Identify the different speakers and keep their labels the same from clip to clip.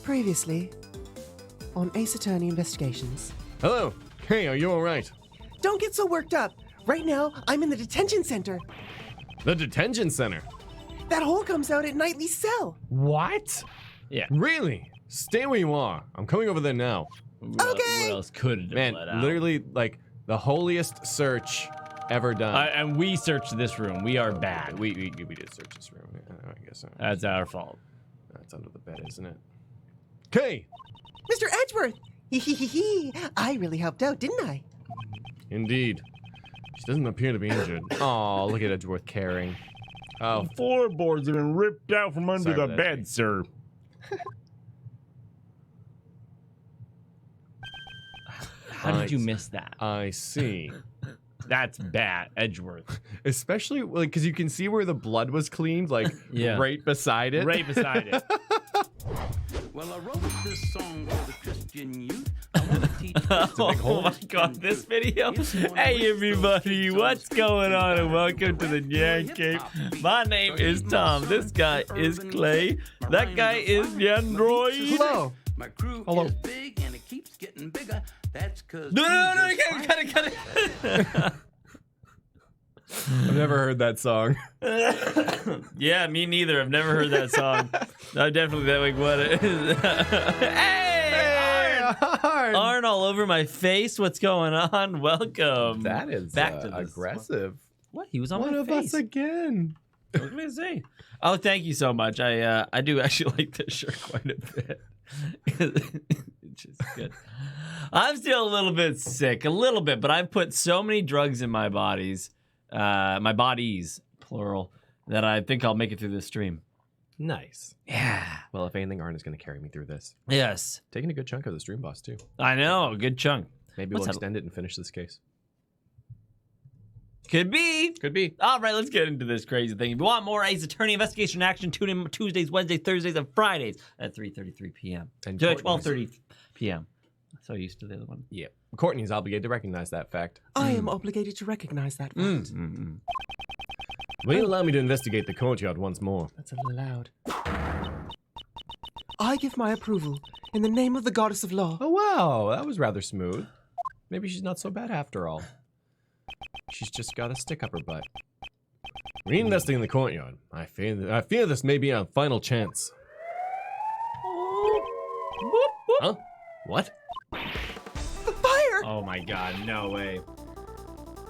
Speaker 1: Previously, on Ace Attorney Investigations.
Speaker 2: Hello. Hey, are you alright?
Speaker 1: Don't get so worked up. Right now, I'm in the detention center.
Speaker 2: The detention center?
Speaker 1: That hole comes out at Knightley's cell.
Speaker 2: What?
Speaker 3: Yeah.
Speaker 2: Really? Stay where you are. I'm coming over there now.
Speaker 1: Okay.
Speaker 3: What else could it
Speaker 2: Man,
Speaker 3: have let out?
Speaker 2: literally, like, the holiest search ever done.
Speaker 3: And we searched this room. We are bad.
Speaker 2: We did search this room. Yeah, I guess so.
Speaker 3: That's our fault.
Speaker 2: That's under the bed, isn't it? Okay.
Speaker 1: Mr. Edgeworth! I really helped out, didn't I?
Speaker 2: Indeed. She doesn't appear to be injured. Oh, look at Edgeworth caring. Oh,
Speaker 4: The floorboards have been ripped out from under
Speaker 2: Sorry,
Speaker 4: the
Speaker 2: that's
Speaker 4: bed,
Speaker 2: me.
Speaker 4: sir.
Speaker 3: How did you miss that?
Speaker 2: I see.
Speaker 3: That's bad, Edgeworth.
Speaker 2: Especially, like, because you can see where the blood was cleaned, like,
Speaker 3: Yeah.
Speaker 2: right beside it.
Speaker 3: Right beside it.
Speaker 5: Well, I wrote this song for the Christian youth. I want to teach
Speaker 3: Oh my god, this video? Hey everybody, what's going on and welcome to the NyanCave. My name is Tom, this guy is Clay, that guy is Yandroid.
Speaker 2: Hello.
Speaker 5: My crew
Speaker 2: Hello.
Speaker 5: is big and it keeps getting bigger. That's because
Speaker 3: No, cut it.
Speaker 2: I've never heard that song.
Speaker 3: Yeah, me neither, I've never heard that song. I definitely that like what it is. Hey! Arn all over my face, what's going on? Welcome.
Speaker 2: That is
Speaker 3: back to this.
Speaker 2: aggressive.
Speaker 3: What? He was on
Speaker 2: One
Speaker 3: my
Speaker 2: of
Speaker 3: face.
Speaker 2: us again.
Speaker 3: What can I say? Oh, thank you so much. I do actually like this shirt quite a bit. It's just good. I'm still a little bit sick, but I've put so many drugs in my bodies, plural, that I think I'll make it through this stream.
Speaker 2: Nice.
Speaker 3: Yeah.
Speaker 2: Well, if anything, Arn is going to carry me through this.
Speaker 3: Yes.
Speaker 2: Taking a good chunk of the stream boss, too.
Speaker 3: I know. A good chunk.
Speaker 2: Maybe
Speaker 3: What's
Speaker 2: we'll
Speaker 3: that?
Speaker 2: extend it and finish this case.
Speaker 3: Could be.
Speaker 2: Could be.
Speaker 3: All right, let's get into this crazy thing. If you want more Ace Attorney investigation action, tune in Tuesdays, Wednesdays, Thursdays, and Fridays at 3:33 p.m.
Speaker 2: And
Speaker 3: to
Speaker 2: Courtney's-
Speaker 3: 12:30 p.m. So used to the other one.
Speaker 2: Yeah. Courtney's obligated to recognize that fact.
Speaker 1: I am obligated to recognize that fact.
Speaker 2: Will you allow me to investigate the courtyard once more?
Speaker 1: That's a little loud. I give my approval in the name of the goddess of law.
Speaker 2: Oh, wow. That was rather smooth. Maybe she's not so bad after all. She's just got a stick up her butt. Reinvestigating the courtyard. I fear this may be our final chance. Huh? What?
Speaker 1: The fire!
Speaker 3: Oh my god, no way.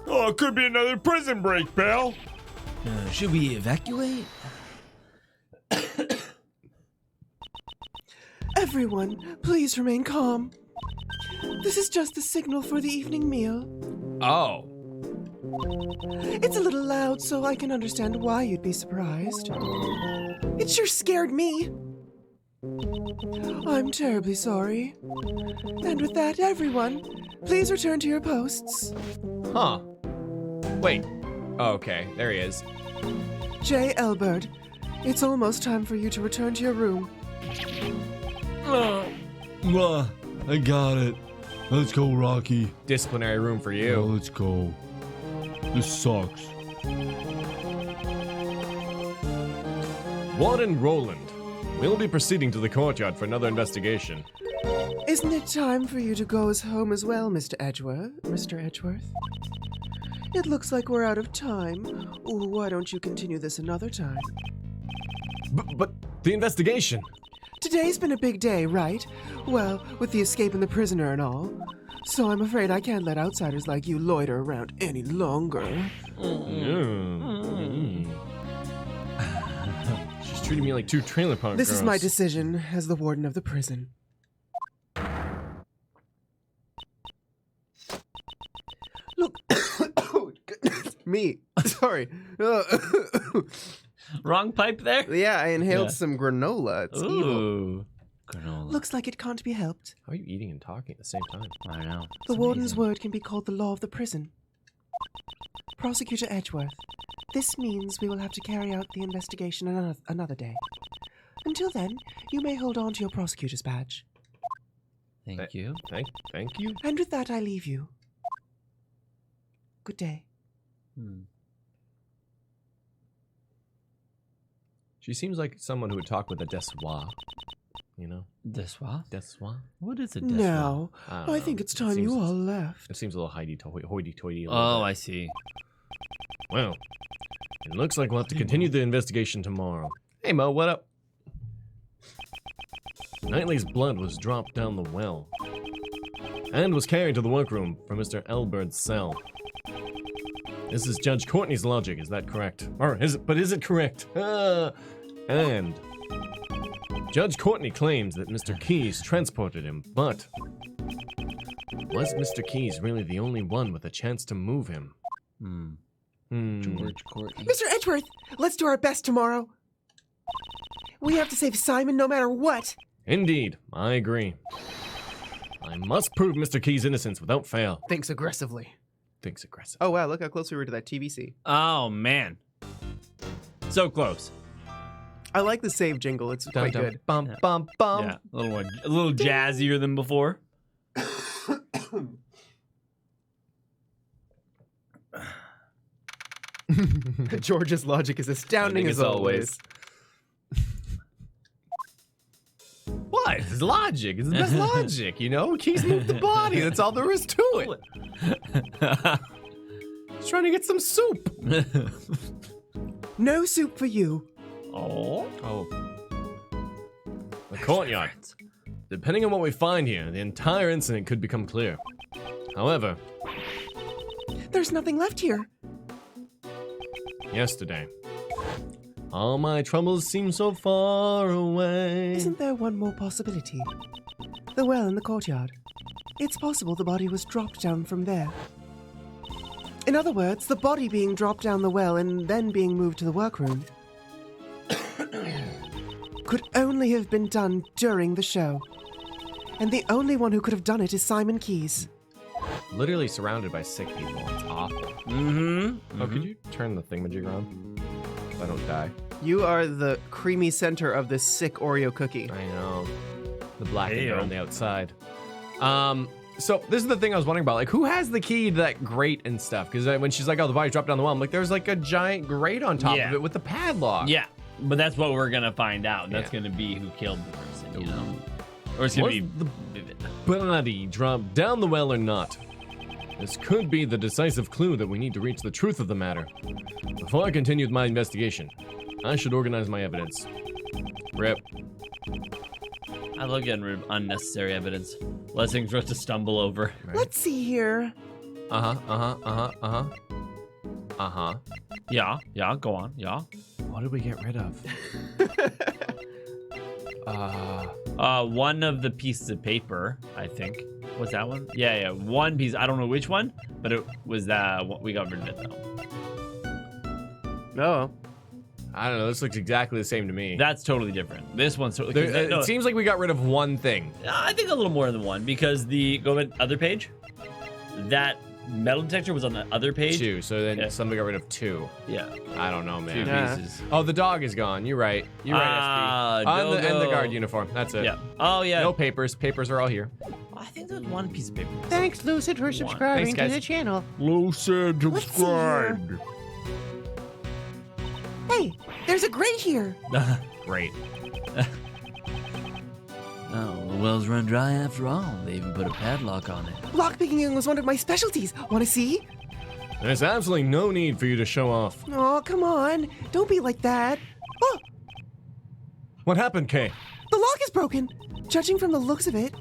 Speaker 4: Oh, it could be another prison break, pal.
Speaker 3: Should we evacuate?
Speaker 1: Everyone, please remain calm. This is just the signal for the evening meal.
Speaker 2: Oh.
Speaker 1: It's a little loud, so I can understand why you'd be surprised. It sure scared me. I'm terribly sorry. And with that, everyone, please return to your posts.
Speaker 2: Huh. Wait. Oh, okay. There he is.
Speaker 1: J. Elbert, it's almost time for you to return to your room.
Speaker 4: I got it. Let's go, Rocky.
Speaker 2: Disciplinary room for
Speaker 4: Oh,
Speaker 2: you.
Speaker 4: let's go. This sucks.
Speaker 2: Warden Roland. We'll be proceeding to the courtyard for another investigation.
Speaker 1: Isn't it time for you to go home as well, Mr. Edgeworth? It looks like we're out of time. Ooh, why don't you continue this another time?
Speaker 2: But the investigation.
Speaker 1: Today's been a big day, right? Well, with the escape and the prisoner and all. So I'm afraid I can't let outsiders like you loiter around any longer.
Speaker 2: She's treating me like two trailer park
Speaker 1: This
Speaker 2: girls.
Speaker 1: is my decision as the warden of the prison. Look, oh, goodness me. Sorry.
Speaker 3: Wrong pipe there?
Speaker 1: Yeah, I inhaled
Speaker 3: Yeah.
Speaker 1: some granola. It's evil.
Speaker 3: Ooh. Granola.
Speaker 1: Looks like it can't be helped.
Speaker 2: How are you eating and talking at the same time?
Speaker 3: I know.
Speaker 1: The
Speaker 3: It's
Speaker 1: warden's
Speaker 3: amazing.
Speaker 1: word can be called the law of the prison. Prosecutor Edgeworth, this means we will have to carry out the investigation another day. Until then, you may hold on to your prosecutor's badge.
Speaker 3: Thank you.
Speaker 2: Thank you.
Speaker 1: And with that, I leave you. Good day.
Speaker 2: She seems like someone who would talk with a desoir, you know?
Speaker 3: Dessoir? What is a dessoir?
Speaker 1: Now,
Speaker 2: don't
Speaker 1: I
Speaker 2: know.
Speaker 1: think it's
Speaker 2: It
Speaker 1: time you
Speaker 2: seems-
Speaker 1: all left.
Speaker 2: It seems a little hoity-toity.
Speaker 3: Oh, I see.
Speaker 2: Well, it looks like we'll have to continue the investigation tomorrow. Hey, Mo, what up? Knightley's blood was dropped down the well and was carried to the workroom from Mr. Elbert's cell. This is Judge Courtney's logic, is that correct? Or is it correct? And Judge Courtney claims that Mr. Keyes transported him, but was Mr. Keyes really the only one with a chance to move him?
Speaker 3: George Courtney.
Speaker 1: Mr. Edgeworth, let's do our best tomorrow. We have to save Simon no matter what.
Speaker 2: Indeed, I agree. I must prove Mr. Keyes' innocence without fail.
Speaker 6: Thinks aggressively.
Speaker 2: Thinks aggressive.
Speaker 6: Oh, wow, look how close we were to that TVC.
Speaker 3: Oh, man. So close.
Speaker 6: I like the save jingle. It's quite
Speaker 2: Dum,
Speaker 6: good.
Speaker 2: Bum, bum, bum.
Speaker 3: Yeah, a little jazzier than before.
Speaker 6: George's logic is astounding as always.
Speaker 2: What? It's logic. It's the best logic, you know? Keyes moved the body. That's all there is to it. He's trying to get some soup.
Speaker 1: No soup for you.
Speaker 3: Oh.
Speaker 2: The courtyard. Depending on what we find here, the entire incident could become clear. However,
Speaker 1: There's nothing left here.
Speaker 2: yesterday, all my troubles seem so far away.
Speaker 1: Isn't there one more possibility? The well in the courtyard. It's possible the body was dropped down from there. In other words, the body being dropped down the well and then being moved to the workroom could only have been done during the show. And the only one who could have done it is Simon Keyes.
Speaker 2: Literally surrounded by sick people. It's awful.
Speaker 3: Mm-hmm.
Speaker 2: Oh, could you turn the thingamajig on? So I don't die.
Speaker 6: You are the creamy center of this sick Oreo cookie.
Speaker 2: I know. The blackened
Speaker 3: Ew.
Speaker 2: are on the outside. So this is the thing I was wondering about. Like, who has the key to that grate and stuff? Because when she's like, oh, the body dropped down the well, I'm like, there's like a giant grate on top
Speaker 3: Yeah.
Speaker 2: of it with the padlock.
Speaker 3: Yeah, but that's what we're gonna find out. That's
Speaker 2: Yeah.
Speaker 3: gonna be who killed the person, you know? Or it's gonna
Speaker 2: Was
Speaker 3: be
Speaker 2: the body dropped down the well or not? This could be the decisive clue that we need to reach the truth of the matter. Before I continue with my investigation, I should organize my evidence. Rip.
Speaker 3: I love getting rid of unnecessary evidence. Less things for us to stumble over.
Speaker 1: Let's see here.
Speaker 3: Yeah, go on, yeah.
Speaker 2: What did we get rid of?
Speaker 3: One of the pieces of paper, I think. Was that one? Yeah, one piece. I don't know which one, but it was that we got rid of it though.
Speaker 6: Oh.
Speaker 2: I don't know. This looks exactly the same to me.
Speaker 3: That's totally different. This one's totally.
Speaker 2: It seems like we got rid of one thing.
Speaker 3: I think a little more than one because go to the other page. That metal detector was on the other page.
Speaker 2: Two. So then
Speaker 3: Yeah.
Speaker 2: somebody got rid of two.
Speaker 3: Yeah,
Speaker 2: I don't know, man.
Speaker 3: two
Speaker 6: Yeah.
Speaker 3: pieces.
Speaker 2: Oh, the dog is gone. You're right. You're right, SB. And the
Speaker 3: Dogo.
Speaker 2: guard uniform. That's it.
Speaker 3: Yeah. Oh yeah.
Speaker 2: No papers. Papers are all here.
Speaker 3: I think there's one piece of paper.
Speaker 6: Thanks, Lucid, for subscribing
Speaker 2: Thanks, guys.
Speaker 6: to the channel.
Speaker 4: Lucid,
Speaker 1: Let's see here.
Speaker 4: subscribe.
Speaker 1: Hey, there's a grate here.
Speaker 2: Great.
Speaker 3: Oh, the well's run dry after all. They even put a padlock on it.
Speaker 1: Lockpicking was one of my specialties. Want to see?
Speaker 2: There's absolutely no need for you to show off.
Speaker 1: Oh, come on. Don't be like that. Oh,
Speaker 2: What happened, Kay?
Speaker 1: the lock is broken. Judging from the looks of it,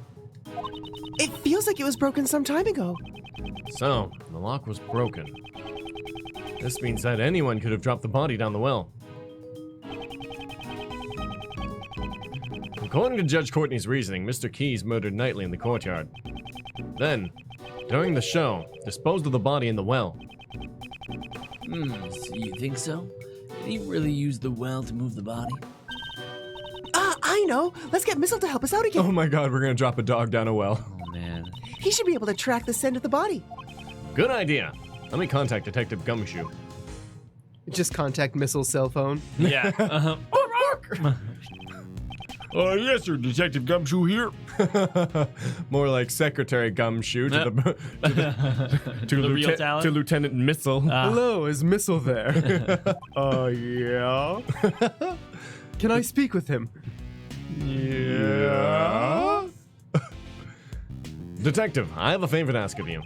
Speaker 1: it feels like it was broken some time ago.
Speaker 2: So, the lock was broken. This means that anyone could have dropped the body down the well. According to Judge Courtney's reasoning, Mr. Keyes murdered Knightley in the courtyard. Then, during the show, disposed of the body in the well.
Speaker 3: So you think so? Did he really use the well to move the body?
Speaker 1: I know. Let's get Missile to help us out again.
Speaker 2: Oh my god, we're gonna drop a dog down a well.
Speaker 3: Oh man.
Speaker 1: He should be able to track the scent of the body.
Speaker 2: Good idea. Let me contact Detective Gumshoe.
Speaker 6: Just contact Missile's cell phone.
Speaker 3: Yeah.
Speaker 4: Yes, sir, Detective Gumshoe here.
Speaker 2: More like Secretary Gumshoe to
Speaker 3: The real talent?
Speaker 2: to Lieutenant Missile.
Speaker 6: Hello, is Missile there? Yeah? Can I speak with him?
Speaker 2: Yeah. Detective, I have a favor to ask of you.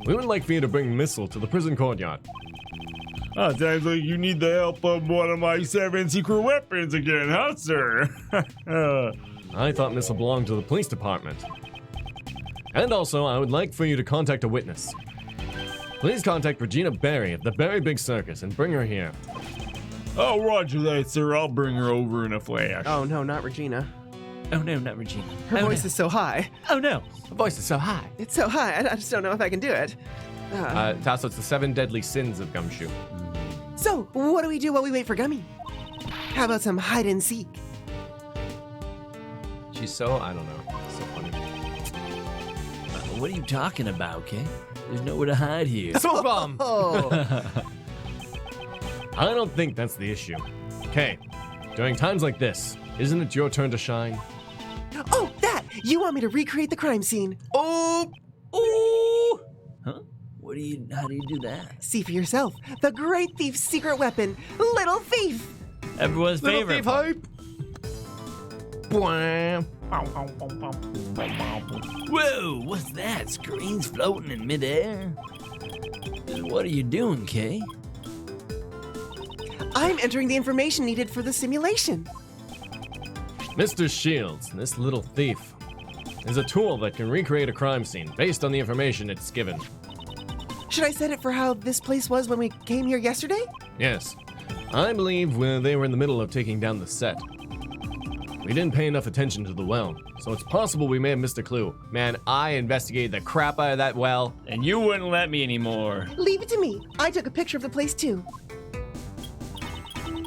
Speaker 2: We would like for you to bring Missile to the prison courtyard.
Speaker 4: Oh, sounds like you need the help of one of my 7 secret weapons again, huh, sir?
Speaker 2: I thought Missile belonged to the police department. And also, I would like for you to contact a witness. Please contact Regina Berry at the Berry Big Circus and bring her here.
Speaker 4: Oh, roger that, sir. I'll bring her over in a flash.
Speaker 6: Oh no, not Regina.
Speaker 3: Oh no, not Regina.
Speaker 6: Her
Speaker 3: Oh,
Speaker 6: voice
Speaker 3: no.
Speaker 6: is so high.
Speaker 3: Oh no.
Speaker 2: Her voice is so high.
Speaker 6: It's so high. I just don't know if I can do it.
Speaker 2: Tasso, it's the 7 deadly sins of Gumshoe.
Speaker 6: So, what do we do while we wait for Gummy? How about some hide and seek?
Speaker 2: She's so, I don't know, so funny.
Speaker 3: What are you talking about, okay? There's nowhere to hide here.
Speaker 2: Smoke bomb!
Speaker 6: Oh,
Speaker 2: I don't think that's the issue. Okay, during times like this, isn't it your turn to shine?
Speaker 6: oh, that! You want me to recreate the crime scene?
Speaker 2: Oh!
Speaker 3: Ooh! Huh? How do you do that?
Speaker 6: See for yourself. The great thief's secret weapon, Little Thief.
Speaker 3: Everyone's
Speaker 2: Little
Speaker 3: favorite.
Speaker 2: thief hype! Bwam.
Speaker 3: Whoa, what's that? Screens floating in midair? What are you doing, Kay?
Speaker 6: I'm entering the information needed for the simulation.
Speaker 2: Mr. Shields, this little thief, is a tool that can recreate a crime scene based on the information it's given.
Speaker 6: Should I set it for how this place was when we came here yesterday?
Speaker 2: Yes, I believe they were in the middle of taking down the set. We didn't pay enough attention to the well, so it's possible we may have missed a clue. Man, I investigated the crap out of that well.
Speaker 3: And you wouldn't let me anymore.
Speaker 6: Leave it to me. I took a picture of the place too.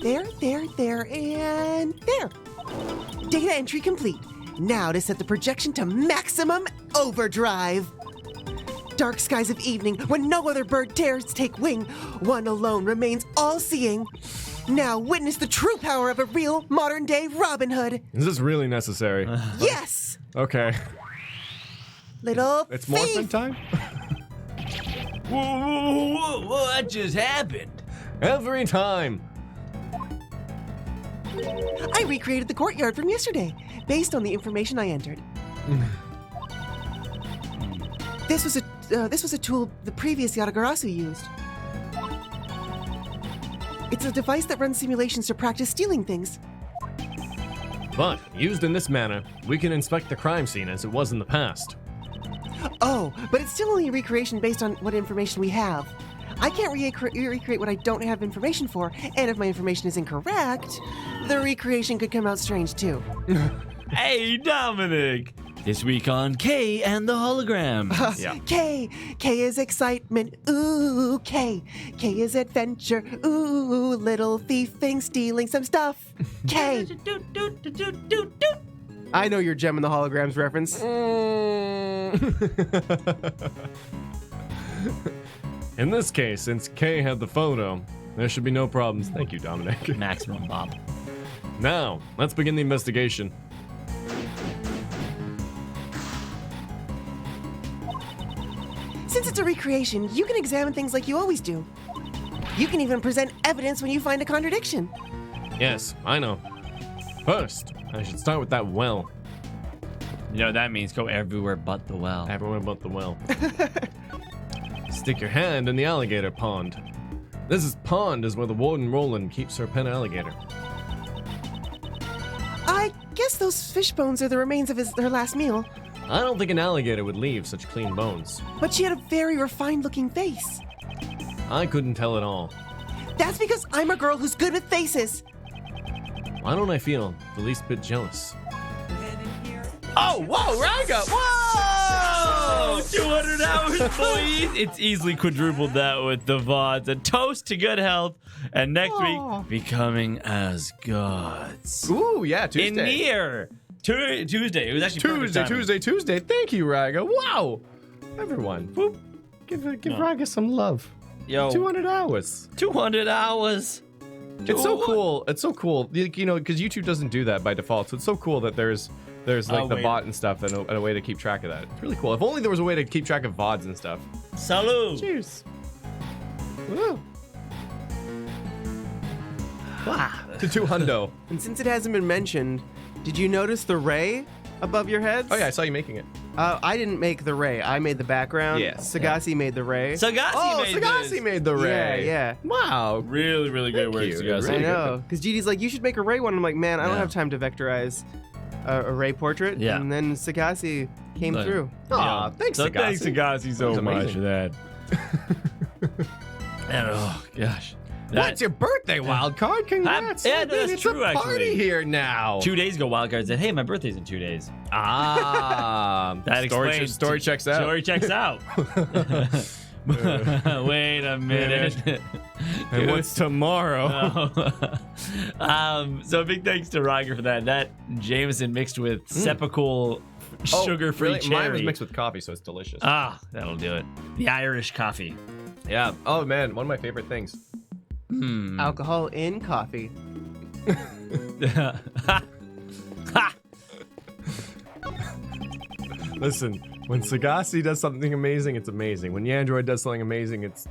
Speaker 6: There, and there. Data entry complete. Now to set the projection to maximum overdrive. Dark skies of evening, when no other bird dares take wing, one alone remains all-seeing. Now witness the true power of a real modern-day Robin Hood.
Speaker 2: Is this really necessary?
Speaker 6: Yes!
Speaker 2: Okay.
Speaker 6: Little
Speaker 2: It's
Speaker 6: thief.
Speaker 2: morphin' time?
Speaker 3: Whoa, what just happened?
Speaker 2: Every time!
Speaker 6: I recreated the courtyard from yesterday, based on the information I entered. This was a tool the previous Yatagarasu used. It's a device that runs simulations to practice stealing things.
Speaker 2: But, used in this manner, we can inspect the crime scene as it was in the past.
Speaker 6: Oh, but it's still only a recreation based on what information we have. I can't recreate what I don't have information for, and if my information is incorrect, the recreation could come out strange too.
Speaker 3: Hey, Dominic! This week on Kay and the Hologram.
Speaker 2: Yeah.
Speaker 6: K is excitement, ooh, K is adventure, ooh, little thieving, stealing some stuff, K. I know your Gem and the Holograms reference.
Speaker 2: In this case, since Kay had the photo, there should be no problems. Thank you, Dominic.
Speaker 3: Maximum Bob.
Speaker 2: Now, let's begin the investigation.
Speaker 6: Since it's a recreation, you can examine things like you always do. You can even present evidence when you find a contradiction.
Speaker 2: Yes, I know. First, I should start with that well.
Speaker 3: You know what that means? Go everywhere but the well.
Speaker 2: Everyone but the well. Stick your hand in the alligator pond. This pond is where the Warden Roland keeps her pet alligator.
Speaker 6: I guess those fish bones are the remains of her last meal,
Speaker 2: I don't think an alligator would leave such clean bones.
Speaker 6: but she had a very refined-looking face.
Speaker 2: I couldn't tell at all.
Speaker 6: That's because I'm a girl who's good with faces.
Speaker 2: Why don't I feel the least bit jealous?
Speaker 3: Oh, whoa, Raga! Whoa! 200 hours, boys! It's easily quadrupled that with the VODs. A toast to good health, and next week, becoming as gods.
Speaker 2: Ooh, yeah,
Speaker 3: In near Tuesday. It was actually perfect timing.
Speaker 2: Tuesday. Thank you, Raga. Wow. Everyone, whoop. Give Raga some love.
Speaker 3: Yo,
Speaker 2: 200 hours.
Speaker 3: 200 hours.
Speaker 2: It's so cool. It's so cool. You know, because YouTube doesn't do that by default. So it's so cool that there's like the
Speaker 3: wait.
Speaker 2: bot and stuff and a way to keep track of that. It's really cool. If only there was a way to keep track of VODs and stuff.
Speaker 3: Salud.
Speaker 2: Cheers. Woo. To 200.
Speaker 6: And since it hasn't been mentioned, did you notice the ray above your heads?
Speaker 2: Oh yeah, I saw you making it.
Speaker 7: I didn't make the ray. I made the background.
Speaker 2: Yeah.
Speaker 7: Sagasi made the ray.
Speaker 2: Sagasi made the ray.
Speaker 7: Yeah.
Speaker 2: Wow.
Speaker 3: Really, really good work,
Speaker 2: you.
Speaker 3: Sagasi.
Speaker 7: I know. Because Gigi's like, you should make a ray one. I'm like, man, I don't
Speaker 3: Yeah.
Speaker 7: have time to vectorize a ray portrait.
Speaker 3: Yeah.
Speaker 7: And then Sagasi came
Speaker 3: But-
Speaker 7: through.
Speaker 2: Aw, thanks,
Speaker 3: So
Speaker 2: Sagasi.
Speaker 3: thanks, Sagasi, so
Speaker 2: That was
Speaker 3: much
Speaker 2: amazing.
Speaker 3: for that. And oh gosh.
Speaker 2: Well, it's your birthday, Wildcard. Congrats.
Speaker 3: Yeah, no, that's
Speaker 2: it's
Speaker 3: true,
Speaker 2: a party
Speaker 3: actually.
Speaker 2: here now.
Speaker 3: 2 days ago, Wildcard said, "Hey, my birthday's in 2 days."
Speaker 2: Ah,
Speaker 3: That
Speaker 2: story
Speaker 3: explains.
Speaker 2: story checks out.
Speaker 3: Story checks out. Wait a minute.
Speaker 2: And what's tomorrow?
Speaker 3: So big thanks to Roger for that. That Jameson mixed with Seppicle sugar-free
Speaker 2: really?
Speaker 3: cherry.
Speaker 2: Mine was mixed with coffee, so it's delicious.
Speaker 3: Ah, that'll do it. The Irish coffee.
Speaker 2: Yeah. Oh man, one of my favorite things.
Speaker 7: Alcohol in coffee.
Speaker 2: Listen, when Sagasi does something amazing, it's amazing. When Yandroid does something amazing, it's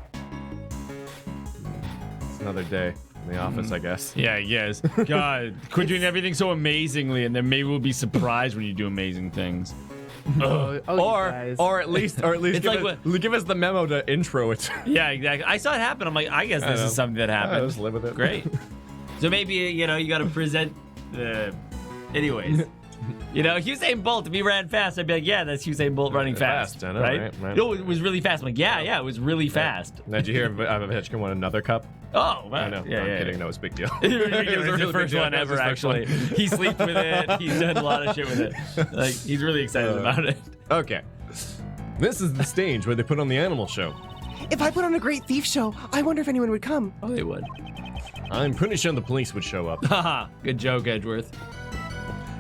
Speaker 2: another day in the office, I guess.
Speaker 3: Yeah, yes. God, quit doing everything so amazingly, and then maybe we'll be surprised when you do amazing things.
Speaker 7: You guys.
Speaker 2: Or at least
Speaker 3: It's
Speaker 2: give,
Speaker 3: like
Speaker 2: give us the memo to intro it.
Speaker 3: Yeah, exactly. I saw it happen. I'm like, I guess this
Speaker 2: know.
Speaker 3: is something that happened.
Speaker 2: Just live with it.
Speaker 3: Great. So maybe, you got to present anyways. Usain Bolt, if he ran fast, I'd be like, yeah, that's Usain Bolt running fast.
Speaker 2: I know,
Speaker 3: right?
Speaker 2: right?
Speaker 3: No, it was really fast. I'm like, yeah, it was really fast.
Speaker 2: Did you hear Ovechkin won another cup?
Speaker 3: Oh, wow.
Speaker 2: I know.
Speaker 3: Yeah,
Speaker 2: I'm
Speaker 3: yeah.
Speaker 2: kidding. No, it's a big deal.
Speaker 3: It was
Speaker 2: a
Speaker 3: the
Speaker 2: really
Speaker 3: first
Speaker 2: big
Speaker 3: one
Speaker 2: deal. That was
Speaker 3: ever,
Speaker 2: his first one.
Speaker 3: actually. He slept with it. He's done a lot of shit with it. Like, he's really excited about it.
Speaker 2: Okay. This is the stage where they put on the animal show.
Speaker 6: If I put on a great thief show, I wonder if anyone would come.
Speaker 3: Oh, they would.
Speaker 2: I'm pretty sure the police would show up.
Speaker 3: Haha. Good joke, Edgeworth.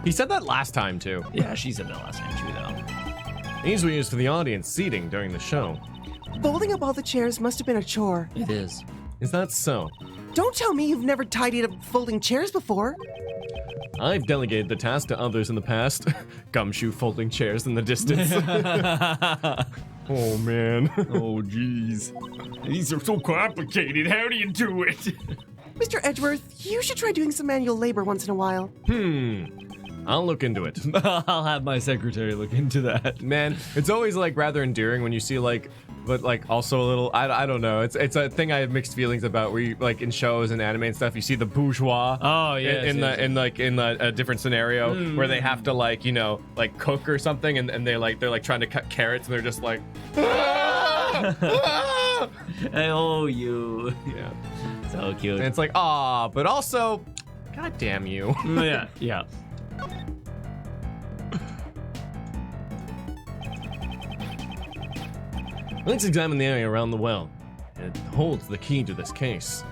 Speaker 2: He said that last time, too.
Speaker 3: Yeah, she said that last time, too, though.
Speaker 2: These were used for the audience seating during the show.
Speaker 6: Folding up all the chairs must have been a chore.
Speaker 3: It is.
Speaker 2: Is that so?
Speaker 6: Don't tell me you've never tidied up folding chairs before.
Speaker 2: I've delegated the task to others in the past. Gumshoe folding chairs in the distance. Oh, man.
Speaker 3: Oh, jeez. These are so complicated. How do you do it?
Speaker 6: Mr. Edgeworth, you should try doing some manual labor once in a while.
Speaker 2: I'll look into it.
Speaker 3: I'll have my secretary look into that.
Speaker 2: Man, it's always like rather endearing when you see but like also a little I don't know. It's a thing I have mixed feelings about where you like in shows and anime and stuff you see the bourgeois in a different scenario where they have to like cook or something and they're trying to cut carrots and they're just like
Speaker 3: I owe you.
Speaker 2: yeah.
Speaker 3: So cute.
Speaker 2: And it's like but also god damn you.
Speaker 3: Yeah.
Speaker 2: Let's examine the area around the well. It holds the key to this case.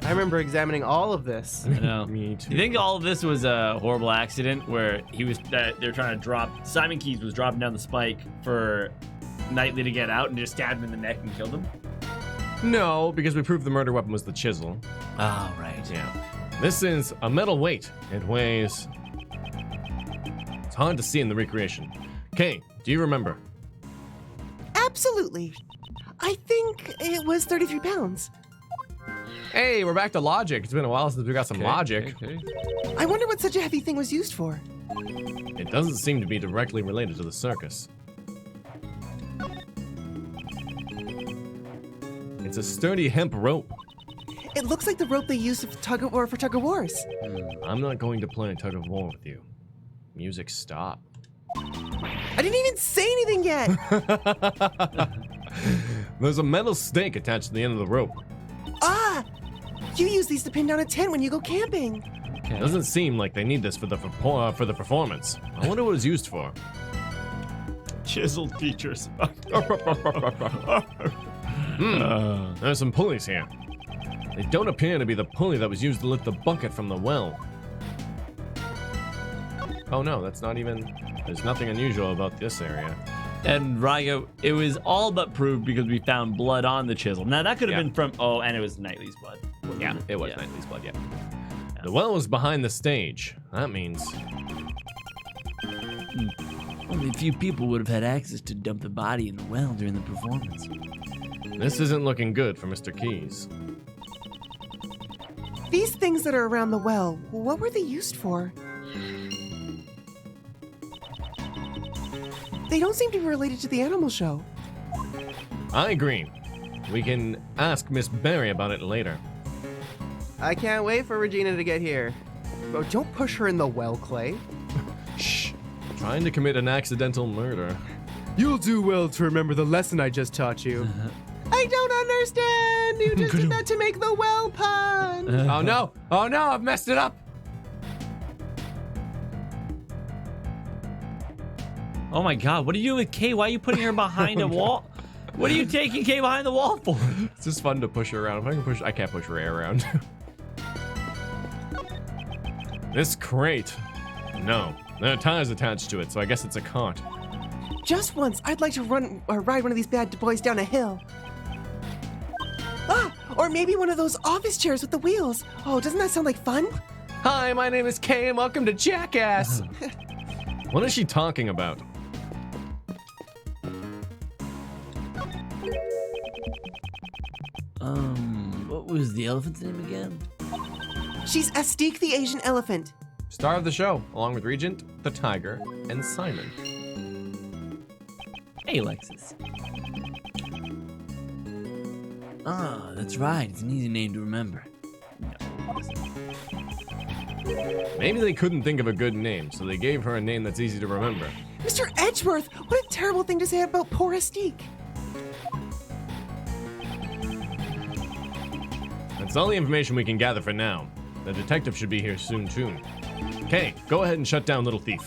Speaker 7: I remember examining all of this.
Speaker 3: I know.
Speaker 2: Me too.
Speaker 3: You think all of this was a horrible accident where they're trying to drop Simon Keys was dropping down the spike for Knightley to get out and just stabbed him in the neck and killed him?
Speaker 2: No, because we proved the murder weapon was the chisel.
Speaker 3: Oh, right.
Speaker 2: Yeah. This is a metal weight. It weighs... It's hard to see in the recreation. Kay, do you remember?
Speaker 6: Absolutely. I think it was 33 pounds.
Speaker 2: Hey, we're back to logic. It's been a while since we got some logic.
Speaker 3: Okay.
Speaker 6: I wonder what such a heavy thing was used for.
Speaker 2: It doesn't seem to be directly related to the circus. It's a sturdy hemp rope.
Speaker 6: It looks like the rope they used for tug of wars.
Speaker 2: I'm not going to play tug of war with you. Music stop.
Speaker 6: I didn't even say anything yet.
Speaker 2: There's a metal stake attached to the end of the rope.
Speaker 6: Ah! You use these to pin down a tent when you go camping.
Speaker 2: Doesn't seem like they need this for the performance. I wonder what it was used for.
Speaker 3: Chiseled features.
Speaker 2: There's some pulleys here. They don't appear to be the pulley that was used to lift the bucket from the well. Oh no, that's not even... There's nothing unusual about this area.
Speaker 3: And Raigo, it was all but proved because we found blood on the chisel. Now that could have been from... Oh, and it was Knightley's blood.
Speaker 2: Yeah, it was Knightley's blood, yeah. The well was behind the stage. That means...
Speaker 3: Only a few people would have had access to dump the body in the well during the performance.
Speaker 2: This isn't looking good for Mr. Keys.
Speaker 6: These things that are around the well, what were they used for? they don't seem to be related to the animal show.
Speaker 2: I agree. We can ask Miss Berry about it later.
Speaker 7: I can't wait for Regina to get here. Oh, don't push her in the well, Clay.
Speaker 2: Shh. Trying to commit an accidental murder.
Speaker 7: You'll do well to remember the lesson I just taught you. I don't understand! You just did that to make the well pun!
Speaker 2: Oh no! Oh no! I've messed it up!
Speaker 3: Oh my god, what are you doing with Kay? Why are you putting her behind a wall? What are you taking Kay behind the wall for?
Speaker 2: It's just fun to push her around. If I can push, I can't push Ray around. This crate. No. There are tires attached to it, so I guess it's a cart.
Speaker 6: Just once, I'd like to ride one of these bad boys down a hill. Ah, or maybe one of those office chairs with the wheels. Oh, doesn't that sound like fun?
Speaker 2: Hi, my name is Kay, and welcome to Jackass. What is she talking about?
Speaker 3: What was the elephant's name again?
Speaker 6: She's Astique the Asian elephant.
Speaker 2: Star of the show, along with Regent, the Tiger, and Simon.
Speaker 3: Hey, Alexis. Ah, that's right. It's an easy name to remember.
Speaker 2: Maybe they couldn't think of a good name, so they gave her a name that's easy to remember.
Speaker 6: Mr. Edgeworth, what a terrible thing to say about poor Astique.
Speaker 2: That's all the information we can gather for now. The detective should be here soon, too. Okay, go ahead and shut down Little Thief.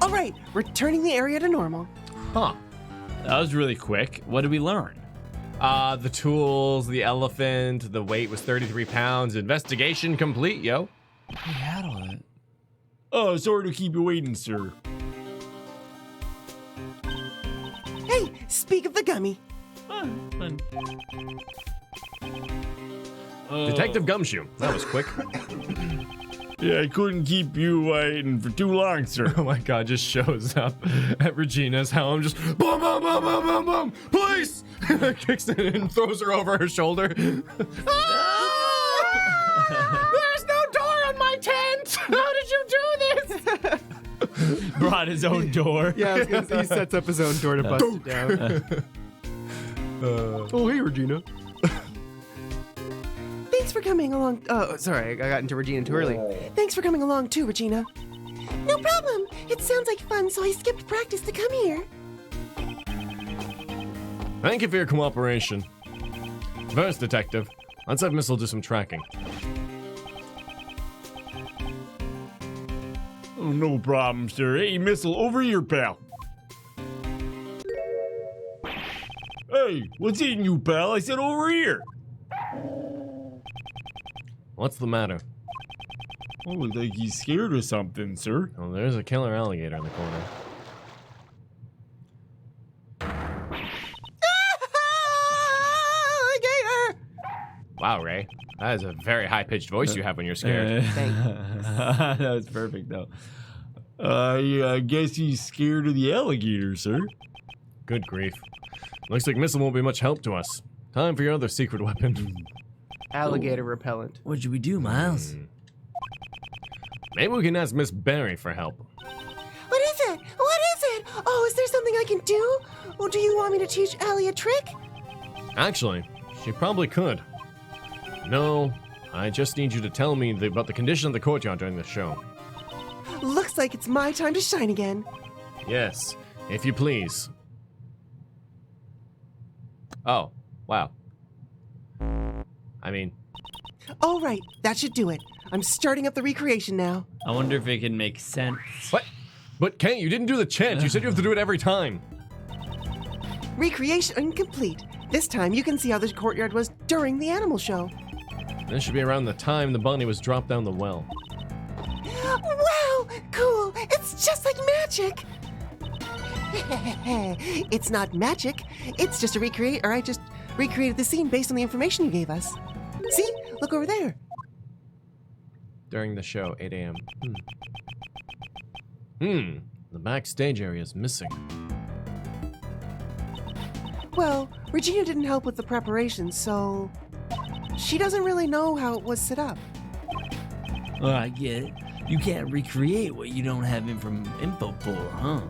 Speaker 6: All right, returning the area to normal.
Speaker 2: Huh.
Speaker 3: That was really quick. What did we learn?
Speaker 2: The tools, the elephant, the weight was 33 pounds. Investigation complete, yo.
Speaker 3: We had all that.
Speaker 4: Oh, sorry to keep you waiting, sir.
Speaker 6: Hey, speak of the gummy.
Speaker 3: Fun.
Speaker 2: Detective Gumshoe. That was quick.
Speaker 4: Yeah, I couldn't keep you waiting for too long, sir.
Speaker 2: Oh my god, just shows up at Regina's house. Just boom, boom, boom, boom, boom, boom. Police! Kicks it and throws her over her shoulder. Ah! There's no door on my tent! How did you do this?
Speaker 3: Brought his own door.
Speaker 7: Yeah, I was gonna say he sets up his own door to bust it down. Oh, hey, Regina.
Speaker 6: Thanks for coming along.
Speaker 7: Oh, sorry, I got into Regina too early.
Speaker 6: Thanks for coming along too, Regina. No problem. It sounds like fun, so I skipped practice to come here.
Speaker 2: Thank you for your cooperation. First, Detective, let's have Missile do some tracking.
Speaker 4: Oh, no problem, sir. Hey, Missile, over here, pal. Hey, what's eating you, pal? I said over here.
Speaker 2: What's the matter?
Speaker 4: Oh, looks like he's scared of something, sir.
Speaker 2: Oh, there's a killer alligator in the corner.
Speaker 6: Alligator!
Speaker 2: Wow, Ray. That is a very high-pitched voice you have when you're scared.
Speaker 3: That was perfect, though.
Speaker 4: I guess he's scared of the alligator, sir.
Speaker 2: Good grief. Looks like Missile won't be much help to us. Time for your other secret weapon.
Speaker 7: Alligator repellent.
Speaker 3: What should we do, Miles?
Speaker 2: Maybe we can ask Miss Berry for help.
Speaker 6: What is it? What is it? Oh, is there something I can do? Or do you want me to teach Allie a trick?
Speaker 2: Actually, she probably could. No, I just need you to tell me about the condition of the courtyard during the show.
Speaker 6: Looks like it's my time to shine again.
Speaker 2: Yes, if you please. Oh, wow. I mean...
Speaker 6: All right, that should do it. I'm starting up the recreation now.
Speaker 3: I wonder if it can make sense.
Speaker 2: What? But Kate, you didn't do the chant. You said you have to do it every time.
Speaker 6: Recreation incomplete. This time you can see how the courtyard was during the animal show.
Speaker 2: This should be around the time the bunny was dropped down the well.
Speaker 6: Wow, cool. It's just like magic. It's not magic. It's just I just recreated the scene based on the information you gave us. See? Look over there.
Speaker 2: During the show, 8 a.m. The backstage area is missing.
Speaker 6: Well, Regina didn't help with the preparation, so she doesn't really know how it was set up.
Speaker 3: Oh, I get it. You can't recreate what you don't have info for, huh?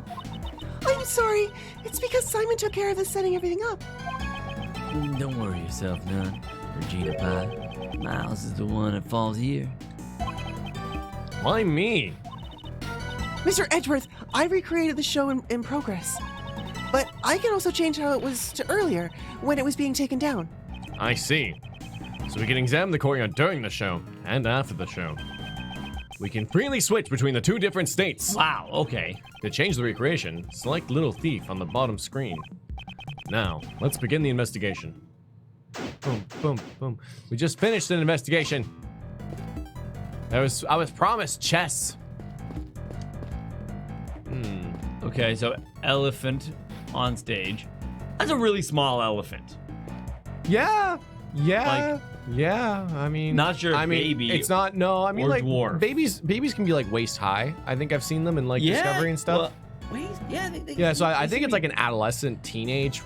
Speaker 6: I'm sorry. It's because Simon took care of this setting everything up.
Speaker 3: Don't worry yourself none, Regina Pie. Miles is the one that falls here.
Speaker 2: Why me?
Speaker 6: Mr. Edgeworth, I recreated the show in progress. But I can also change how it was to earlier, when it was being taken down.
Speaker 2: I see. So we can examine the courtyard during the show and after the show. We can freely switch between the 2 different states.
Speaker 3: Wow, okay.
Speaker 2: To change the recreation, select Little Thief on the bottom screen. Now, let's begin the investigation. Boom, boom, boom. We just finished an investigation. I was promised chess.
Speaker 3: Okay, so elephant on stage. That's a really small elephant.
Speaker 2: Yeah.
Speaker 3: Like-
Speaker 2: Yeah. I mean,
Speaker 3: Not sure
Speaker 2: I mean,
Speaker 3: baby
Speaker 2: it's not. No, I mean,
Speaker 3: or
Speaker 2: like
Speaker 3: dwarf.
Speaker 2: babies can be like waist high. I think I've seen them in like Discovery and stuff.
Speaker 3: Well, wait, yeah. They
Speaker 2: Yeah, so I think it's like an adolescent teenage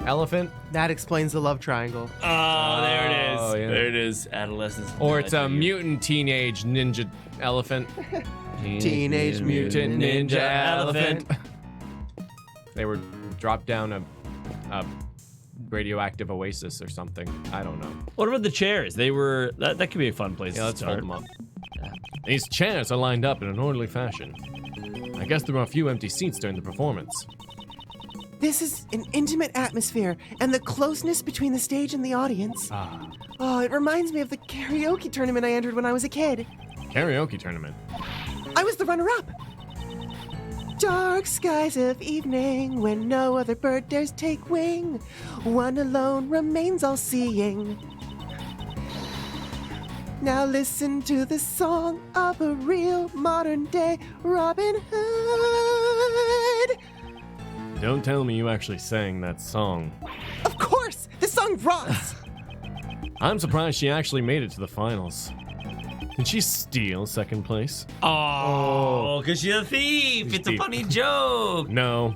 Speaker 2: elephant,
Speaker 7: That explains the love triangle.
Speaker 3: Oh, there it is.
Speaker 2: Oh, yeah.
Speaker 3: There it is. Adolescence.
Speaker 2: or it's a
Speaker 3: That's
Speaker 2: mutant teenage ninja elephant.
Speaker 7: Teenage Mutant
Speaker 2: Ninja
Speaker 3: Elephant.
Speaker 2: They were dropped down a radioactive oasis or something. I don't know.
Speaker 3: What about the chairs? They were that could be a fun place.
Speaker 2: Yeah,
Speaker 3: to
Speaker 2: let's
Speaker 3: start.
Speaker 2: hold them up. These chairs are lined up in an orderly fashion. I guess there were a few empty seats during the performance.
Speaker 6: This is an intimate atmosphere, and the closeness between the stage and the audience. Oh, it reminds me of the karaoke tournament I entered when I was a kid.
Speaker 2: Karaoke tournament.
Speaker 6: I was the runner-up. Dark skies of evening, when no other bird dares take wing, one alone remains all-seeing. Now listen to the song of a real modern-day Robin Hood.
Speaker 2: Don't tell me you actually sang that song.
Speaker 6: Of course, this song rocks.
Speaker 2: I'm surprised she actually made it to the finals. Did she steal second place?
Speaker 3: Oh, because she's a thief.
Speaker 2: She's
Speaker 3: It's a
Speaker 2: thief.
Speaker 3: funny joke.
Speaker 2: No.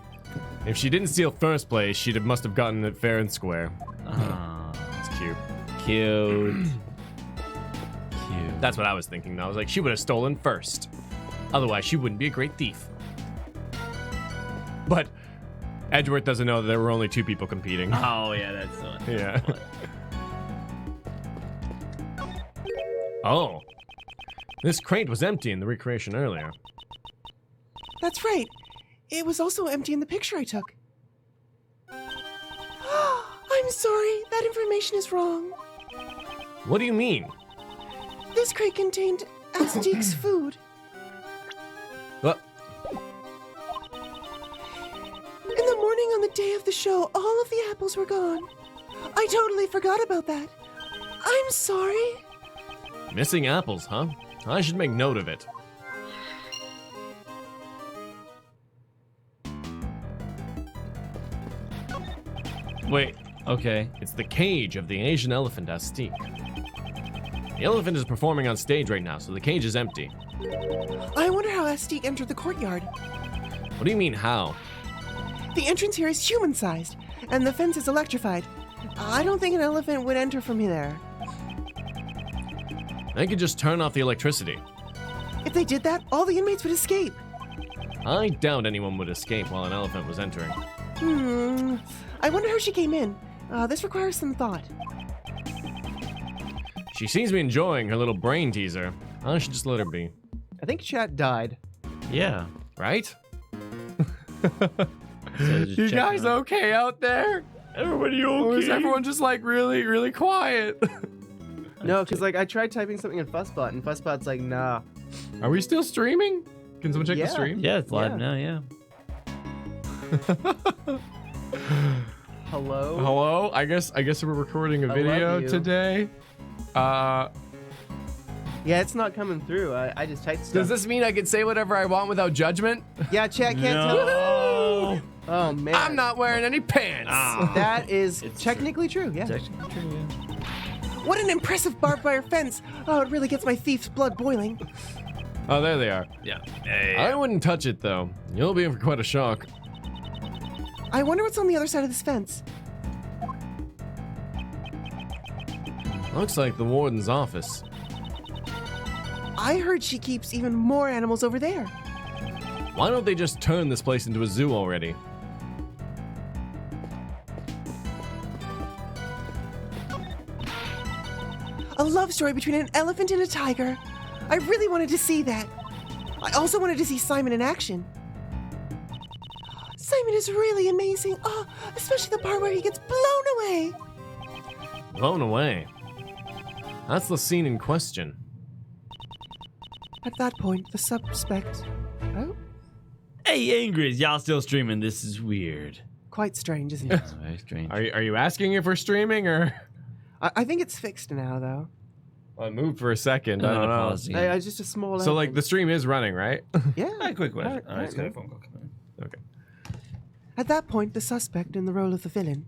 Speaker 2: If she didn't steal first place, she must have gotten it fair and square. It's cute.
Speaker 3: Cute. Cute.
Speaker 2: That's what I was thinking. I was like, she would have stolen first. Otherwise, she wouldn't be a great thief. But Edgeworth doesn't know that there were only 2 people competing.
Speaker 3: Oh, yeah, that's the one.
Speaker 2: Yeah. Oh. This crate was empty in the recreation earlier.
Speaker 6: That's right. It was also empty in the picture I took. I'm sorry, that information is wrong.
Speaker 2: What do you mean?
Speaker 6: This crate contained Astique's food.
Speaker 2: What?
Speaker 6: In the morning on the day of the show, all of the apples were gone. I totally forgot about that. I'm sorry.
Speaker 2: Missing apples, huh? I should make note of it.
Speaker 3: Wait, okay.
Speaker 2: It's the cage of the Asian elephant Astique. The elephant is performing on stage right now, so the cage is empty.
Speaker 6: I wonder how Astique entered the courtyard.
Speaker 2: What do you mean, how?
Speaker 6: The entrance here is human-sized, and the fence is electrified. I don't think an elephant would enter from there.
Speaker 2: They could just turn off the electricity.
Speaker 6: If they did that, all the inmates would escape.
Speaker 2: I doubt anyone would escape while an elephant was entering.
Speaker 6: I wonder how she came in. This requires some thought.
Speaker 2: She seems to be enjoying her little brain teaser. I should just let her be.
Speaker 7: I think chat died.
Speaker 3: Yeah.
Speaker 2: Right?
Speaker 7: You guys okay out there?
Speaker 3: Everybody okay?
Speaker 7: Or is everyone just like really, really quiet? No, because like I tried typing something in Fussbot, and Fussbot's like, nah.
Speaker 2: Are we still streaming? Can someone check
Speaker 7: Yeah.
Speaker 2: the stream?
Speaker 3: Yeah, it's live
Speaker 7: Yeah.
Speaker 3: now, yeah.
Speaker 7: Hello?
Speaker 2: Hello? I guess we're recording a
Speaker 7: I
Speaker 2: video
Speaker 7: love you.
Speaker 2: today.
Speaker 7: Yeah, it's not coming through. I just typed stuff.
Speaker 2: Does this mean I can say whatever I want without judgment?
Speaker 7: Yeah, chat can't tell.
Speaker 3: No.
Speaker 7: Oh man.
Speaker 2: I'm not wearing any pants.
Speaker 7: That is
Speaker 3: It's
Speaker 7: technically true. Yeah.
Speaker 3: It's actually true, yeah.
Speaker 6: What an impressive barbed wire fence. Oh, it really gets my thief's blood boiling.
Speaker 2: Oh, there they are.
Speaker 3: Yeah.
Speaker 2: I wouldn't touch it though. You'll be in for quite a shock.
Speaker 6: I wonder what's on the other side of this fence.
Speaker 2: Looks like the warden's office.
Speaker 6: I heard she keeps even more animals over there.
Speaker 2: Why don't they just turn this place into a zoo already?
Speaker 6: A love story between an elephant and a tiger. I really wanted to see that. I also wanted to see Simon in action. Simon is really amazing. Oh, especially the part where he gets blown away.
Speaker 2: Blown away. That's the scene in question.
Speaker 6: At that point, the suspect... Oh,
Speaker 3: Hey, Ingrid, y'all still streaming? This is weird.
Speaker 6: quite strange, isn't it?
Speaker 3: Very strange.
Speaker 2: Are you asking if we're streaming or?
Speaker 6: I think it's fixed now, though.
Speaker 2: I moved for a second. I don't know.
Speaker 3: Pause.
Speaker 6: It's just a small...
Speaker 2: So like the stream is running, right?
Speaker 6: Yeah.
Speaker 3: Hey, quick question.
Speaker 6: Alright,
Speaker 3: All right,
Speaker 6: alright.
Speaker 3: phone call coming in.
Speaker 2: Okay.
Speaker 6: At that point, the suspect in the role of the villain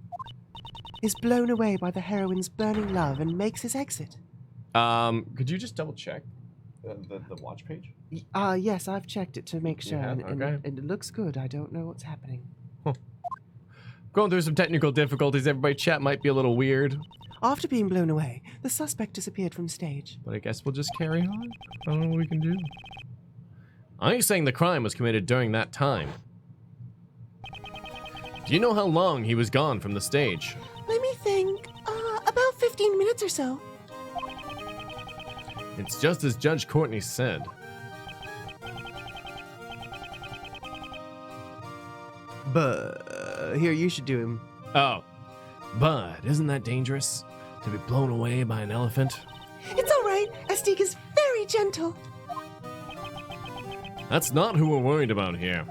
Speaker 6: is blown away by the heroine's burning love and makes his exit.
Speaker 2: Could you just double check the watch page?
Speaker 6: Yes, I've checked it to make sure,
Speaker 2: have?
Speaker 6: and
Speaker 2: Okay.
Speaker 6: it looks good. I don't know what's happening.
Speaker 2: Going through some technical difficulties. Everybody, chat might be a little weird,
Speaker 6: After being blown away, the suspect disappeared from stage.
Speaker 2: but I guess we'll just carry on. I don't know what we can do. Are you saying the crime was committed during that time? Do you know how long he was gone from the stage?
Speaker 6: Let me think. About 15 minutes or so.
Speaker 2: It's just as Judge Courtney said.
Speaker 7: But here, you should do him.
Speaker 2: Oh, but isn't that dangerous? To be blown away by an elephant?
Speaker 6: It's all right. Astique is very gentle.
Speaker 2: That's not who we're worried about here.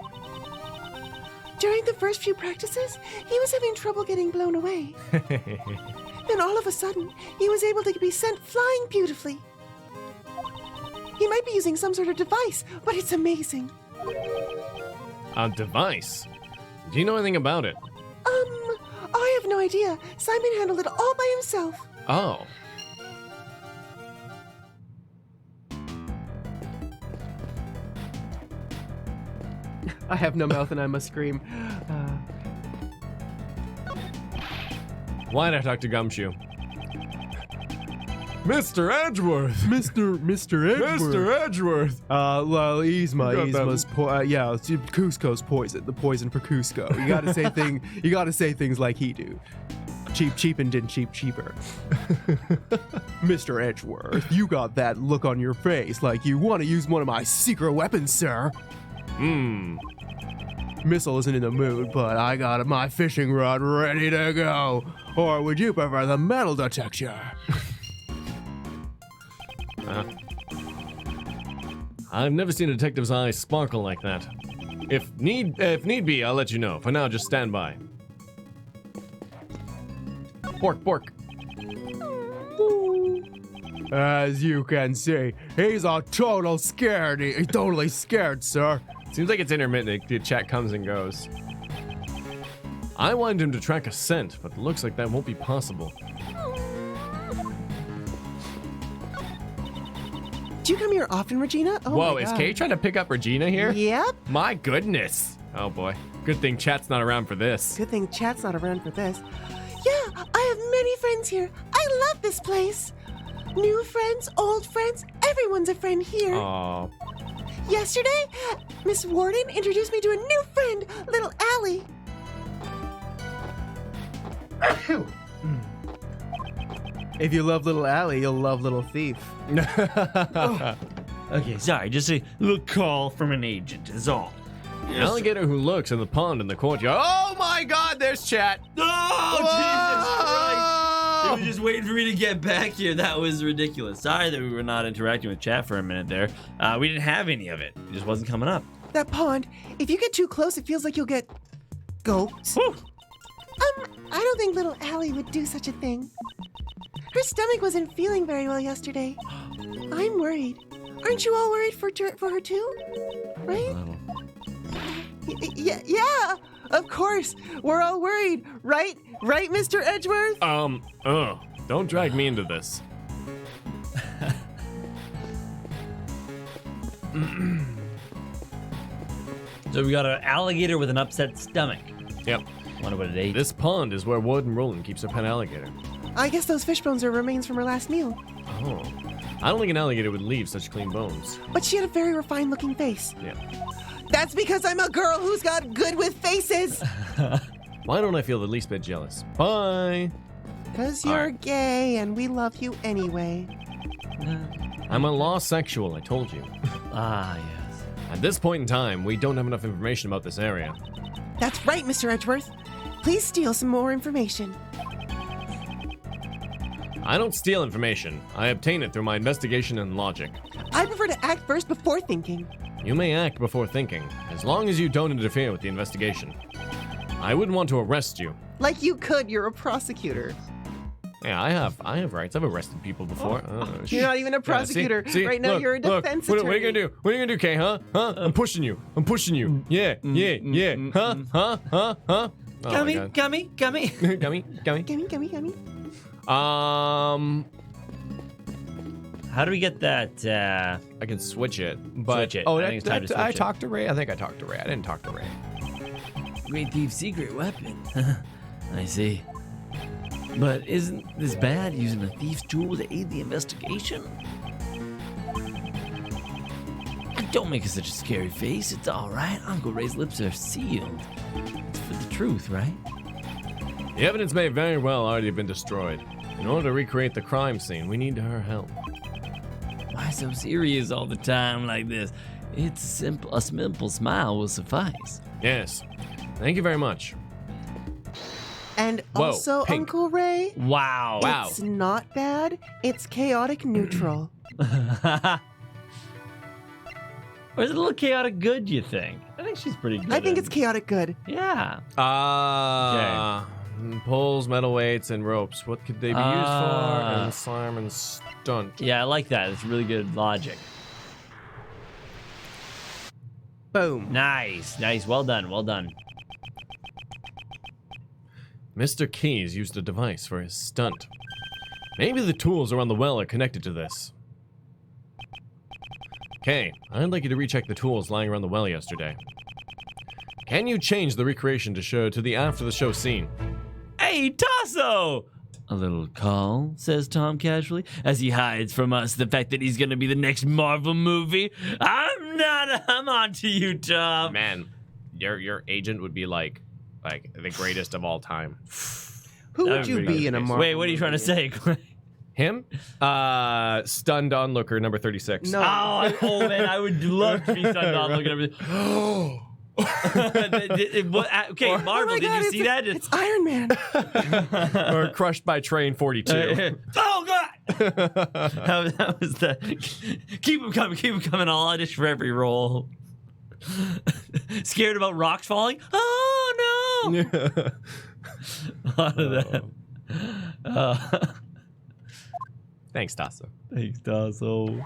Speaker 6: During the first few practices, he was having trouble getting blown away. Then all of a sudden, he was able to be sent flying beautifully. He might be using some sort of device, but it's amazing.
Speaker 2: A device? Do you know anything about it?
Speaker 6: I have no idea. Simon handled it all by himself.
Speaker 2: Oh.
Speaker 7: I have no mouth and I must scream.
Speaker 2: Why'd I talk to Gumshoe? Mr. Edgeworth!
Speaker 7: Mr. Edgeworth.
Speaker 2: Mr. Edgeworth!
Speaker 7: Well,
Speaker 2: got that.
Speaker 7: Yzma's yeah, it's Cusco's poison. The poison for Cusco. You gotta say you gotta say things like he do. Cheapened and cheaper. Mr. Edgeworth, you got that look on your face like you want to use one of my secret weapons, sir. Missile isn't in the mood, but I got my fishing rod ready to go. Or would you prefer the metal detector?
Speaker 2: I've never seen a detective's eyes sparkle like that. If need be, I'll let you know. For now, just stand by. Bork.
Speaker 7: As you can see, he's a total scared. He's totally scared, sir.
Speaker 2: Seems like it's intermittent. The chat comes and goes. I wanted him to track a scent, but it looks like that won't be possible.
Speaker 6: Do you come here often, Regina? Oh
Speaker 2: Whoa,
Speaker 6: my
Speaker 2: is
Speaker 6: God.
Speaker 2: Kay trying to pick up Regina here?
Speaker 6: Yep.
Speaker 2: My goodness. Oh boy. Good thing chat's not around for this.
Speaker 6: Good thing chat's not around for this. Yeah, I have many friends here. I love this place. New friends, old friends, everyone's a friend here.
Speaker 2: Aw.
Speaker 6: Yesterday, Miss Warden introduced me to a new friend, little Allie.
Speaker 7: If you love Little Allie, you'll love Little Thief.
Speaker 3: Okay, sorry, just a little call from an agent is all.
Speaker 2: An alligator who looks in the pond in the courtyard. Oh my god, there's chat.
Speaker 3: Oh, Jesus Christ! They were just waiting for me to get back here. That was ridiculous. Sorry that we were not interacting with chat for a minute there. We didn't have any of it. It just wasn't coming up.
Speaker 6: That pond, if you get too close, it feels like you'll get gulped.
Speaker 3: Whew.
Speaker 6: I don't think little Allie would do such a thing. Her stomach wasn't feeling very well yesterday. I'm worried. Aren't you all worried for her too? Right? Yeah, of course. We're all worried, right? Right, Mr. Edgeworth?
Speaker 2: Don't drag me into this.
Speaker 3: So we got an alligator with an upset stomach.
Speaker 2: Yep.
Speaker 3: Wonder what it ate.
Speaker 2: This pond is where Warden Roland keeps her pet alligator.
Speaker 6: I guess those fish bones are remains from her last meal.
Speaker 2: Oh. I don't think an alligator would leave such clean bones.
Speaker 6: But she had a very refined looking face.
Speaker 2: Yeah.
Speaker 6: That's because I'm a girl who's got good with faces.
Speaker 2: Why don't I feel the least bit jealous? Bye.
Speaker 6: Because you're gay and we love you anyway.
Speaker 2: I'm a law sexual, I told you.
Speaker 3: Ah, yes.
Speaker 2: At this point in time, we don't have enough information about this area.
Speaker 6: That's right, Mr. Edgeworth. Please steal some more information.
Speaker 2: I don't steal information. I obtain it through my investigation and logic.
Speaker 6: I prefer to act first before thinking.
Speaker 2: You may act before thinking, as long as you don't interfere with the investigation. I wouldn't want to arrest you.
Speaker 6: Like you could, you're a prosecutor.
Speaker 2: Yeah, I have rights. I've arrested people before.
Speaker 6: You're not even a prosecutor. Right now, you're a defense attorney.
Speaker 2: What are you gonna do? What are you gonna do, Kay? Huh? I'm pushing you. Yeah. Huh? Oh
Speaker 3: Gummy.
Speaker 2: Gummy.
Speaker 6: Gimme.
Speaker 2: How
Speaker 3: do we get that?
Speaker 2: I can switch it. But,
Speaker 3: Switch it.
Speaker 2: Oh,
Speaker 3: I think it's time to switch
Speaker 2: I
Speaker 3: it.
Speaker 2: talked to Ray. I think I talked to Ray. I didn't talk to Ray.
Speaker 3: Great thief's secret weapon. I see. But isn't this bad, using a thief's tool to aid the investigation? Don't make such a scary face. It's all right. Uncle Ray's lips are sealed. It's for the truth, right?
Speaker 2: The evidence may very well already have been destroyed. In order to recreate the crime scene, we need her help.
Speaker 3: Why so serious all the time like this? It's simple. A simple smile will suffice.
Speaker 2: Yes. Thank you very much.
Speaker 6: And
Speaker 2: Whoa,
Speaker 6: also,
Speaker 2: pink.
Speaker 6: Uncle Ray,
Speaker 3: Wow.
Speaker 6: it's not bad. It's chaotic neutral.
Speaker 3: Or is it a little chaotic good, you think? I think she's pretty good.
Speaker 6: I think
Speaker 3: at
Speaker 6: it's chaotic good.
Speaker 3: Yeah.
Speaker 2: Poles, metal weights, and ropes. What could they be used for? And slam and stunt.
Speaker 3: Yeah, I like that. It's really good logic.
Speaker 6: Boom.
Speaker 3: Nice. Well done.
Speaker 2: Mr. Keys used a device for his stunt. Maybe the tools around the well are connected to this. Okay, I'd like you to recheck the tools lying around the well yesterday. Can you change the recreation to show to the after the show scene?
Speaker 3: Hey, Tasso! A little call, says Tom casually, as he hides from us the fact that he's gonna be the next Marvel movie. I'm on to you, Tom.
Speaker 2: Man, your agent would be like the greatest of all time.
Speaker 6: Who
Speaker 3: That
Speaker 6: would you
Speaker 3: would
Speaker 6: be in a Marvel
Speaker 3: Wait, what are you trying to say?
Speaker 2: Him? Stunned onlooker number 36.
Speaker 6: No.
Speaker 3: Oh man, I would love to be stunned on looking at everything. Okay, Marvel,
Speaker 6: Oh my
Speaker 3: did
Speaker 6: God,
Speaker 3: you see that?
Speaker 6: It's Iron Man.
Speaker 2: Or crushed by train 42.
Speaker 3: Oh God! that was the. Keep him coming. I'll audition for every role. Scared about rocks falling? Oh no! A lot of that.
Speaker 2: Thanks, Tasso.
Speaker 3: Thanks, Tasso.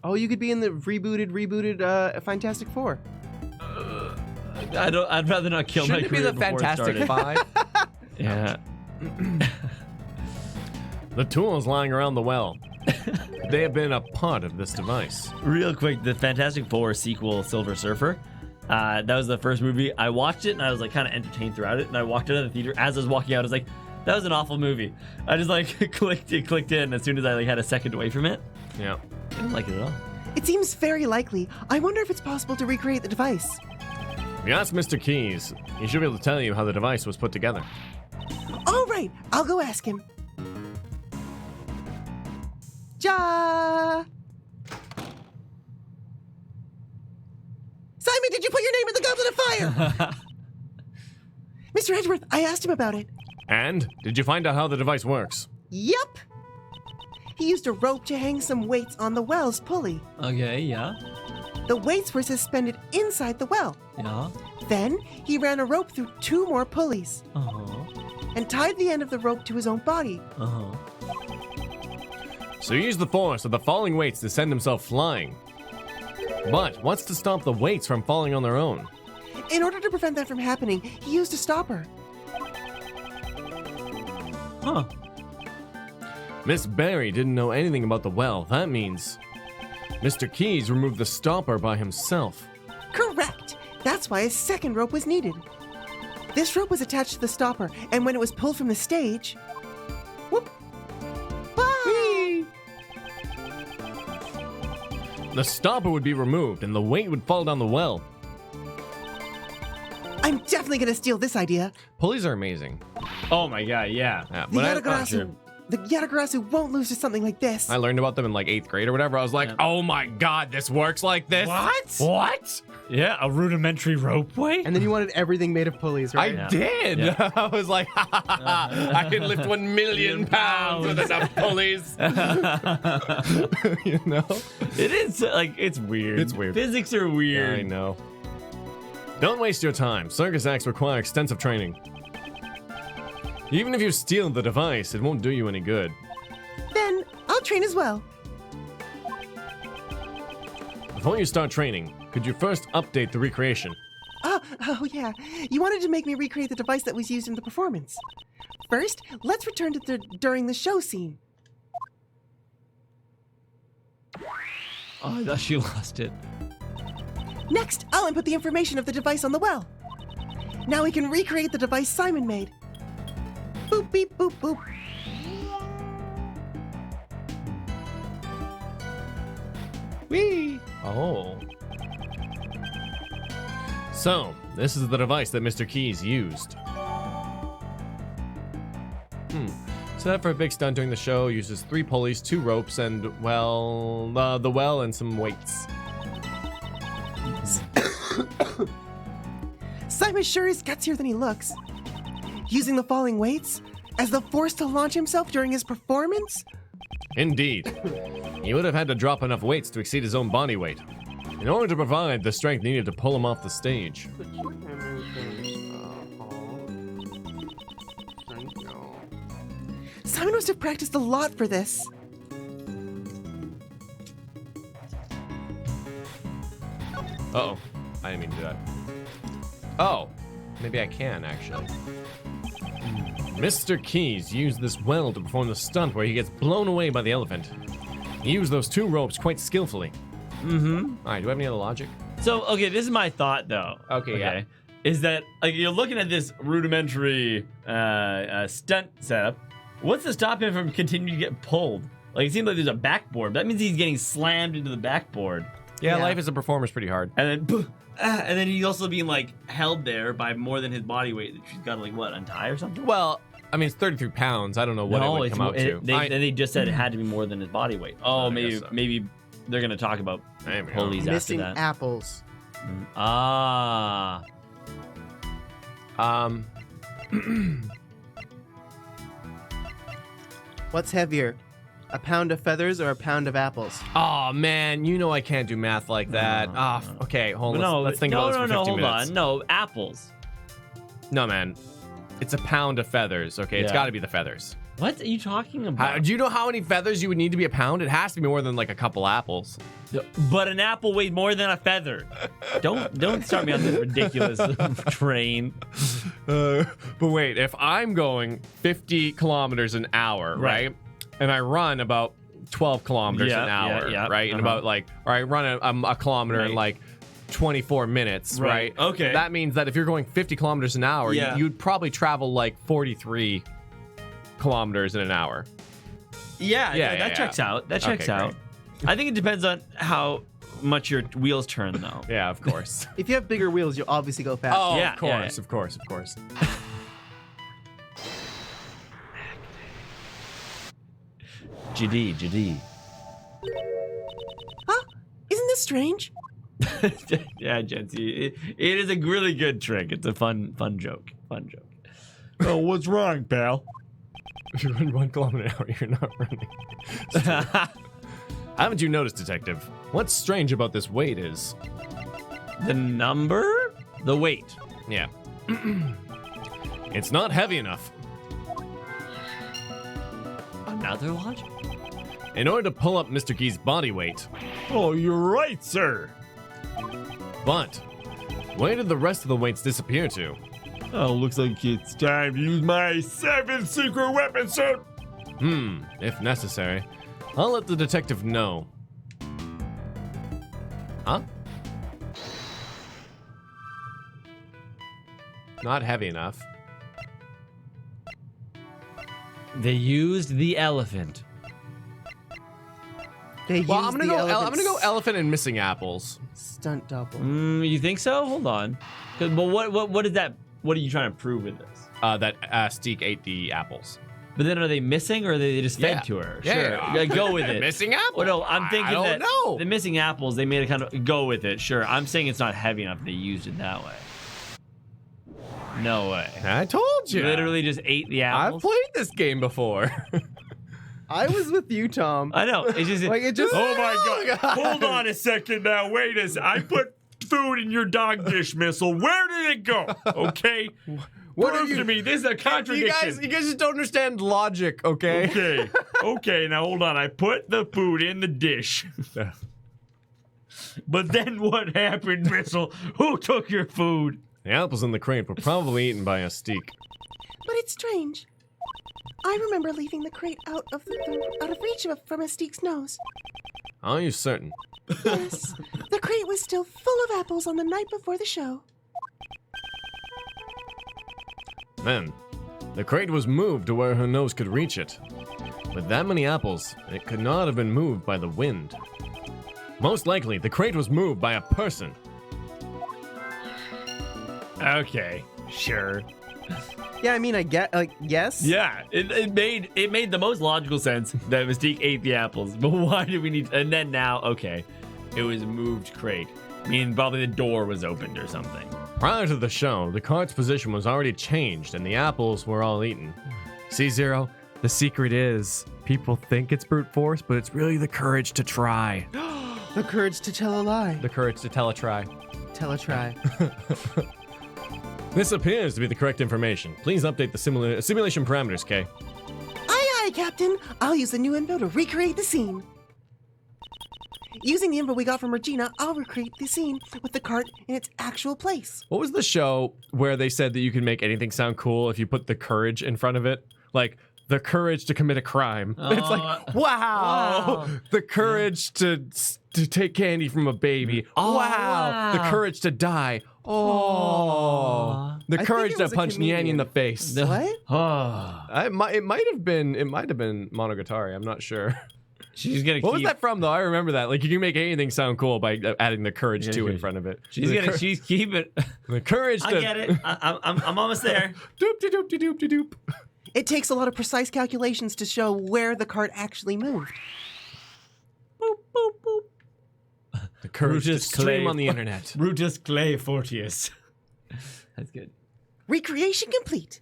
Speaker 7: Oh, you could be in the rebooted Fantastic Four.
Speaker 3: I'd rather not kill
Speaker 2: Shouldn't
Speaker 3: my
Speaker 2: it be
Speaker 3: career
Speaker 2: the
Speaker 3: before it
Speaker 2: Fantastic
Speaker 3: started.
Speaker 2: Five?
Speaker 3: Yeah.
Speaker 2: The tools lying around the well. They have been a part of this device.
Speaker 3: Real quick, the Fantastic Four sequel, Silver Surfer. That was the first movie. I watched it and I was like kind of entertained throughout it. And I walked out of the theater. As I was walking out, I was like, that was an awful movie. I just like clicked in as soon as I like had a second away from it.
Speaker 2: Yeah.
Speaker 3: I didn't like it at all.
Speaker 6: It seems very likely. I wonder if it's possible to recreate the device.
Speaker 2: If you ask Mr. Keys, he should be able to tell you how the device was put together.
Speaker 6: All right, I'll go ask him. Ja! Simon, did you put your name in the goblet of fire? Mr. Edgeworth, I asked him about it.
Speaker 2: And did you find out how the device works?
Speaker 6: Yup. He used a rope to hang some weights on the well's pulley.
Speaker 3: Okay, yeah.
Speaker 6: The weights were suspended inside the well.
Speaker 3: Yeah.
Speaker 6: Then he ran a rope through 2 more pulleys
Speaker 3: Uh-huh.
Speaker 6: and tied the end of the rope to his own body.
Speaker 3: Uh-huh.
Speaker 2: So he used the force of the falling weights to send himself flying. But what's to stop the weights from falling on their own?
Speaker 6: In order to prevent that from happening, he used a stopper.
Speaker 3: Huh.
Speaker 2: Miss Barry didn't know anything about the well. That means Mr. Keys removed the stopper by himself.
Speaker 6: Correct. That's why a second rope was needed. This rope was attached to the stopper, and when it was pulled from the stage, whoop! Ah!
Speaker 2: the stopper would be removed and the weight would fall down the well.
Speaker 6: I'm definitely gonna steal this idea.
Speaker 2: Pulleys are amazing.
Speaker 3: Oh my god, yeah.
Speaker 2: Yeah,
Speaker 6: The
Speaker 2: when
Speaker 6: Yatagarasu won't lose to something like this.
Speaker 2: I learned about them in like 8th grade or whatever. I was like, oh my god, this works like this.
Speaker 3: What?
Speaker 2: What?
Speaker 3: Yeah, a rudimentary ropeway?
Speaker 7: And then you wanted everything made of pulleys, right?
Speaker 2: I did.
Speaker 3: Yeah.
Speaker 2: I was like, I can lift 1 million pounds with enough pulleys. You know?
Speaker 3: It is like it's weird.
Speaker 2: It's weird.
Speaker 3: Physics are weird.
Speaker 2: I know. Don't waste your time. Circus acts require extensive training. Even if you steal the device, it won't do you any good.
Speaker 6: Then I'll train as well.
Speaker 2: Before you start training, could you first update the recreation?
Speaker 6: Oh yeah. You wanted to make me recreate the device that was used in the performance. First, let's return to during the show scene.
Speaker 3: Oh, I thought she lost it.
Speaker 6: Next, I'll input the information of the device on the well. Now we can recreate the device Simon made. Boop, beep, boop, boop.
Speaker 2: Whee! Oh. So, this is the device that Mr. Keys used. Set up for a big stunt during the show, uses 3 pulleys, 2 ropes, and, well, the well and some weights.
Speaker 6: Simon sure is gutsier than he looks. Using the falling weights as the force to launch himself during his performance?
Speaker 2: Indeed. He would have had to drop enough weights to exceed his own body weight, in order to provide the strength needed to pull him off the stage.
Speaker 6: Simon must have practiced a lot for this.
Speaker 2: Uh-oh. I didn't mean to do that. Oh. Maybe I can, actually. Mr. Keys used this well to perform the stunt where he gets blown away by the elephant. He used those 2 ropes quite skillfully. Alright, do I have any other logic?
Speaker 3: So, okay, this is my thought though.
Speaker 2: Okay, yeah.
Speaker 3: Is that like you're looking at this rudimentary stunt setup? What's to stop him from continuing to get pulled? Like it seems like there's a backboard. That means he's getting slammed into the backboard.
Speaker 2: Yeah,
Speaker 6: Yeah.
Speaker 2: life as a performer is pretty hard.
Speaker 3: And then he's also being like held there by more than his body weight that she's got to like what, untie or something?
Speaker 2: Well, I mean, it's 33 pounds. I don't know what it would come out to.
Speaker 3: They just said it had to be more than his body weight. Oh,
Speaker 2: I
Speaker 3: maybe
Speaker 2: guess so.
Speaker 3: maybe they're gonna talk about
Speaker 2: There we go.
Speaker 3: pulleys after
Speaker 7: Missing
Speaker 3: that.
Speaker 7: apples.
Speaker 3: Ah,
Speaker 7: What's heavier, a pound of feathers or a pound of apples?
Speaker 2: Oh man, you know I can't do math like that. Okay, hold on. Let's think about this for 50
Speaker 3: hold
Speaker 2: minutes.
Speaker 3: on. No, apples.
Speaker 2: No, man. It's a pound of feathers, okay? It's
Speaker 3: Yeah.
Speaker 2: got to be the feathers.
Speaker 3: What are you talking about?
Speaker 2: Do you know how many feathers you would need to be a pound? It has to be more than like a couple apples.
Speaker 3: But an apple weighs more than a feather. Don't start me on this ridiculous train.
Speaker 2: But wait, if I'm going 50 kilometers an hour, right? And I run about 12 kilometers an hour, right? And about like, or I run a kilometer in like 24 minutes, right?
Speaker 3: Okay.
Speaker 2: That means that if you're going 50 kilometers an hour,
Speaker 3: Yeah.
Speaker 2: you'd probably travel like 43 kilometers in an hour.
Speaker 3: Yeah,
Speaker 2: Yeah,
Speaker 3: that
Speaker 2: yeah,
Speaker 3: checks
Speaker 2: yeah.
Speaker 3: out. That checks
Speaker 2: Okay,
Speaker 3: out. I think it depends on how much your wheels turn, though.
Speaker 2: Yeah, of course.
Speaker 7: If you have bigger wheels, you'll obviously go faster.
Speaker 2: Oh,
Speaker 3: Yeah,
Speaker 2: of course,
Speaker 3: yeah, yeah.
Speaker 2: of course, of course.
Speaker 3: GD.
Speaker 6: Huh? Isn't this strange?
Speaker 3: Yeah, Jency, it is a really good trick. It's a fun joke.
Speaker 4: Oh, what's wrong, pal?
Speaker 2: If you run 1 kilometer an hour, you're not running. Haven't you noticed, Detective? What's strange about this weight is...
Speaker 3: The number? The weight.
Speaker 2: Yeah. It's not heavy enough.
Speaker 3: Another logic?
Speaker 2: In order to pull up Mr. Key's body weight.
Speaker 4: Oh, you're right, sir.
Speaker 2: But, where did the rest of the weights disappear to?
Speaker 4: Oh, looks like it's time to use my 7th secret weapon, sir.
Speaker 2: If necessary. I'll let the detective know. Huh? Not heavy enough.
Speaker 3: They used the elephant.
Speaker 6: They
Speaker 2: Well,
Speaker 6: used
Speaker 2: I'm gonna go elephant and missing apples.
Speaker 6: stunt double.
Speaker 3: You think so? Hold on. But what is that? What are you trying to prove with this?
Speaker 2: That Steak ate the apples.
Speaker 3: But then are they missing or are they just fed to her? Sure. Yeah, go with it.
Speaker 2: Missing apples?
Speaker 3: Well, no, I'm thinking
Speaker 2: I don't know.
Speaker 3: the missing apples, they made it kind of go with it. Sure. I'm saying it's not heavy enough. They used it that way. No way.
Speaker 2: I told you.
Speaker 3: Literally just ate the
Speaker 2: I've
Speaker 3: apples.
Speaker 2: played this game before.
Speaker 7: I was with you, Tom.
Speaker 3: I know. It's just
Speaker 7: Like it just.
Speaker 4: Oh my god. Hold on a second now. Wait a second. I put food in your dog dish missile. Where did it go? Okay.
Speaker 7: What
Speaker 4: Prove to me. This is a contradiction.
Speaker 2: you guys just don't understand logic, okay?
Speaker 4: Okay. Okay, now hold on. I put the food in the dish. But then what happened, Missile? Who took your food?
Speaker 2: The apples in the crate were probably eaten by a Steak.
Speaker 6: But it's strange. I remember leaving the crate out of reach from Mystique's nose.
Speaker 2: Are you certain?
Speaker 6: Yes, the crate was still full of apples on the night before the show.
Speaker 2: Then, the crate was moved to where her nose could reach it. With that many apples, it could not have been moved by the wind. Most likely, the crate was moved by a person.
Speaker 4: Okay, sure.
Speaker 7: Yeah, I mean, I get yes.
Speaker 3: Yeah, it made the most logical sense that Mystique ate the apples. But why do we need? And then now, okay, it was a moved crate, meaning probably the door was opened or something.
Speaker 2: Prior to the show, the cart's position was already changed and the apples were all eaten. See, Zero, the secret is people think it's brute force, but it's really the courage to try.
Speaker 7: The courage to tell a lie.
Speaker 2: The courage to tell a try.
Speaker 7: Tell a try.
Speaker 2: This appears to be the correct information. Please update the simulation parameters, Kay.
Speaker 6: Aye, aye, Captain. I'll use the new info to recreate the scene. Using the info we got from Regina, I'll recreate the scene with the cart in its actual place.
Speaker 2: What was the show where they said that you can make anything sound cool if you put the courage in front of it? Like, the courage to commit a crime. It's like, wow. The courage to take candy from a baby. Wow. The courage to die. Oh. The
Speaker 7: I
Speaker 2: courage
Speaker 7: think it
Speaker 2: to
Speaker 7: was a
Speaker 2: punch Nyanny in
Speaker 7: comedian.
Speaker 2: the face.
Speaker 6: What?
Speaker 3: Oh,
Speaker 2: It might have been Monogatari. I'm not sure.
Speaker 3: she's gonna.
Speaker 2: What was
Speaker 3: keep,
Speaker 2: that from though? I remember that. Like you can make anything sound cool by adding the courage to in front of it.
Speaker 3: She's keeping.
Speaker 2: The courage to.
Speaker 3: I get it. I'm almost there.
Speaker 2: Doop de doop de doop de doop.
Speaker 6: It takes a lot of precise calculations to show where the cart actually moved.
Speaker 3: Boop boop boop.
Speaker 2: The courage
Speaker 3: Brutus
Speaker 2: to stream
Speaker 3: Clay.
Speaker 2: on the internet.
Speaker 3: Brutus Clay Fortius. That's good.
Speaker 6: Recreation complete.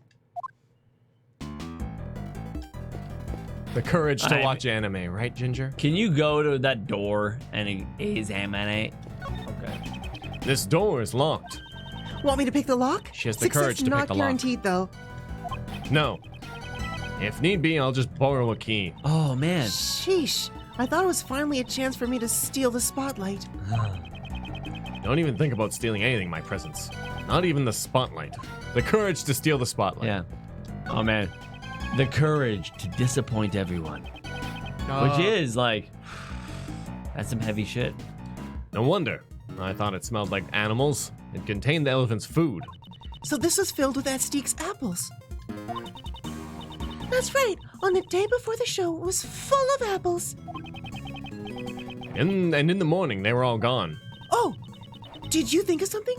Speaker 2: The courage to
Speaker 3: I'm-
Speaker 2: watch anime, right, Ginger?
Speaker 3: Can you go to that door and examine? Okay.
Speaker 2: This door is locked.
Speaker 6: Want me to pick the lock?
Speaker 2: She has the
Speaker 6: Success
Speaker 2: courage to pick
Speaker 6: not
Speaker 2: the lock.
Speaker 6: guaranteed, though.
Speaker 2: No. If need be, I'll just borrow a key.
Speaker 3: Oh man.
Speaker 6: Sheesh. I thought it was finally a chance for me to steal the spotlight.
Speaker 2: Don't even think about stealing anything in my presence. Not even the spotlight. The courage to steal the spotlight.
Speaker 3: Yeah. Oh man. The courage to disappoint everyone. Which is like, that's some heavy shit.
Speaker 2: No wonder. I thought it smelled like animals. It contained the elephant's food.
Speaker 6: So this was filled with Azteque's apples. That's right. On the day before the show, it was full of apples.
Speaker 2: And in the morning, they were all gone.
Speaker 6: Oh, did you think of something?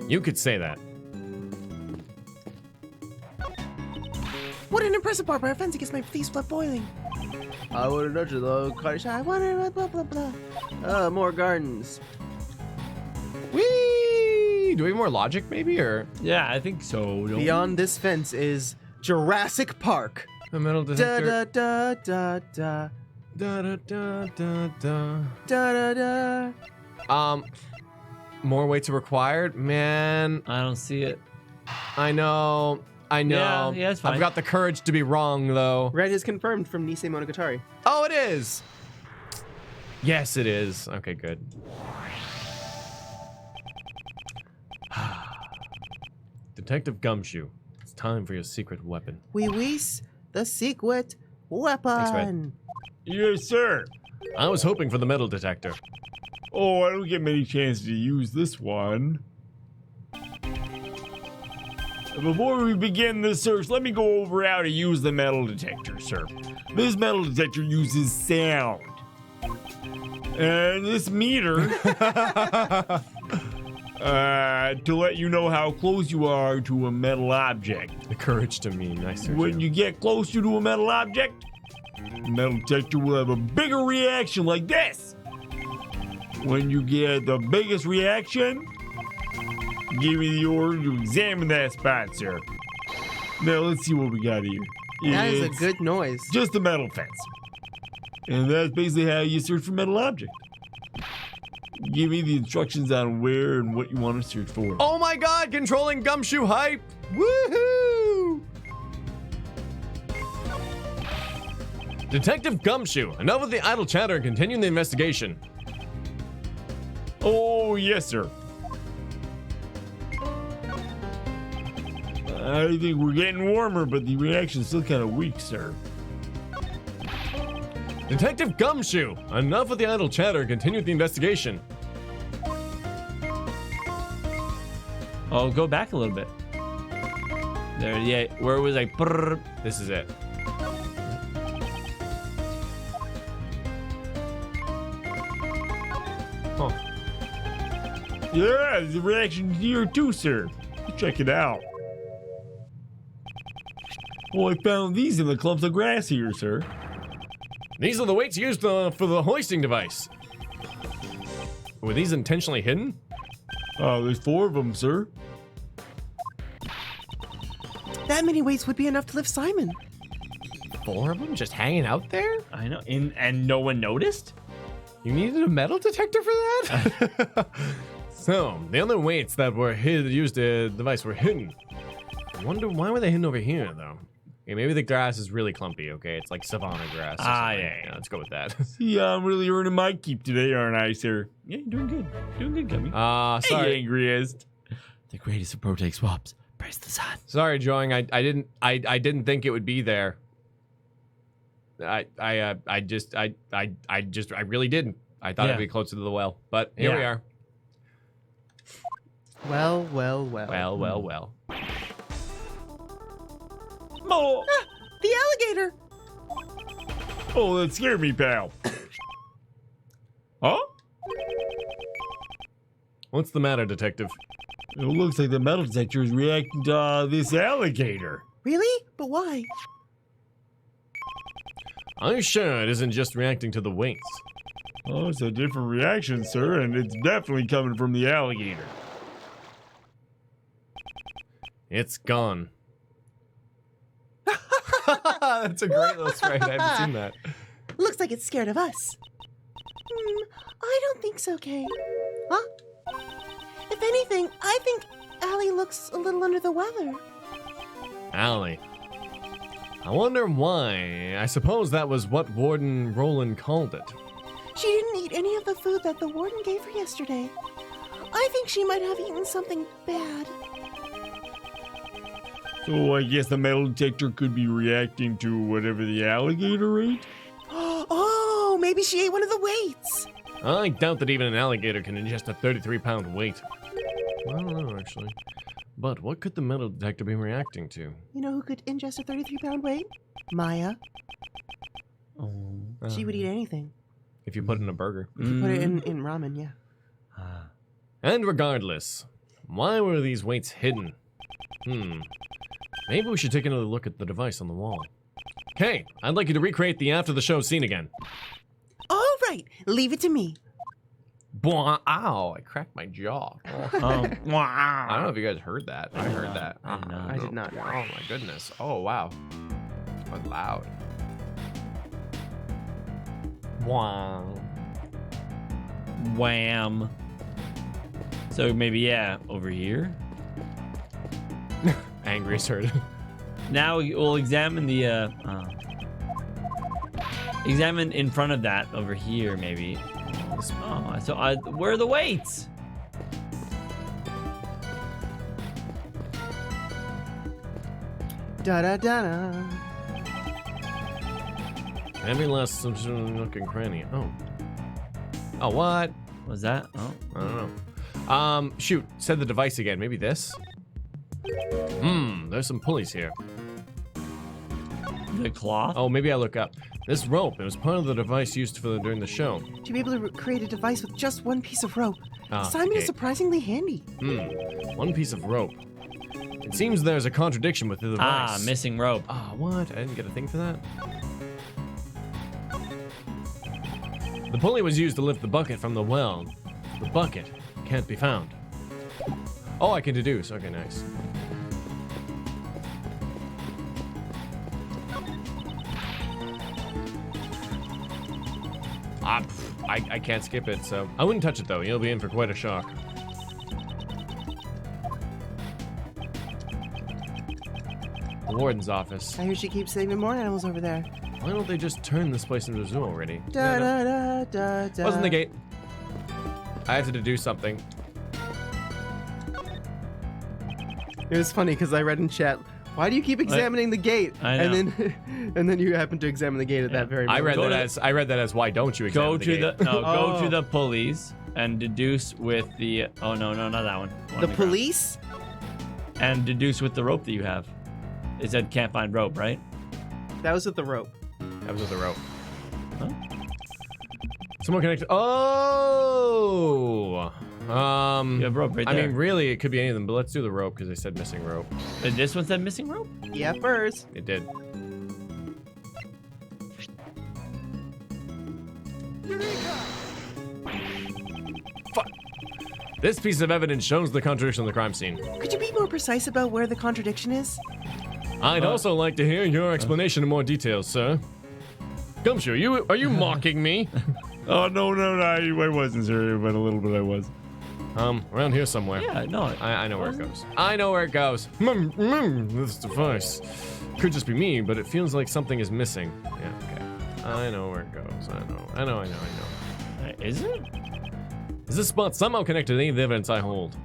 Speaker 2: You could say that.
Speaker 6: What an impressive barbaric offense against my face blood boiling.
Speaker 7: I would have nurtured the cottage.
Speaker 6: I wonder, blah, blah, blah.
Speaker 7: More gardens.
Speaker 2: Whee! Do we have more logic, maybe, or
Speaker 3: Yeah, I think so. Don't
Speaker 7: Beyond this fence is Jurassic Park.
Speaker 2: the metal
Speaker 7: Da
Speaker 2: detector?
Speaker 7: da da da da
Speaker 2: Da da da da da.
Speaker 7: da da da.
Speaker 2: More weights are required. Man,
Speaker 3: I don't see it.
Speaker 2: I know.
Speaker 3: Yeah, it's fine.
Speaker 2: I've got the courage to be wrong, though.
Speaker 7: Red is confirmed from Nisei Monogatari.
Speaker 2: Oh, it is. Yes, it is. Okay, good. Detective Gumshoe, it's time for your secret weapon.
Speaker 6: We wish the secret weapon.
Speaker 4: Yes, sir.
Speaker 2: I was hoping for the metal detector.
Speaker 4: Oh, I don't get many chances to use this one. Before we begin the search, let me go over how to use the metal detector, sir. This metal detector uses sound. And this meter to let you know how close you are to a metal object.
Speaker 2: The courage to mean. I search
Speaker 4: When you get close to a metal object, the metal detector will have a bigger reaction like this. When you get the biggest reaction, give me the order to examine that spot, sir. Now let's see what we got here.
Speaker 7: That is a
Speaker 4: It's
Speaker 7: good noise.
Speaker 4: just a metal fence. And that's basically how you search for metal object. Give me the instructions on where and what you want to search for.
Speaker 2: Oh my god, controlling gumshoe hype! Woohoo! Detective Gumshoe, enough with the idle chatter and continue the investigation.
Speaker 4: Oh, yes, sir. I think we're getting warmer, but the reaction's still kind of weak, sir.
Speaker 2: Detective Gumshoe, enough with the idle chatter and continue the investigation.
Speaker 3: Oh, go back a little bit. There, yeah. Where it was like, brrr.
Speaker 2: This is it. Huh.
Speaker 4: Yeah, the reaction here too, sir. Check it out. Oh, I found these in the clumps of grass here, sir.
Speaker 2: These are the weights used for the hoisting device. Were these intentionally hidden?
Speaker 4: There's 4 of them, sir.
Speaker 6: That many weights would be enough to lift Simon.
Speaker 2: 4 of them just hanging out there?
Speaker 3: I know. And no one noticed?
Speaker 2: You needed a metal detector for that? So, the other weights that were used the device were hidden. I wonder why were they hidden over here, though? Okay, maybe the grass is really clumpy, okay? It's like savanna grass. Or something.
Speaker 3: Yeah.
Speaker 2: Let's go with that.
Speaker 4: Yeah, I'm really earning my keep today, aren't I, sir?
Speaker 3: Yeah, you're doing good. Doing good, Gummy.
Speaker 2: Sorry.
Speaker 4: Hey, angriest.
Speaker 3: The greatest of pro-take swaps. Praise the sun.
Speaker 2: Sorry, Joing. I didn't think it would be there. I really didn't. I thought it'd be closer to the well, but here we are.
Speaker 7: Well, well, well.
Speaker 2: Well.
Speaker 4: Oh,
Speaker 6: The alligator!
Speaker 4: oh, that scared me, pal. Huh?
Speaker 2: What's the matter, detective?
Speaker 4: It looks like the metal detector is reacting to this alligator.
Speaker 6: Really? But why?
Speaker 2: Are you sure it isn't just reacting to the weights?
Speaker 4: Oh, it's a different reaction, sir, and it's definitely coming from the alligator.
Speaker 2: It's gone. That's a great little sprite. I haven't seen that.
Speaker 6: Looks like it's scared of us. I don't think so, Kay. Huh? If anything, I think Allie looks a little under the weather.
Speaker 2: Allie. I wonder why. I suppose that was what Warden Roland called it.
Speaker 6: She didn't eat any of the food that the warden gave her yesterday. I think she might have eaten something bad.
Speaker 4: So I guess the metal detector could be reacting to whatever the alligator ate?
Speaker 6: Oh, maybe she ate one of the weights.
Speaker 2: I doubt that even an alligator can ingest a 33-pound weight. I don't know, actually. But what could the metal detector be reacting to?
Speaker 6: You know who could ingest a 33-pound weight? Maya. She would eat anything.
Speaker 2: If you put it in a burger.
Speaker 6: If you put it in ramen, yeah.
Speaker 2: And regardless, why were these weights hidden? Maybe we should take another look at the device on the wall. Okay, I'd like you to recreate the after the show scene again.
Speaker 6: All right, leave it to me.
Speaker 2: Bwah, ow, I cracked my jaw. I don't know if you guys heard that. I heard that.
Speaker 7: I did not.
Speaker 2: Oh my goodness. Oh wow. That was loud. Wow.
Speaker 3: Wham. So maybe, yeah, over here.
Speaker 2: Angry heard.
Speaker 3: Now we'll examine the, examine in front of that over here, maybe. Oh, so where are the weights?
Speaker 6: Da da da da.
Speaker 2: Every last nook and cranny. Oh. Oh, what?
Speaker 3: Was that? Oh.
Speaker 2: I don't know. Shoot. Said the device again. Maybe this? There's some pulleys here.
Speaker 3: The cloth?
Speaker 2: Oh, maybe I look up. This rope, it was part of the device used during the show.
Speaker 6: To be able to create a device with just one piece of rope. Simon
Speaker 2: okay.
Speaker 6: is surprisingly handy.
Speaker 2: One piece of rope. It seems there's a contradiction with the device.
Speaker 3: Missing rope.
Speaker 2: What? I didn't get a thing for that. The pulley was used to lift the bucket from the well. The bucket can't be found. Oh, I can deduce. Okay, nice. I can't skip it, so I wouldn't touch it though. You'll be in for quite a shock. The warden's office.
Speaker 6: I hear she keeps saving more animals over there.
Speaker 2: Why don't they just turn this place into a zoo already?
Speaker 6: Da da da da da.
Speaker 2: Wasn't the gate. I have to deduce something.
Speaker 7: It was funny because I read in chat, why do you keep examining the gate?
Speaker 3: I know.
Speaker 7: And then you happen to examine the gate at that very
Speaker 2: I
Speaker 7: moment.
Speaker 2: read that as why don't you examine
Speaker 3: Go
Speaker 2: the
Speaker 3: to
Speaker 2: gate?
Speaker 3: go to the pulleys and deduce with the. Oh no, not that one. One
Speaker 6: The
Speaker 3: on ground.
Speaker 6: police?
Speaker 3: And deduce with the rope that you have. It said can't find rope, right?
Speaker 7: That was with the rope.
Speaker 2: That was with the rope.
Speaker 3: Huh?
Speaker 2: Someone connected. Oh.
Speaker 3: You have rope right
Speaker 2: I
Speaker 3: there.
Speaker 2: mean, really, it could be any of them, but let's do the rope because they said missing rope.
Speaker 3: This one said missing rope.
Speaker 7: Yeah, first.
Speaker 2: It did. Fuck. This piece of evidence shows the contradiction on the crime scene.
Speaker 6: Could you be more precise about where the contradiction is?
Speaker 2: I'd also like to hear your explanation in more detail, sir. Gumshoe, are you mocking me?
Speaker 4: Oh, no, I wasn't, sir, but a little bit I was.
Speaker 2: Around here somewhere.
Speaker 3: Yeah, no.
Speaker 2: I know where it goes. I know where it goes. This device. Could just be me, but it feels like something is missing. Yeah, okay. I know where it goes. I know.
Speaker 3: Is it?
Speaker 2: Is this spot somehow connected to any of the evidence I hold?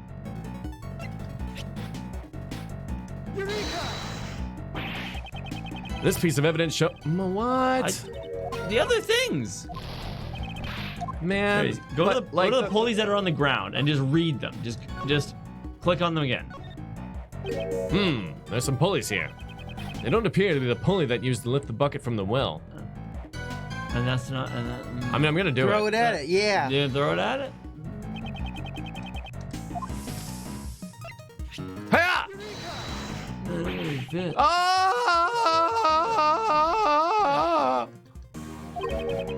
Speaker 2: This piece of evidence show. What?
Speaker 3: The other things.
Speaker 2: Man,
Speaker 3: Go to
Speaker 2: but,
Speaker 3: the pulleys that are on the ground and just read them. Just click on them again.
Speaker 2: There's some pulleys here. They don't appear to be the pulley that used to lift the bucket from the well.
Speaker 3: And that's not.
Speaker 2: I mean, I'm gonna do
Speaker 6: Throw
Speaker 2: it.
Speaker 6: it at it, yeah.
Speaker 3: You throw it at it.
Speaker 2: Hiya! Ah!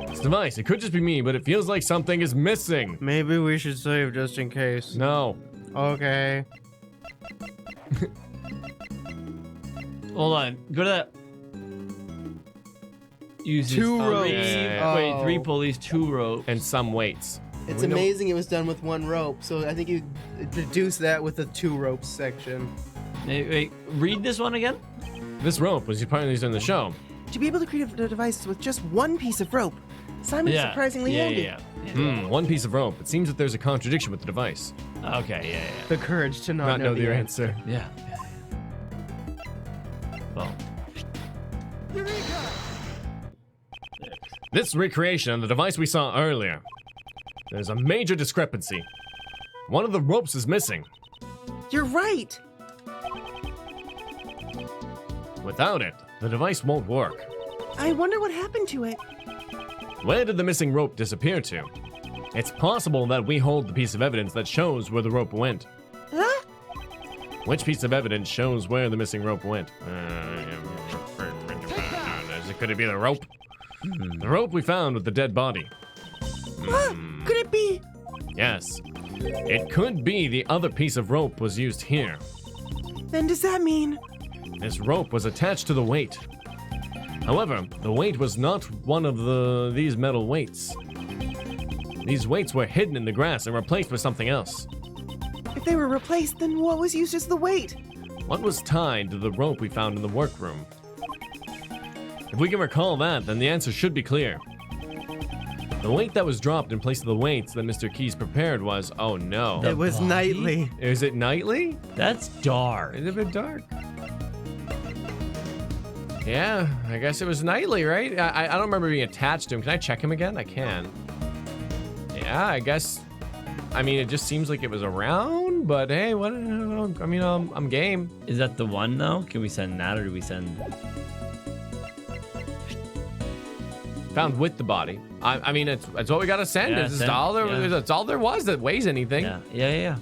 Speaker 2: This device, it could just be me, but it feels like something is missing.
Speaker 7: Maybe we should save just in case.
Speaker 2: No.
Speaker 7: Okay.
Speaker 3: Hold on. Go to that. Use
Speaker 7: Two ropes.
Speaker 3: Wait,
Speaker 7: Oh.
Speaker 3: 3 pulleys, 2 ropes.
Speaker 2: And some weights.
Speaker 7: It's
Speaker 2: We don't-
Speaker 7: amazing it was done with one rope, so I think you deduce that with the 2 ropes section.
Speaker 3: Wait, read this one again.
Speaker 2: This rope was part of these in the show.
Speaker 6: To be able to create a device with just one piece of rope. Simon is surprisingly handy.
Speaker 3: Yeah.
Speaker 2: One piece of rope. It seems that there's a contradiction with the device.
Speaker 3: Okay, yeah.
Speaker 7: The courage to not know the answer.
Speaker 3: Yeah. Well,
Speaker 2: This recreation of the device we saw earlier. There's a major discrepancy. One of the ropes is missing.
Speaker 6: You're right.
Speaker 2: Without it, the device won't work.
Speaker 6: I wonder what happened to it.
Speaker 2: Where did the missing rope disappear to? It's possible that we hold the piece of evidence that shows where the rope went.
Speaker 6: Huh?
Speaker 2: Which piece of evidence shows where the missing rope went? Could it be the rope? The rope we found with the dead body.
Speaker 6: Could it be?
Speaker 2: Yes. It could be the other piece of rope was used here.
Speaker 6: Then does that mean?
Speaker 2: This rope was attached to the weight. However, the weight was not one of these metal weights. These weights were hidden in the grass and replaced with something else.
Speaker 6: If they were replaced, then what was used as the weight?
Speaker 2: What was tied to the rope we found in the workroom? If we can recall that, then the answer should be clear. The weight that was dropped in place of the weights that Mr. Keys prepared was, oh no.
Speaker 7: It was
Speaker 3: body?
Speaker 7: nightly.
Speaker 2: Is it nightly?
Speaker 3: that's dark.
Speaker 2: Is it a bit dark? Yeah, I guess it was nightly, right? I don't remember being attached to him. Can I check him again? I can. Yeah, I guess I mean, it just seems like it was around, but hey, what? I mean, I'm game.
Speaker 3: Is that the one though? Can we send that, or do we send?
Speaker 2: Found with the body. I mean, it's what we gotta send.
Speaker 3: Yeah,
Speaker 2: It's
Speaker 3: send,
Speaker 2: all there.
Speaker 3: yeah.
Speaker 2: That's all there was that weighs anything.
Speaker 3: Yeah.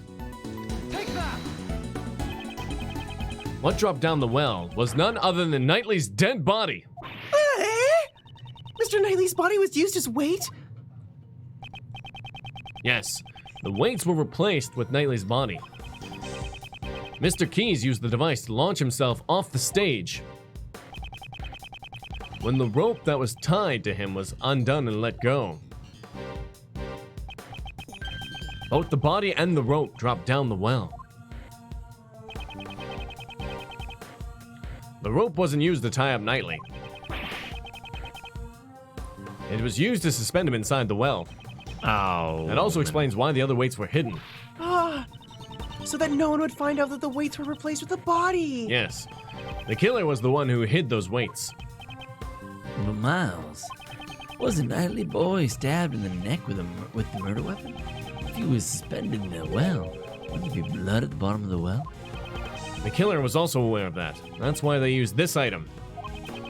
Speaker 2: What dropped down the well was none other than Knightley's dead body.
Speaker 6: Mr. Knightley's body was used as weight?
Speaker 2: Yes, the weights were replaced with Knightley's body. Mr. Keys used the device to launch himself off the stage. When the rope that was tied to him was undone and let go, both the body and the rope dropped down the well. The rope wasn't used to tie up Knightley. It was used to suspend him inside the well.
Speaker 3: Oh.
Speaker 2: That also explains why the other weights were hidden.
Speaker 6: So that no one would find out that the weights were replaced with the body.
Speaker 2: Yes, the killer was the one who hid those weights.
Speaker 3: But Miles, was a Knightley boy stabbed in the neck with the murder weapon? If he was suspended in the well, wouldn't there be blood at the bottom of the well?
Speaker 2: The killer was also aware of that. That's why they used this item.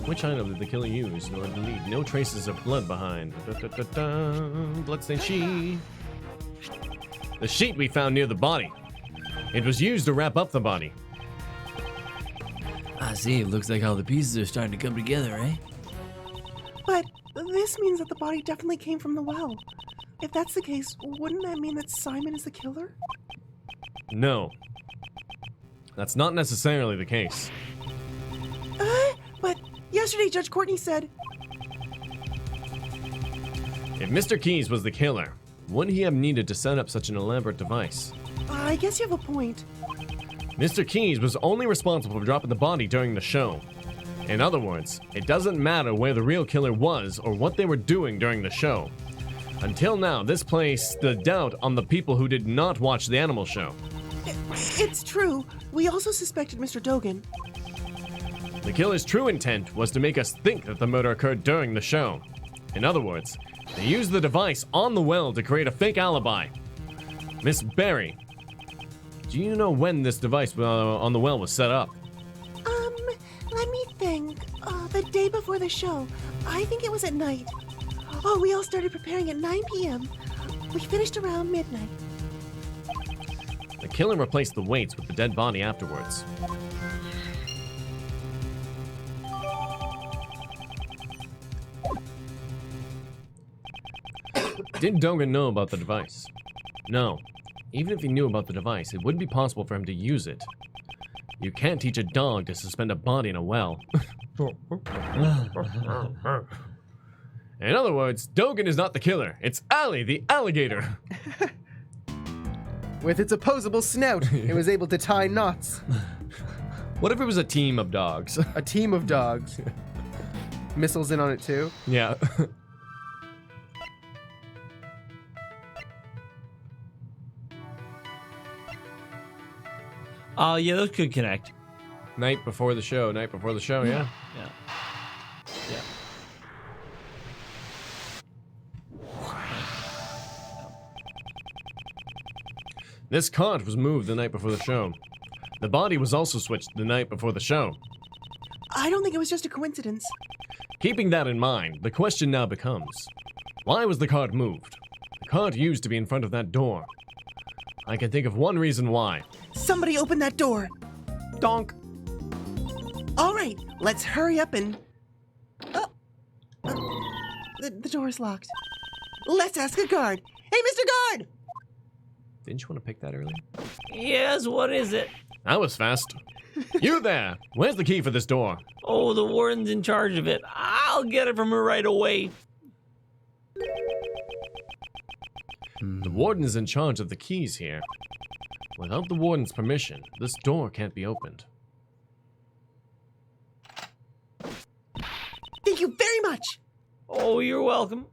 Speaker 2: Which item did the killer use? No, I believe no traces of blood behind. Bloodstained sheet. The sheet we found near the body. It was used to wrap up the body.
Speaker 3: I see. It looks like all the pieces are starting to come together, eh?
Speaker 6: But this means that the body definitely came from the well. If that's the case, wouldn't that mean that Simon is the killer?
Speaker 2: No. That's not necessarily the case.
Speaker 6: But yesterday Judge Courtney said...
Speaker 2: If Mr. Keys was the killer, wouldn't he have needed to set up such an elaborate device?
Speaker 6: I guess you have a point.
Speaker 2: Mr. Keys was only responsible for dropping the body during the show. In other words, it doesn't matter where the real killer was or what they were doing during the show. Until now, this placed the doubt on the people who did not watch the animal show.
Speaker 6: It's true. We also suspected Mr. Dogan.
Speaker 2: The killer's true intent was to make us think that the murder occurred during the show. In other words, they used the device on the well to create a fake alibi. Miss Berry, do you know when this device on the well was set up?
Speaker 6: Let me think. The day before the show. I think it was at night. Oh, we all started preparing at 9 p.m. We finished around midnight.
Speaker 2: The killer replaced the weights with the dead body afterwards. Did Dogan know about the device? No. Even if he knew about the device, it wouldn't be possible for him to use it. You can't teach a dog to suspend a body in a well. In other words, Dogan is not the killer. It's Allie, the alligator.
Speaker 7: With its opposable snout, it was able to tie knots.
Speaker 2: What if it was a team of dogs?
Speaker 7: A team of dogs. Missiles in on it too.
Speaker 2: Yeah.
Speaker 3: Oh, yeah, those could connect.
Speaker 2: Night before the show, yeah.
Speaker 3: Yeah.
Speaker 2: This cart was moved the night before the show. The body was also switched the night before the show.
Speaker 6: I don't think it was just a coincidence.
Speaker 2: Keeping that in mind, the question now becomes, why was the cart moved? The cart used to be in front of that door. I can think of one reason why.
Speaker 6: Somebody opened that door.
Speaker 2: Donk.
Speaker 6: All right, let's hurry up and... The door's locked. Let's ask a guard. Hey, Mr. Guard!
Speaker 2: Didn't you want to pick that earlier?
Speaker 3: Yes, what is it?
Speaker 2: That was fast. You there! Where's the key for this door?
Speaker 3: Oh, the warden's in charge of it. I'll get it from her right away.
Speaker 2: The warden is in charge of the keys here. Without the warden's permission, this door can't be opened.
Speaker 6: Thank you very much.
Speaker 3: Oh, you're welcome.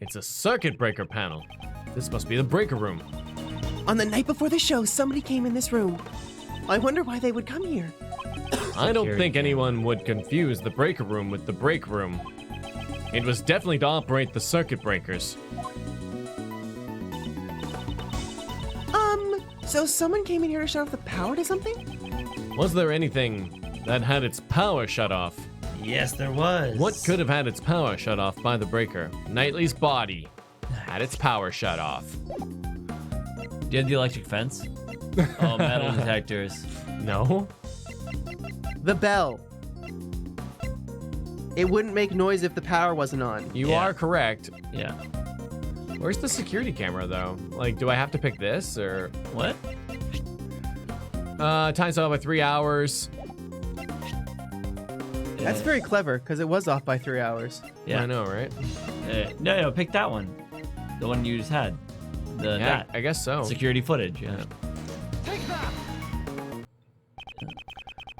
Speaker 2: It's a circuit breaker panel. This must be the breaker room.
Speaker 6: On the night before the show, somebody came in this room. I wonder why they would come here.
Speaker 2: I don't think anyone would confuse the breaker room with the break room. It was definitely to operate the circuit breakers.
Speaker 6: So someone came in here to shut off the power to something?
Speaker 2: Was there anything that had its power shut off?
Speaker 3: Yes, there was.
Speaker 2: What could have had its power shut off by the breaker? Knightley's body had its power shut off.
Speaker 3: Do you have the electric fence? Oh, metal detectors.
Speaker 2: No?
Speaker 7: The bell. It wouldn't make noise if the power wasn't on.
Speaker 2: You
Speaker 3: Yeah.
Speaker 2: are correct.
Speaker 3: Yeah.
Speaker 2: Where's the security camera, though? Like, do I have to pick this, or...
Speaker 3: What?
Speaker 2: Time's off by 3 hours.
Speaker 7: That's very clever, because it was off by 3 hours.
Speaker 3: Yeah.
Speaker 2: I know, right?
Speaker 3: No, pick that one. The one you just had.
Speaker 2: Yeah,
Speaker 3: That.
Speaker 2: I guess so.
Speaker 3: Security footage, yeah.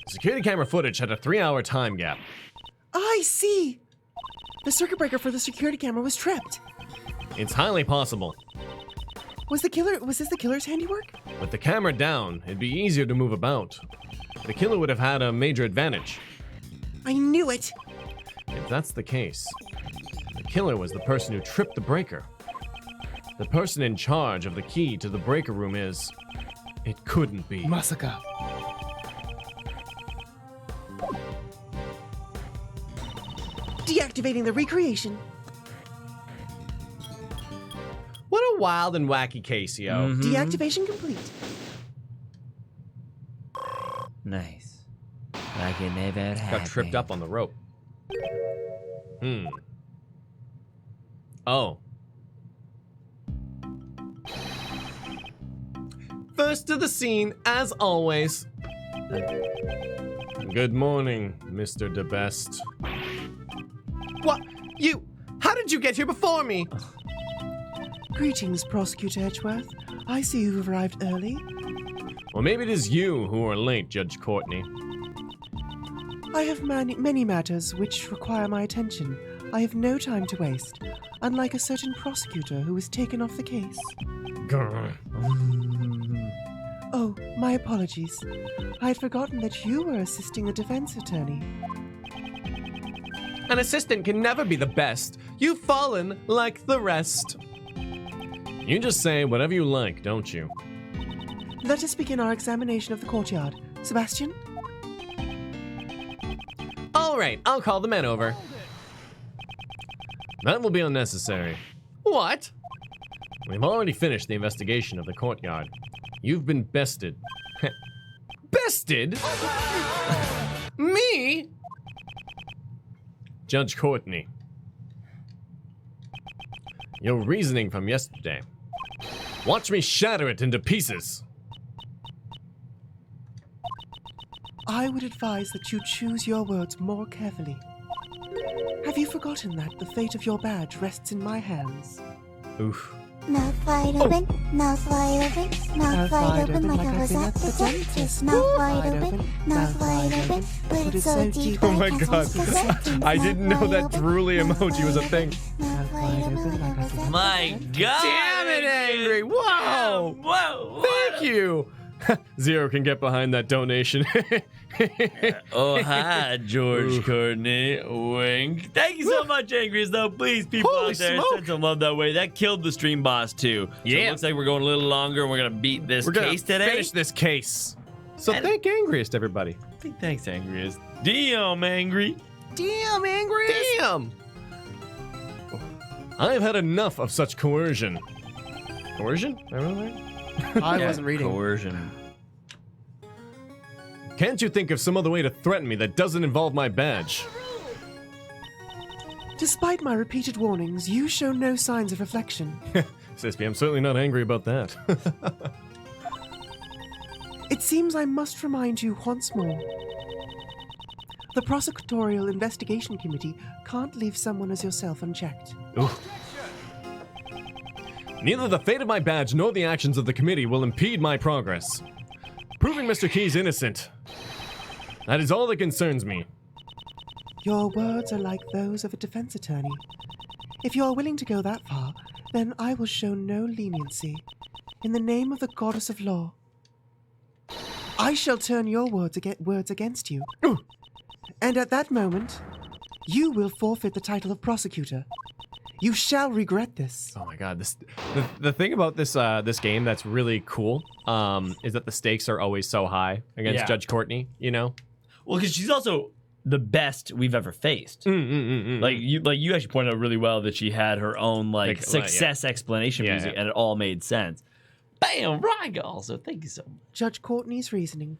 Speaker 2: Security camera footage had a 3-hour time gap.
Speaker 6: I see. The circuit breaker for the security camera was tripped.
Speaker 2: It's highly possible.
Speaker 6: Was this the killer's handiwork?
Speaker 2: With the camera down, it'd be easier to move about. The killer would have had a major advantage.
Speaker 6: I knew it.
Speaker 2: If that's the case, the killer was the person who tripped the breaker. The person in charge of the key to the breaker room is... It couldn't be.
Speaker 7: Masaka.
Speaker 6: Deactivating the recreation.
Speaker 2: What a wild and wacky case, yo.
Speaker 6: Deactivation complete.
Speaker 3: Nice. Like it never happened.
Speaker 2: Got tripped up on the rope. Oh. First to the scene, as always. Good morning, Mr. DeBest.
Speaker 7: What? You? How did you get here before me?
Speaker 6: Greetings, Prosecutor Edgeworth. I see you've arrived early.
Speaker 2: Well, maybe it is you who are late, Judge Courtney.
Speaker 6: I have many matters which require my attention. I have no time to waste, unlike a certain prosecutor who was taken off the case.
Speaker 2: Grr.
Speaker 6: Oh, my apologies. I had forgotten that you were assisting a defense attorney.
Speaker 2: An assistant can never be the best. You've fallen like the rest. You just say whatever you like, don't you?
Speaker 6: Let us begin our examination of the courtyard. Sebastian?
Speaker 2: All right, I'll call the men over. That will be unnecessary. What? We've already finished the investigation of the courtyard. You've been bested. Bested? Me? Judge Courtney. Your reasoning from yesterday. Watch me shatter it into pieces.
Speaker 6: I would advise that you choose your words more carefully. Have you forgotten that the fate of your badge rests in my hands?
Speaker 2: Oof.
Speaker 8: Mouth wide open, mouth wide open, mouth wide open like I was at the dentist. Mouth wide open, mouth wide open, put it so deep
Speaker 2: Oh my
Speaker 8: I can't
Speaker 2: god.
Speaker 8: swallow the sentence.
Speaker 2: I didn't know that drooly emoji was a thing.
Speaker 8: Mouth wide open like I was at the
Speaker 3: My God!
Speaker 2: Damn it, Angry! Whoa!
Speaker 3: Whoa!
Speaker 2: Thank you! Zero can get behind that donation.
Speaker 3: Oh, hi, George Courtney. Wink. Thank you so much, Angriest, though. Please, people
Speaker 2: Holy
Speaker 3: out there,
Speaker 2: smoke.
Speaker 3: send some love that way. That killed the stream boss, too. So
Speaker 2: Yeah.
Speaker 3: it looks like we're going a little longer, and we're going to beat this
Speaker 2: We're gonna
Speaker 3: case today.
Speaker 2: finish this case. So
Speaker 3: And-
Speaker 2: thank Angriest, everybody.
Speaker 3: Big thanks, Angriest. Damn, Angry.
Speaker 6: Damn, Angriest!
Speaker 2: Damn! I've had enough of such coercion. Coercion? Am I really right?
Speaker 7: I wasn't reading.
Speaker 3: Coercion.
Speaker 2: Can't you think of some other way to threaten me that doesn't involve my badge?
Speaker 6: Despite my repeated warnings, you show no signs of reflection.
Speaker 2: Sispy, I'm certainly not angry about that.
Speaker 6: It seems I must remind you once more. The Prosecutorial Investigation Committee can't leave someone as yourself unchecked.
Speaker 2: Ooh. Neither the fate of my badge nor the actions of the committee will impede my progress. Proving Mr. Key's innocent. That is all that concerns me.
Speaker 6: Your words are like those of a defense attorney. If you are willing to go that far, then I will show no leniency. In the name of the goddess of law, I shall turn your words against you. And at that moment, You will forfeit the title of prosecutor. You shall regret this.
Speaker 2: Oh my god, the thing about this this game that's really cool is that the stakes are always so high against Judge Courtney, you know?
Speaker 3: Well, because she's also the best we've ever faced. Like you actually pointed out really well that she had her own success explanation music, and it all made sense. Bam, right, also. Thank you so much.
Speaker 6: Judge Courtney's reasoning.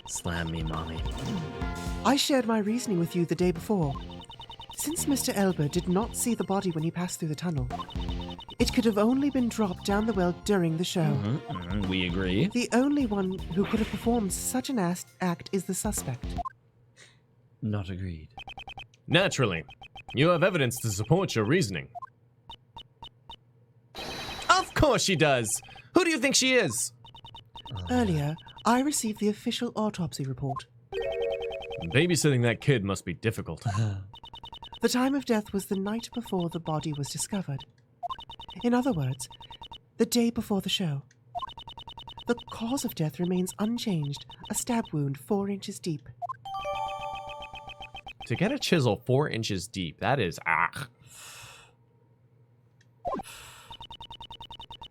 Speaker 3: Slam me, mommy.
Speaker 6: I shared my reasoning with you the day before. Since Mr. Elber did not see the body when he passed through the tunnel, it could have only been dropped down the well during the show.
Speaker 3: We agree.
Speaker 6: The only one who could have performed such an act is the suspect.
Speaker 3: Not agreed.
Speaker 2: Naturally. You have evidence to support your reasoning. Of course she does! Who do you think she is?
Speaker 6: Earlier, I received the official autopsy report.
Speaker 2: Babysitting that kid must be difficult.
Speaker 6: The time of death was the night before the body was discovered. In other words, the day before the show. The cause of death remains unchanged, a stab wound 4 inches deep.
Speaker 2: To get a chisel 4 inches deep, that is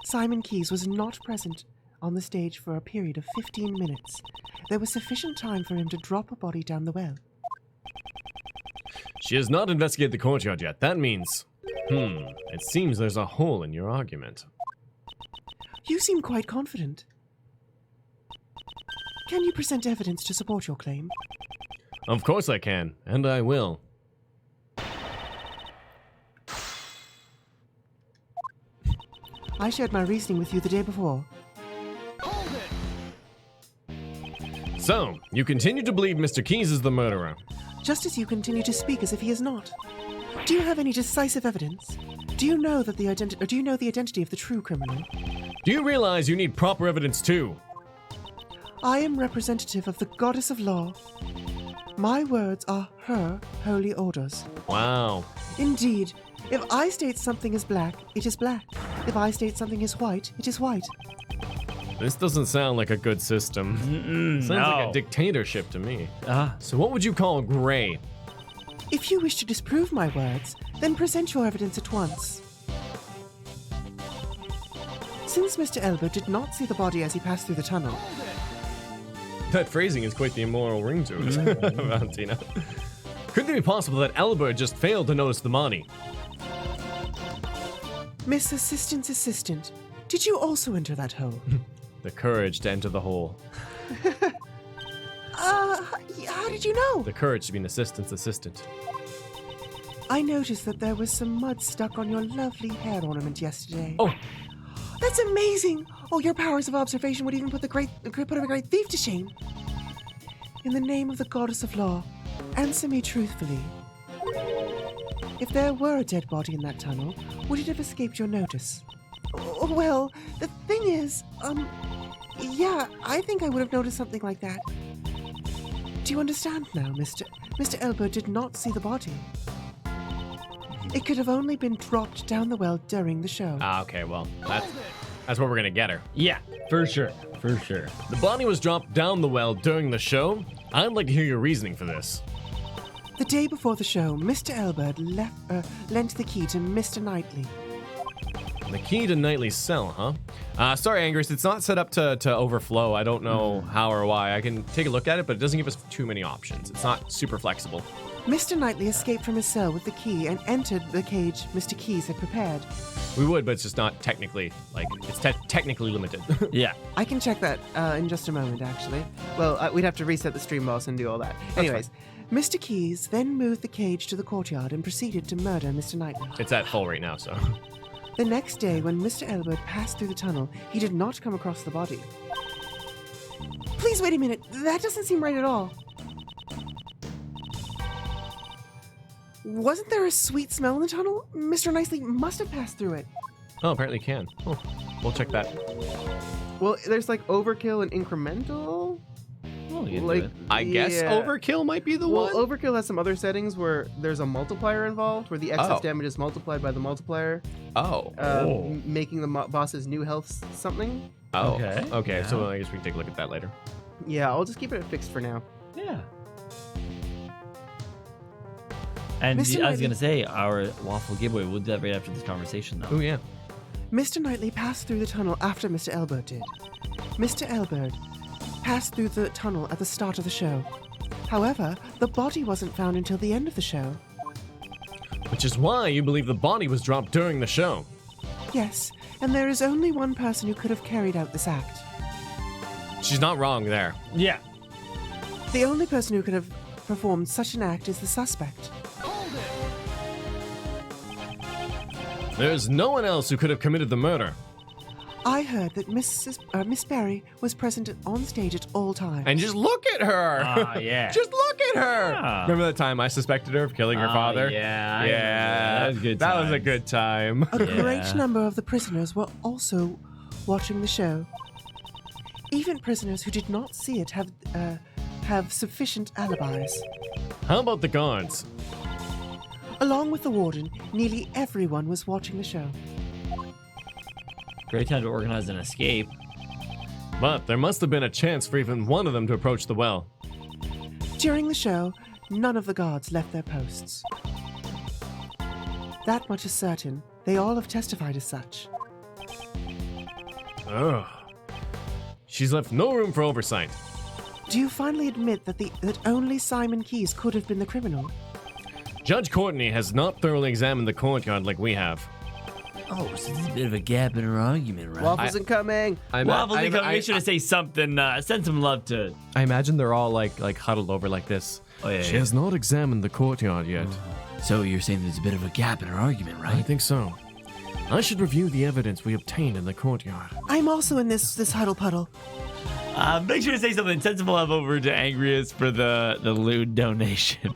Speaker 6: Simon Keyes was not present on the stage for a period of 15 minutes. There was sufficient time for him to drop a body down the well.
Speaker 2: She has not investigated the courtyard yet. That means... it seems there's a hole in your argument.
Speaker 6: You seem quite confident. Can you present evidence to support your claim?
Speaker 2: Of course I can, and I will.
Speaker 6: I shared my reasoning with you the day before.
Speaker 2: So, you continue to believe Mr. Keyes is the murderer?
Speaker 6: Just as you continue to speak as if he is not. Do you have any decisive evidence? Do you know that the identity of the true criminal?
Speaker 2: Do you realize you need proper evidence too?
Speaker 6: I am representative of the goddess of law. My words are her holy orders.
Speaker 2: Wow.
Speaker 6: Indeed, if I state something is black, it is black. If I state something is white, it is white.
Speaker 2: This doesn't sound like a good system. Sounds like a dictatorship to me. So what would you call gray?
Speaker 6: If you wish to disprove my words, then present your evidence at once. Since Mr. Elber did not see the body as he passed through the tunnel...
Speaker 2: That phrasing is quite the immoral ring to it, Valentina. Could it be possible that Elber just failed to notice the body?
Speaker 6: Miss Assistant's assistant, did you also enter that hole?
Speaker 2: The courage to enter the hole.
Speaker 6: How did you know?
Speaker 2: The courage to be an assistant's assistant.
Speaker 6: I noticed that there was some mud stuck on your lovely hair ornament yesterday.
Speaker 2: Oh!
Speaker 6: That's amazing! Oh, your powers of observation would even put a great thief to shame. In the name of the goddess of law, answer me truthfully. If there were a dead body in that tunnel, would it have escaped your notice? Oh, well, the thing is, yeah, I think I would have noticed something like that. Do you understand now, Mr. Elber did not see the body. It could have only been dropped down the well during the show.
Speaker 2: Okay, well, that's where we're gonna get her.
Speaker 3: Yeah, for sure. For sure.
Speaker 2: The body was dropped down the well during the show. I'd like to hear your reasoning for this.
Speaker 6: The day before the show, Mr. Elber lent the key to Mr. Knightley.
Speaker 2: The key to Knightley's cell, huh? Sorry, Angus, it's not set up to overflow. I don't know how or why. I can take a look at it, but it doesn't give us too many options. It's not super flexible.
Speaker 6: Mr. Knightley escaped from his cell with the key and entered the cage Mr. Keyes had prepared.
Speaker 2: We would, but it's just not technically, it's technically limited.
Speaker 3: Yeah.
Speaker 6: I can check that in just a moment, actually. Well, we'd have to reset the stream boss and do all that. Anyways, Mr. Keyes then moved the cage to the courtyard and proceeded to murder Mr. Knightley.
Speaker 2: It's at full right now, so...
Speaker 6: The next day, when Mr. Elbert passed through the tunnel, he did not come across the body. Please wait a minute. That doesn't seem right at all. Wasn't there a sweet smell in the tunnel? Mr. Knightley must have passed through it.
Speaker 2: Oh, apparently can. Oh, we'll check that.
Speaker 7: Well, there's like overkill and incremental.
Speaker 2: I guess overkill might be the one.
Speaker 7: Well, overkill has some other settings where there's a multiplier involved, where the excess damage is multiplied by the multiplier. Making the boss's new health something.
Speaker 2: Oh, okay. Yeah. So I guess we can take a look at that later.
Speaker 7: Yeah, I'll just keep it fixed for now.
Speaker 3: Yeah. And
Speaker 6: Mr.
Speaker 3: I was
Speaker 6: Knightley-
Speaker 3: gonna say our waffle giveaway. We'll do that right after this conversation, though.
Speaker 2: Oh yeah.
Speaker 6: Mr. Knightley passed through the tunnel after Mr. Elbert did. Mr. Elbert passed through the tunnel at the start of the show. However, the body wasn't found until the end of the show.
Speaker 2: Which is why you believe the body was dropped during the show.
Speaker 6: Yes, and there is only one person who could have carried out this act.
Speaker 2: She's not wrong there.
Speaker 3: Yeah.
Speaker 6: The only person who could have performed such an act is the suspect.
Speaker 2: There's no one else who could have committed the murder.
Speaker 6: I heard that Miss Berry was present on stage at all times.
Speaker 2: And just look at her.
Speaker 3: Ah, yeah.
Speaker 2: Just look at her.
Speaker 3: Ah.
Speaker 2: Remember the time I suspected her of killing her father?
Speaker 3: Yeah. I
Speaker 2: Yeah.
Speaker 3: remember that was a good.
Speaker 2: That was a
Speaker 3: times.
Speaker 2: good time.
Speaker 6: A
Speaker 3: Yeah.
Speaker 6: great number of the prisoners were also watching the show. Even prisoners who did not see it have sufficient alibis.
Speaker 2: How about the guards?
Speaker 6: Along with the warden, nearly everyone was watching the show.
Speaker 3: Great time to organize an escape.
Speaker 2: But there must have been a chance for even one of them to approach the well.
Speaker 6: During the show, none of the guards left their posts. That much is certain. They all have testified as such.
Speaker 2: Ugh. She's left no room for oversight.
Speaker 6: Do you finally admit that only Simon Keyes could have been the criminal?
Speaker 2: Judge Courtney has not thoroughly examined the courtyard like we have.
Speaker 3: Oh, so there's a bit of a gap in her argument, right?
Speaker 7: Waffles incoming.
Speaker 3: Waffles incoming. Make sure to say something. Send some love to.
Speaker 2: I imagine they're all like huddled over like this.
Speaker 3: Oh yeah.
Speaker 2: She has not examined the courtyard yet.
Speaker 3: So you're saying there's a bit of a gap in her argument,
Speaker 2: I think so. I should review the evidence we obtained in the courtyard.
Speaker 6: I'm also in this huddle puddle.
Speaker 3: Make sure to say something. Send some love over to Angrius for the lewd donation.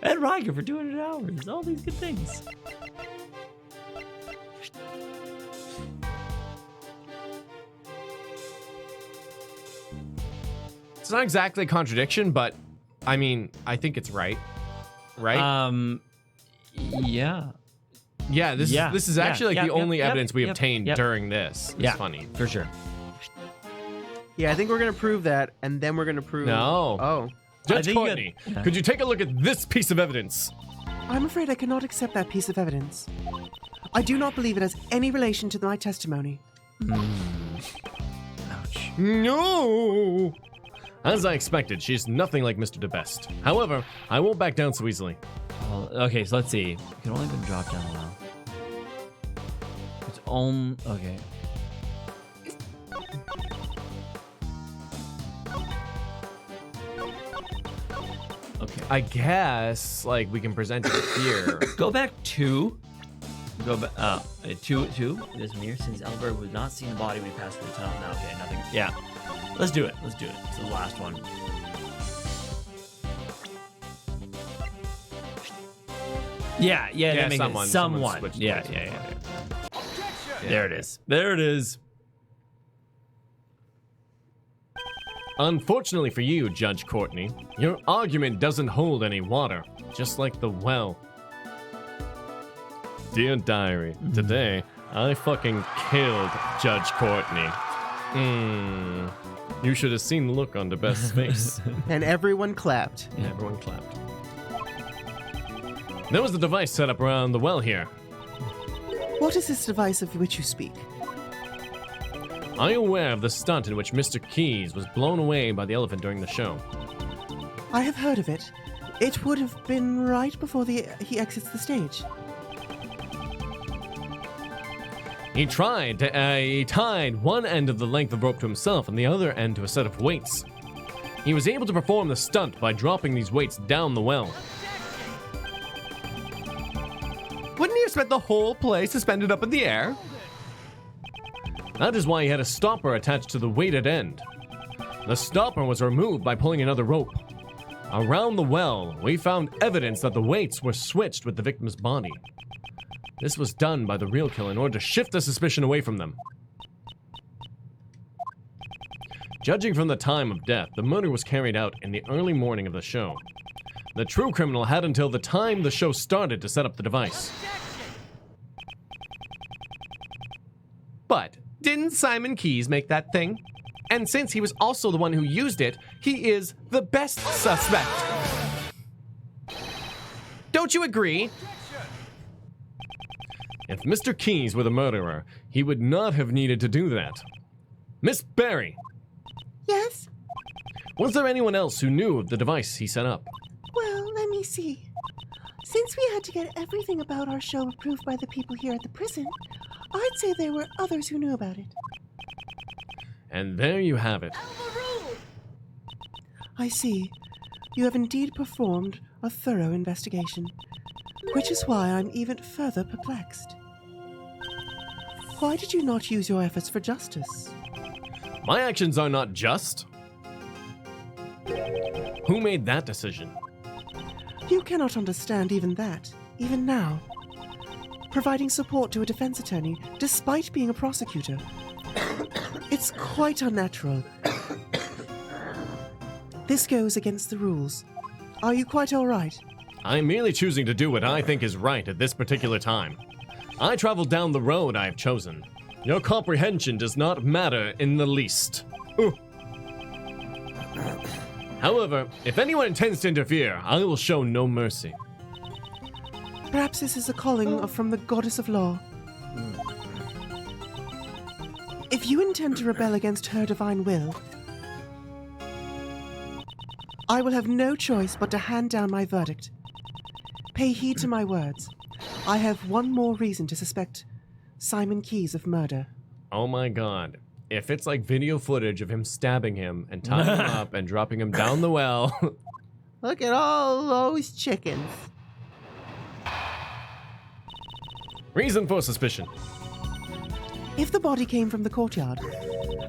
Speaker 3: And Riker for 200 hours. All these good things.
Speaker 2: It's not exactly a contradiction, but I mean, I think it's right. Right?
Speaker 3: Yeah.
Speaker 2: Yeah, this is actually like the only evidence we
Speaker 3: yep,
Speaker 2: obtained
Speaker 3: yep.
Speaker 2: during this. It's funny.
Speaker 3: For sure.
Speaker 7: Yeah, I think we're gonna prove that, and then we're gonna prove.
Speaker 2: No.
Speaker 7: Oh.
Speaker 2: Judge
Speaker 3: think you
Speaker 2: Courtney,
Speaker 3: got-
Speaker 2: could you take a look at this piece of evidence?
Speaker 6: I'm afraid I cannot accept that piece of evidence. I do not believe it has any relation to my testimony.
Speaker 2: No! As I expected, she's nothing like Mr. DeBest. However, I won't back down so easily.
Speaker 3: Okay, so let's see. It can only been dropped down a while. It's on. Okay. Okay.
Speaker 2: I guess, like, we can present it here.
Speaker 3: Go back two. Go back. Two. This mirror since Albert was not seen the body when he passed through the tunnel. No, okay, nothing. Yeah. Let's do it. It's the last one. Yeah, that makes
Speaker 2: someone
Speaker 3: it. Someone.
Speaker 2: switched
Speaker 3: Yeah.
Speaker 2: places.
Speaker 3: There it is. There it is.
Speaker 2: Unfortunately for you, Judge Courtney, your argument doesn't hold any water, just like the well. Dear Diary, today, I fucking killed Judge Courtney. You should have seen the look on the best's face.
Speaker 7: And everyone clapped.
Speaker 2: Yeah, everyone clapped. There was the device set up around the well here.
Speaker 6: What is this device of which you speak?
Speaker 2: Are you aware of the stunt in which Mr. Keyes was blown away by the elephant during the show?
Speaker 6: I have heard of it. It would have been right before he exits the stage.
Speaker 2: He tied one end of the length of rope to himself and the other end to a set of weights. He was able to perform the stunt by dropping these weights down the well. Wouldn't he have spent the whole play suspended up in the air? That is why he had a stopper attached to the weighted end. The stopper was removed by pulling another rope. Around the well, we found evidence that the weights were switched with the victim's body. This was done by the real killer in order to shift the suspicion away from them. Judging from the time of death, the murder was carried out in the early morning of the show. The true criminal had until the time the show started to set up the device. But didn't Simon Keyes make that thing? And since he was also the one who used it, he is the best suspect. Don't you agree? If Mr. Keyes were the murderer, he would not have needed to do that. Miss Barry,
Speaker 6: Yes?
Speaker 2: was there anyone else who knew of the device he set up?
Speaker 6: Well, let me see. Since we had to get everything about our show approved by the people here at the prison, I'd say there were others who knew about it.
Speaker 2: And there you have it.
Speaker 6: I see. You have indeed performed a thorough investigation, which is why I'm even further perplexed. Why did you not use your efforts for justice?
Speaker 2: My actions are not just. Who made that decision?
Speaker 6: You cannot understand even that, even now. Providing support to a defense attorney despite being a prosecutor. It's quite unnatural. This goes against the rules. Are you quite all right?
Speaker 2: I'm merely choosing to do what I think is right at this particular time. I traveled down the road I have chosen. Your comprehension does not matter in the least. Ooh. However, if anyone intends to interfere, I will show no mercy.
Speaker 6: Perhaps this is a calling from the goddess of law. If you intend to rebel against her divine will, I will have no choice but to hand down my verdict. Pay heed to my words. I have one more reason to suspect Simon Keyes of murder.
Speaker 2: Oh my god. If it's like video footage of him stabbing him and tying him up and dropping him down the well.
Speaker 7: Look at all those chickens.
Speaker 2: Reason for suspicion.
Speaker 6: If the body came from the courtyard,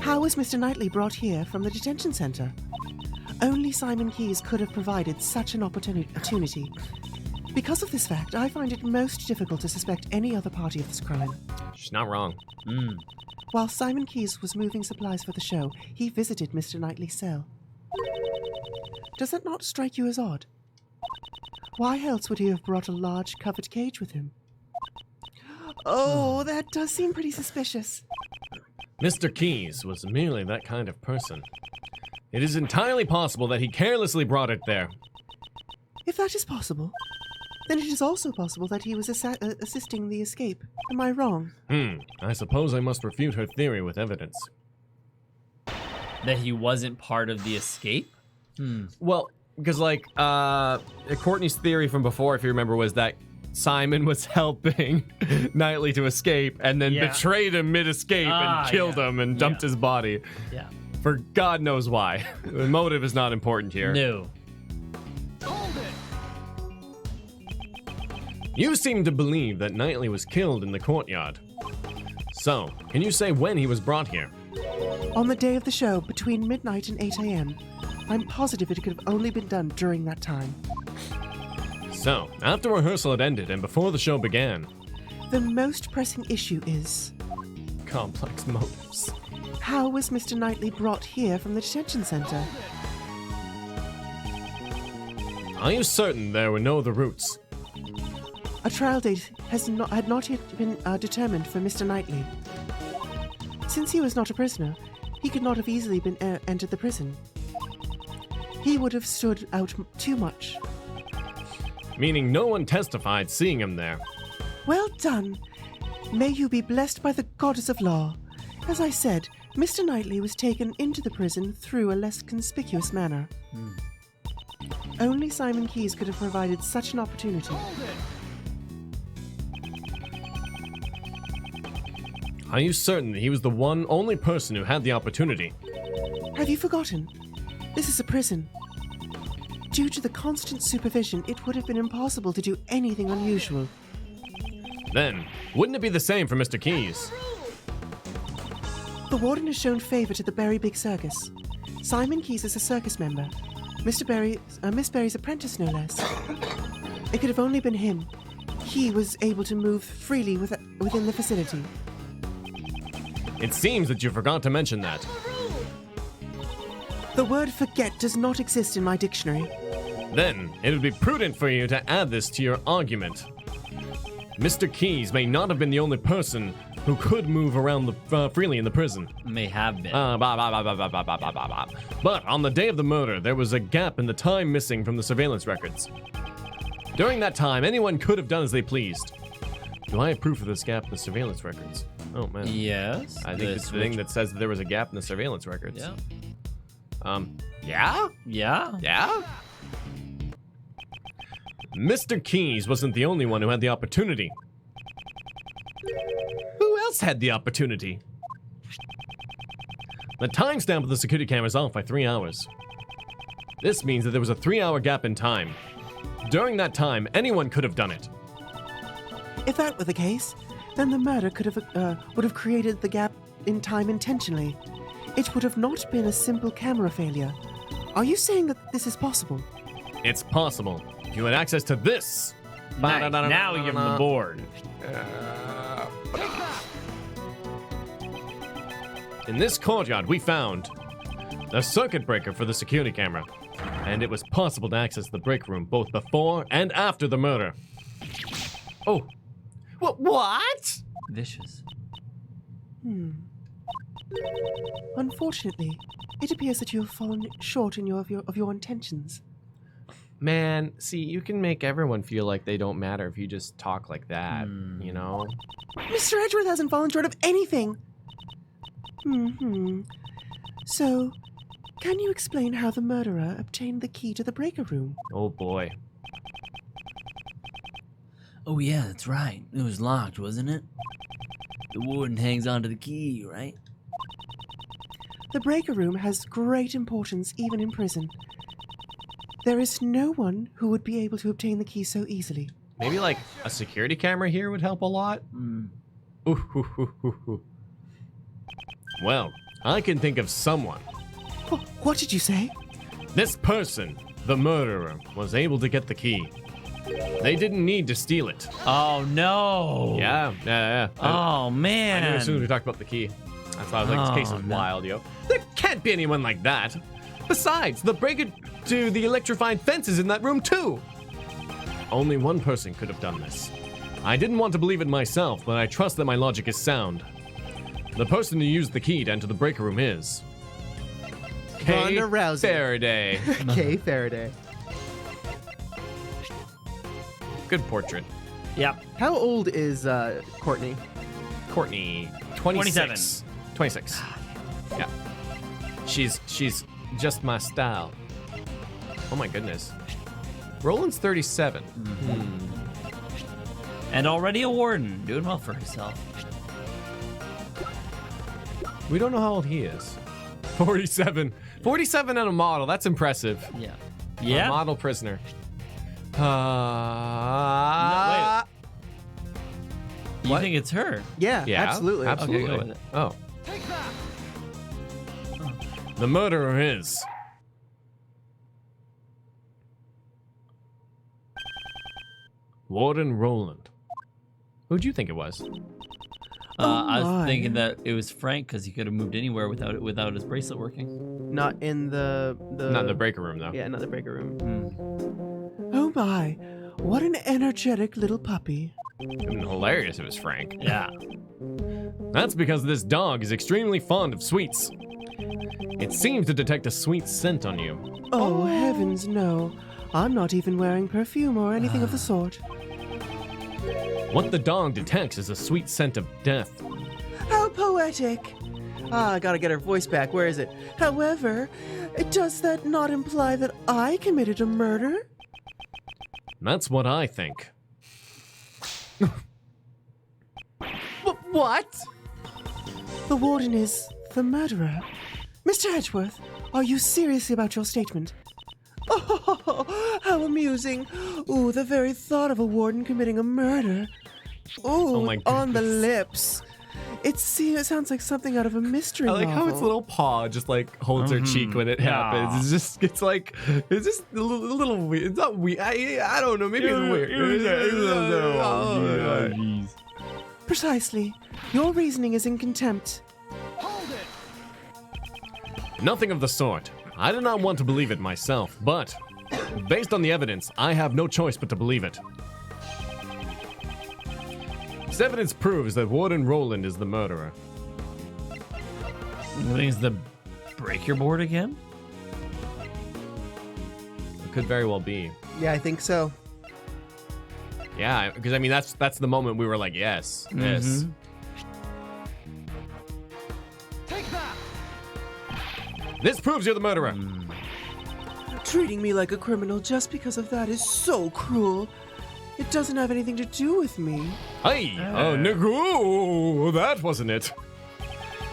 Speaker 6: how was Mr. Knightley brought here from the detention center? Only Simon Keyes could have provided such an opportunity. Because of this fact, I find it most difficult to suspect any other party of this crime.
Speaker 2: She's not wrong.
Speaker 6: While Simon Keyes was moving supplies for the show, he visited Mr. Knightley's cell. Does that not strike you as odd? Why else would he have brought a large covered cage with him? Oh, that does seem pretty suspicious.
Speaker 2: Mr. Keyes was merely that kind of person. It is entirely possible that he carelessly brought it there.
Speaker 6: If that is possible, then it is also possible that he was assisting the escape. Am I wrong?
Speaker 2: I suppose I must refute her theory with evidence.
Speaker 3: That he wasn't part of the escape?
Speaker 2: Well, because like, Courtney's theory from before, if you remember, was that Simon was helping Knightley to escape and then betrayed him mid-escape and killed him and dumped his body.
Speaker 3: Yeah.
Speaker 2: For God knows why. The motive is not important here.
Speaker 3: No.
Speaker 2: You seem to believe that Knightley was killed in the courtyard. So, can you say when he was brought here?
Speaker 6: On the day of the show, between midnight and 8 a.m. I'm positive it could have only been done during that time.
Speaker 2: So, after rehearsal had ended and before the show began.
Speaker 6: The most pressing issue is...
Speaker 2: complex motives.
Speaker 6: How was Mr. Knightley brought here from the detention center?
Speaker 2: Are you certain there were no other routes?
Speaker 6: A trial date had not yet been determined for Mr. Knightley. Since he was not a prisoner, he could not have easily been entered the prison. He would have stood out too much.
Speaker 2: Meaning no one testified seeing him there.
Speaker 6: Well done. May you be blessed by the goddess of law. As I said, Mr. Knightley was taken into the prison through a less conspicuous manner. Only Simon Keyes could have provided such an opportunity.
Speaker 2: Are you certain that he was the only person who had the opportunity?
Speaker 6: Have you forgotten? This is a prison. Due to the constant supervision, it would have been impossible to do anything unusual.
Speaker 2: Then, wouldn't it be the same for Mr. Keyes?
Speaker 6: The warden has shown favor to the Berry Big Circus. Simon Keyes is a circus member. Miss Berry's apprentice, no less. It could have only been him. He was able to move freely within the facility.
Speaker 2: It seems that you forgot to mention that.
Speaker 6: The word forget does not exist in my dictionary.
Speaker 2: Then, it would be prudent for you to add this to your argument. Mr. Keyes may not have been the only person who could move around freely in the prison.
Speaker 3: May have been.
Speaker 2: But on the day of the murder, there was a gap in the time missing from the surveillance records. During that time, anyone could have done as they pleased. Do I have proof of this gap in the surveillance records? Oh, man.
Speaker 3: Yes.
Speaker 2: I think it's the thing that says that there was a gap in the surveillance records.
Speaker 3: Yeah.
Speaker 2: Yeah?
Speaker 3: Yeah.
Speaker 2: Yeah? Mr. Keys wasn't the only one who had the opportunity. Who else had the opportunity? The timestamp of the security camera is off by 3 hours. This means that there was a 3-hour gap in time. During that time, anyone could have done it.
Speaker 6: If that were the case, then the murder would have created the gap in time intentionally. It would have not been a simple camera failure. Are you saying that this is possible?
Speaker 2: It's possible. If you had access to this.
Speaker 3: Now we give him the board.
Speaker 2: In this courtyard, we found the circuit breaker for the security camera, and it was possible to access the break room both before and after the murder. Oh, what?
Speaker 3: Vicious.
Speaker 6: Unfortunately, it appears that you have fallen short in of your intentions.
Speaker 2: Man, see, you can make everyone feel like they don't matter if you just talk like that, you know?
Speaker 6: Mr. Edgeworth hasn't fallen short of anything. So, can you explain how the murderer obtained the key to the breaker room?
Speaker 2: Oh boy.
Speaker 3: Oh, yeah, that's right. It was locked, wasn't it? The warden hangs onto the key, right?
Speaker 6: The breaker room has great importance even in prison. There is no one who would be able to obtain the key so easily.
Speaker 2: Maybe like a security camera here would help a lot? Well, I can think of someone.
Speaker 6: What did you say?
Speaker 2: This person, the murderer, was able to get the key. They didn't need to steal it.
Speaker 3: Oh, no.
Speaker 2: Yeah.
Speaker 3: Oh, man.
Speaker 2: I knew as soon as we talked about the key. That's why I was like, this case is wild, yo. There can't be anyone like that. Besides, the breaker to the electrified fence is in that room too. Only one person could have done this. I didn't want to believe it myself, but I trust that my logic is sound. The person who used the key to enter the breaker room is...
Speaker 7: Ronda
Speaker 2: Kay
Speaker 7: Rousey.
Speaker 2: Faraday.
Speaker 7: Kay Faraday.
Speaker 2: Good portrait.
Speaker 3: Yep.
Speaker 7: How old is Courtney?
Speaker 2: Courtney, 26. 26. Yeah. She's just my style. Oh my goodness. Roland's 37.
Speaker 3: And already a warden, doing well for herself.
Speaker 2: We don't know how old he is. 47. 47 and a model. That's impressive.
Speaker 3: Yeah.
Speaker 2: A
Speaker 3: Yeah.
Speaker 2: model prisoner.
Speaker 3: You think it's her?
Speaker 7: Yeah,
Speaker 2: Yeah,
Speaker 7: absolutely.
Speaker 2: absolutely.
Speaker 3: Okay, go with it.
Speaker 2: Oh. The murderer is... Warden Roland. Who'd you think it was?
Speaker 3: I was
Speaker 6: my.
Speaker 3: thinking that it was Frank because he could have moved anywhere without his bracelet working.
Speaker 7: Not in the
Speaker 2: Not in the breaker room, though.
Speaker 7: Yeah, not the breaker room.
Speaker 6: Oh my, what an energetic little puppy.
Speaker 2: It would have been hilarious if it was Frank.
Speaker 3: Yeah.
Speaker 2: That's because this dog is extremely fond of sweets. It seems to detect a sweet scent on you.
Speaker 6: Oh, heavens no. I'm not even wearing perfume or anything of the sort.
Speaker 2: What the dog detects is a sweet scent of death.
Speaker 6: How poetic.
Speaker 7: I gotta get her voice back. Where is it?
Speaker 6: However, does that not imply that I committed a murder?
Speaker 2: That's what I think.
Speaker 6: What? The warden is the murderer. Mr. Edgeworth, are you serious about your statement? Oh, how amusing. Ooh, the very thought of a warden committing a murder. Ooh,
Speaker 2: Oh my
Speaker 6: on the
Speaker 2: goodness.
Speaker 6: lips. It sounds like something out of a mystery
Speaker 2: I like
Speaker 6: novel.
Speaker 2: how its little paw just like holds her cheek when it happens. It's just a little weird. It's not weird. I don't know. Maybe it's weird.
Speaker 6: Precisely. Your reasoning is in contempt.
Speaker 2: Nothing of the sort. I do not want to believe it myself, but based on the evidence, I have no choice but to believe it. This evidence proves that Warden Roland is the murderer.
Speaker 3: You think it's the breaker board again?
Speaker 2: It could very well be.
Speaker 7: Yeah, I think so.
Speaker 2: Yeah, because I mean that's the moment we were like, yes, yes.
Speaker 6: Take that!
Speaker 2: This proves you're the murderer.
Speaker 1: Treating me like a criminal just because of that is so cruel. It doesn't have anything to do with me.
Speaker 2: Hey, oh, Nagu, that wasn't it.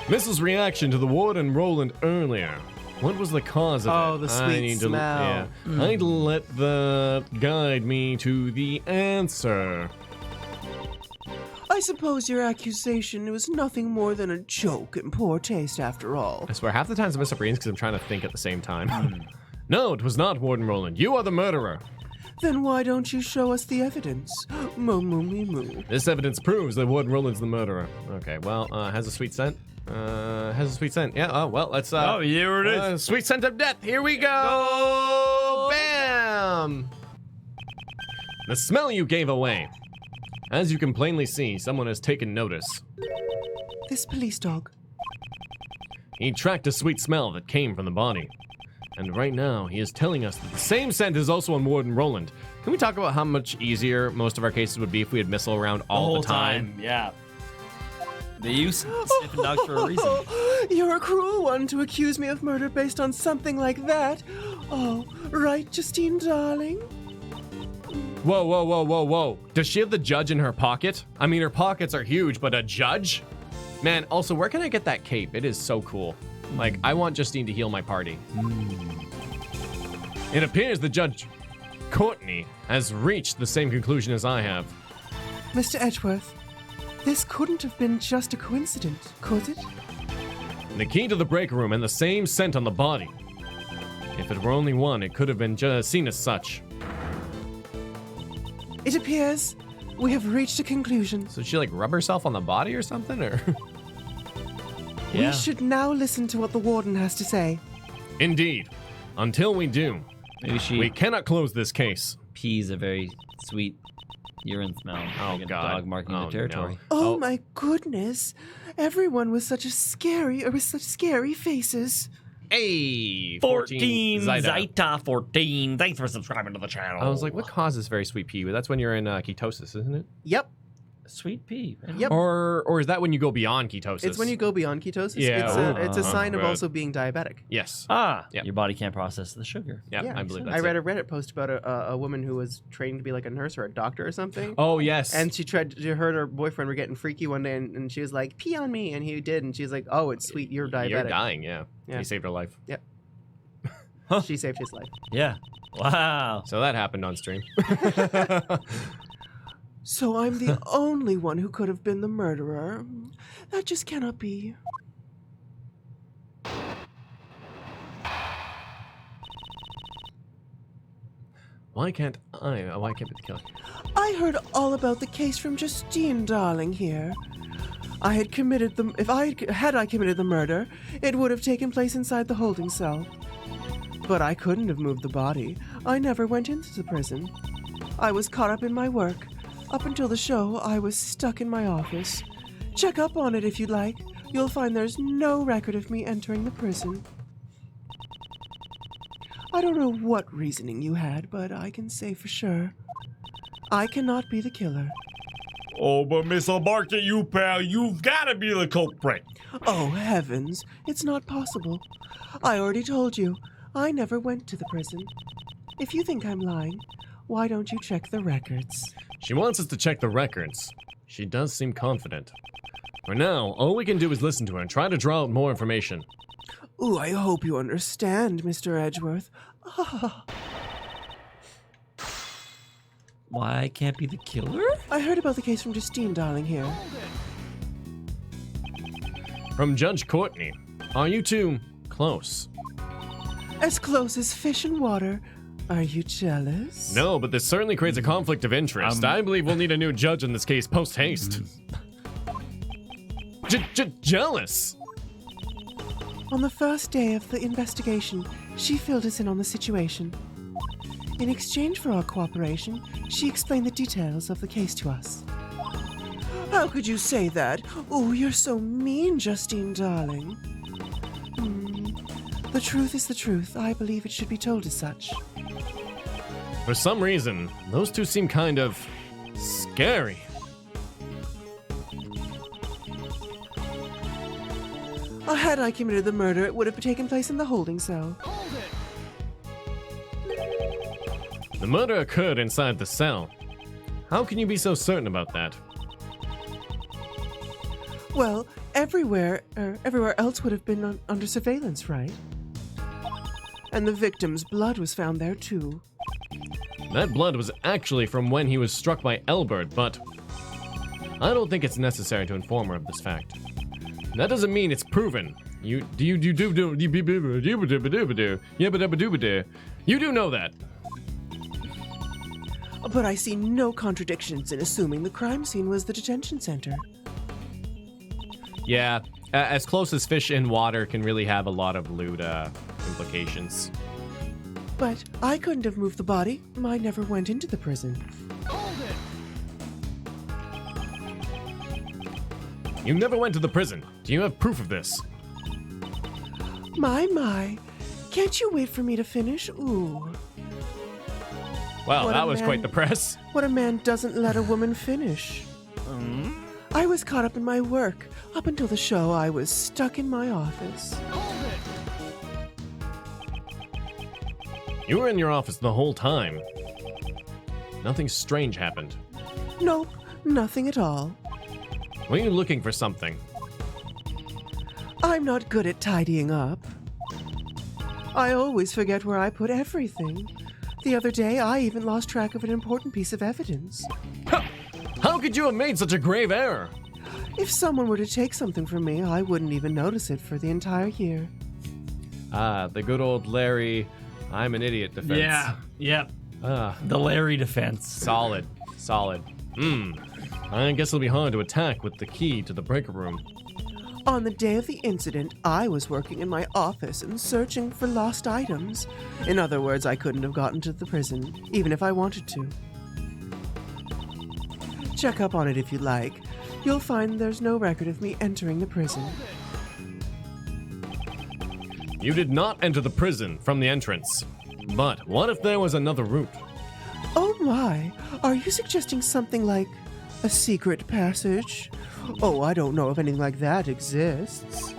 Speaker 2: Mrs. reaction to the Warden Roland earlier. What was the cause of it?
Speaker 7: Oh, the sweet smell.
Speaker 2: I'd let the guide me to the answer.
Speaker 1: I suppose your accusation was nothing more than a joke in poor taste after all.
Speaker 2: I swear, half the times I mess up readings because I'm trying to think at the same time. No, it was not Warden Roland. You are the murderer.
Speaker 1: Then why don't you show us the evidence? Moo moo me moo.
Speaker 2: This evidence proves that Warden Roland's the murderer. Okay, well, has a sweet scent. Has a sweet scent. Yeah, oh, well, let's,
Speaker 3: oh, here it is.
Speaker 2: Sweet scent of death. Here we go. Bam. The smell you gave away. As you can plainly see, someone has taken notice.
Speaker 1: This police dog.
Speaker 2: He tracked a sweet smell that came from the body. And right now, he is telling us that the same scent is also on Warden Roland. Can we talk about how much easier most of our cases would be if we had missile around all the time?
Speaker 3: Yeah. They use sniffing dogs for a reason.
Speaker 1: You're a cruel one to accuse me of murder based on something like that. Oh, right, Justine, darling?
Speaker 2: Whoa, whoa, whoa, whoa, whoa. Does she have the judge in her pocket? I mean, her pockets are huge, but a judge? Man, also, where can I get that cape? It is so cool. Like, I want Justine to heal my party. It appears the Judge Courtney has reached the same conclusion as I have.
Speaker 1: Mr. Edgeworth, this couldn't have been just a coincidence, could it?
Speaker 2: The key to the break room and the same scent on the body. If it were only one, it could have been seen as such.
Speaker 1: It appears we have reached a conclusion.
Speaker 2: So she like rub herself on the body or something, or?
Speaker 3: Yeah.
Speaker 1: We should now listen to what the warden has to say.
Speaker 2: Indeed. Until we do,
Speaker 3: Maybe
Speaker 2: we cannot close this case.
Speaker 3: pees a very sweet urine smell.
Speaker 2: Oh,
Speaker 3: like a
Speaker 2: God.
Speaker 3: dog marking
Speaker 2: Oh,
Speaker 3: the territory.
Speaker 2: no.
Speaker 1: Oh my goodness. Everyone with such scary faces.
Speaker 2: Hey,
Speaker 3: 14
Speaker 2: Zeta.
Speaker 3: Zeta 14. Thanks for subscribing to the channel.
Speaker 2: I was like, what causes very sweet pee? That's when you're in ketosis, isn't it?
Speaker 7: Yep.
Speaker 3: Sweet pea. Man.
Speaker 7: Yep.
Speaker 2: Or is that when you go beyond ketosis?
Speaker 7: It's when you go beyond ketosis.
Speaker 2: Yeah.
Speaker 7: It's a sign of
Speaker 2: good.
Speaker 7: also being diabetic.
Speaker 2: Yes.
Speaker 3: Your body can't process the sugar.
Speaker 2: Yeah, I believe that's
Speaker 7: I read
Speaker 2: it.
Speaker 7: a Reddit post about a woman who was trained to be like a nurse or a doctor or something.
Speaker 2: Oh, yes.
Speaker 7: And she her boyfriend were getting freaky one day, and she was like, "Pee on me," and he did, and she's like, "Oh, it's sweet, you're diabetic."
Speaker 2: You're dying, yeah.
Speaker 7: Yeah.
Speaker 2: He saved her life.
Speaker 7: She saved his life.
Speaker 3: Yeah. Wow.
Speaker 2: So that happened on stream.
Speaker 1: So I'm the only one who could have been the murderer. That just cannot be.
Speaker 2: Why can't be the killer?
Speaker 1: I heard all about the case from Justine, darling, here. I had committed the... If I had committed the murder, it would have taken place inside the holding cell. But I couldn't have moved the body. I never went into the prison. I was caught up in my work. Up until the show, I was stuck in my office. Check up on it if you'd like. You'll find there's no record of me entering the prison. I don't know what reasoning you had, but I can say for sure, I cannot be the killer.
Speaker 4: Oh, but Miss Bark at you, pal. You've got to be the culprit.
Speaker 1: Oh, heavens, it's not possible. I already told you, I never went to the prison. If you think I'm lying, why don't you check the records?
Speaker 2: She wants us to check the records. She does seem confident. For now, all we can do is listen to her and try to draw out more information.
Speaker 1: Ooh, I hope you understand, Mr. Edgeworth.
Speaker 3: Why I can't be the killer?
Speaker 1: I heard about the case from Justine, darling, here.
Speaker 2: From Judge Courtney, are you two close?
Speaker 1: As close as fish and water. Are you jealous?
Speaker 2: No, but this certainly creates a conflict of interest. I believe we'll need a new judge in this case post-haste. Jealous?
Speaker 1: On the first day of the investigation, she filled us in on the situation. In exchange for our cooperation, she explained the details of the case to us. How could you say that? Oh, you're so mean, Justine, darling. The truth is the truth. I believe it should be told as such.
Speaker 2: For some reason, those two seem kind of scary.
Speaker 1: Had I committed the murder, it would have taken place in the holding cell.
Speaker 2: The murder occurred inside the cell. How can you be so certain about that?
Speaker 1: Well, everywhere else would have been under surveillance, right? And the victim's blood was found there too.
Speaker 2: That blood was actually from when he was struck by Elbert, but I don't think it's necessary to inform her of this fact. That doesn't mean it's proven. You do know that.
Speaker 1: But I see no contradictions in assuming the crime scene was the detention center.
Speaker 2: Yeah, as close as fish in water can really have a lot of lewd implications.
Speaker 1: But I couldn't have moved the body. I never went into the prison.
Speaker 2: You never went to the prison. Do you have proof of this?
Speaker 1: My. Can't you wait for me to finish? Ooh.
Speaker 2: Well,
Speaker 1: What
Speaker 2: that
Speaker 1: a
Speaker 2: was
Speaker 1: man.
Speaker 2: quite the press.
Speaker 1: What a man doesn't let a woman finish. I was caught up in my work. Up until the show, I was stuck in my office.
Speaker 2: You were in your office the whole time. Nothing strange happened.
Speaker 1: Nope, nothing at all.
Speaker 2: Were you looking for something?
Speaker 1: I'm not good at tidying up. I always forget where I put everything. The other day, I even lost track of an important piece of evidence.
Speaker 2: How could you have made such a grave error?
Speaker 1: If someone were to take something from me, I wouldn't even notice it for the entire year.
Speaker 2: Ah, the good old Larry, I'm an idiot defense.
Speaker 3: Yeah. Yep.
Speaker 2: Ah,
Speaker 3: The Larry defense.
Speaker 2: solid. I guess it'll be hard to attack with the key to the breaker room.
Speaker 1: On the day of the incident, I was working in my office and searching for lost items. In other words, I couldn't have gotten to the prison, even if I wanted to. Check up on it if you like. You'll find there's no record of me entering the prison.
Speaker 2: You did not enter the prison from the entrance. But what if there was another route?
Speaker 1: Oh my, are you suggesting something like a secret passage? Oh, I don't know if anything like that exists.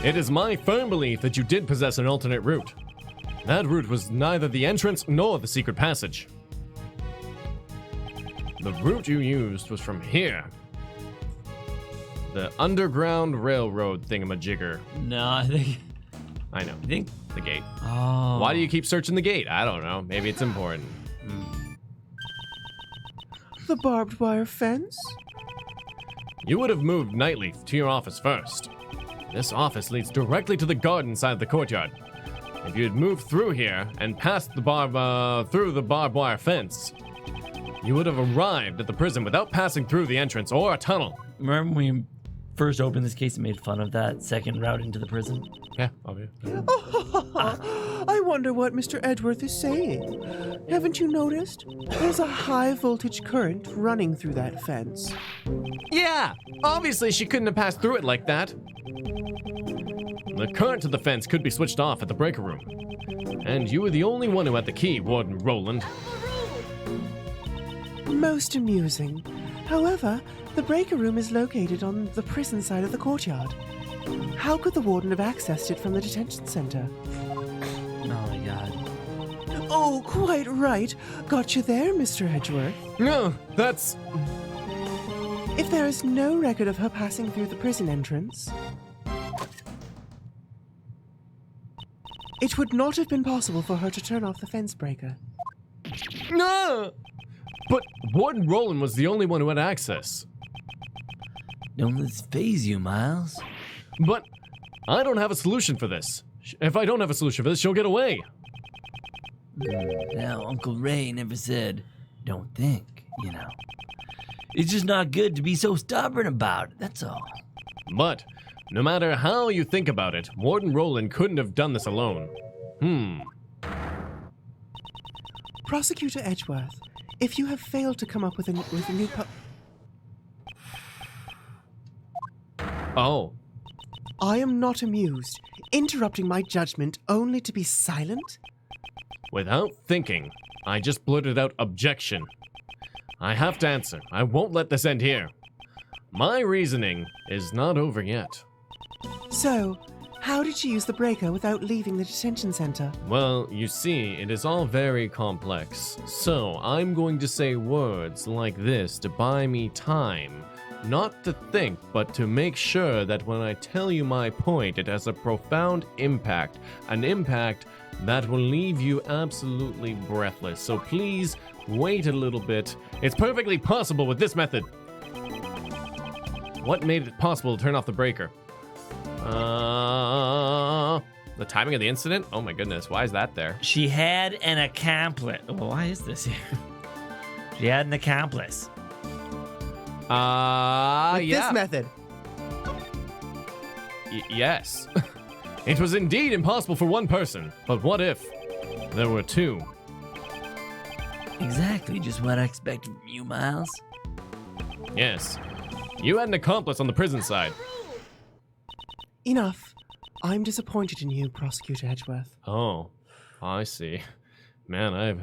Speaker 2: It is my firm belief that you did possess an alternate route. That route was neither the entrance nor the secret passage. The route you used was from here. The Underground Railroad thingamajigger.
Speaker 3: No,
Speaker 2: I know.
Speaker 3: I think.
Speaker 2: The gate.
Speaker 3: Oh.
Speaker 2: Why do you keep searching the gate? I don't know. Maybe it's important.
Speaker 1: The barbed wire fence?
Speaker 2: You would have moved nightly to your office first. This office leads directly to the garden side of the courtyard. If you had moved through here and passed the through the barbed wire fence, you would have arrived at the prison without passing through the entrance or a tunnel.
Speaker 3: Remember when we first opened this case and made fun of that second route into the prison?
Speaker 2: Yeah, obvious.
Speaker 1: I wonder what Mr. Edgeworth is saying. Haven't you noticed? There's a high voltage current running through that fence.
Speaker 2: Yeah, obviously she couldn't have passed through it like that. The current to the fence could be switched off at the breaker room. And you were the only one who had the key, Warden Roland.
Speaker 1: Most amusing. However, the breaker room is located on the prison side of the courtyard. How could the warden have accessed it from the detention center?
Speaker 3: Oh my god.
Speaker 1: Oh, quite right. Got you there, Mr. Edgeworth.
Speaker 2: No, that's...
Speaker 1: If there is no record of her passing through the prison entrance, it would not have been possible for her to turn off the fence breaker.
Speaker 2: No! But Warden Roland was the only one who had access.
Speaker 3: Don't let this phase you, Miles.
Speaker 2: But I don't have a solution for this. If I don't have a solution for this, she'll get away.
Speaker 3: Now, Uncle Ray never said, don't think, you know. It's just not good to be so stubborn about it, that's all.
Speaker 2: But no matter how you think about it, Warden Roland couldn't have done this alone.
Speaker 1: Prosecutor Edgeworth, if you have failed to come up with a new
Speaker 2: Oh.
Speaker 1: I am not amused. Interrupting my judgment only to be silent?
Speaker 2: Without thinking, I just blurted out objection. I have to answer. I won't let this end here. My reasoning is not over yet.
Speaker 1: So, how did you use the breaker without leaving the detention center?
Speaker 2: Well, you see, it is all very complex. So, I'm going to say words like this to buy me time. Not to think, but to make sure that when I tell you my point, it has a profound impact. An impact that will leave you absolutely breathless. So please, wait a little bit. It's perfectly possible with this method. What made it possible to turn off the breaker? The timing of the incident? Oh my goodness, why is that there?
Speaker 3: She had an accomplice. Well, why is this here? She had an accomplice.
Speaker 7: With this method.
Speaker 2: Yes. It was indeed impossible for one person, but what if there were two?
Speaker 3: Exactly, just what I expected from you, Miles.
Speaker 2: Yes. You had an accomplice on the prison side.
Speaker 1: Enough. I'm disappointed in you, Prosecutor Edgeworth.
Speaker 2: Oh, I see. Man, if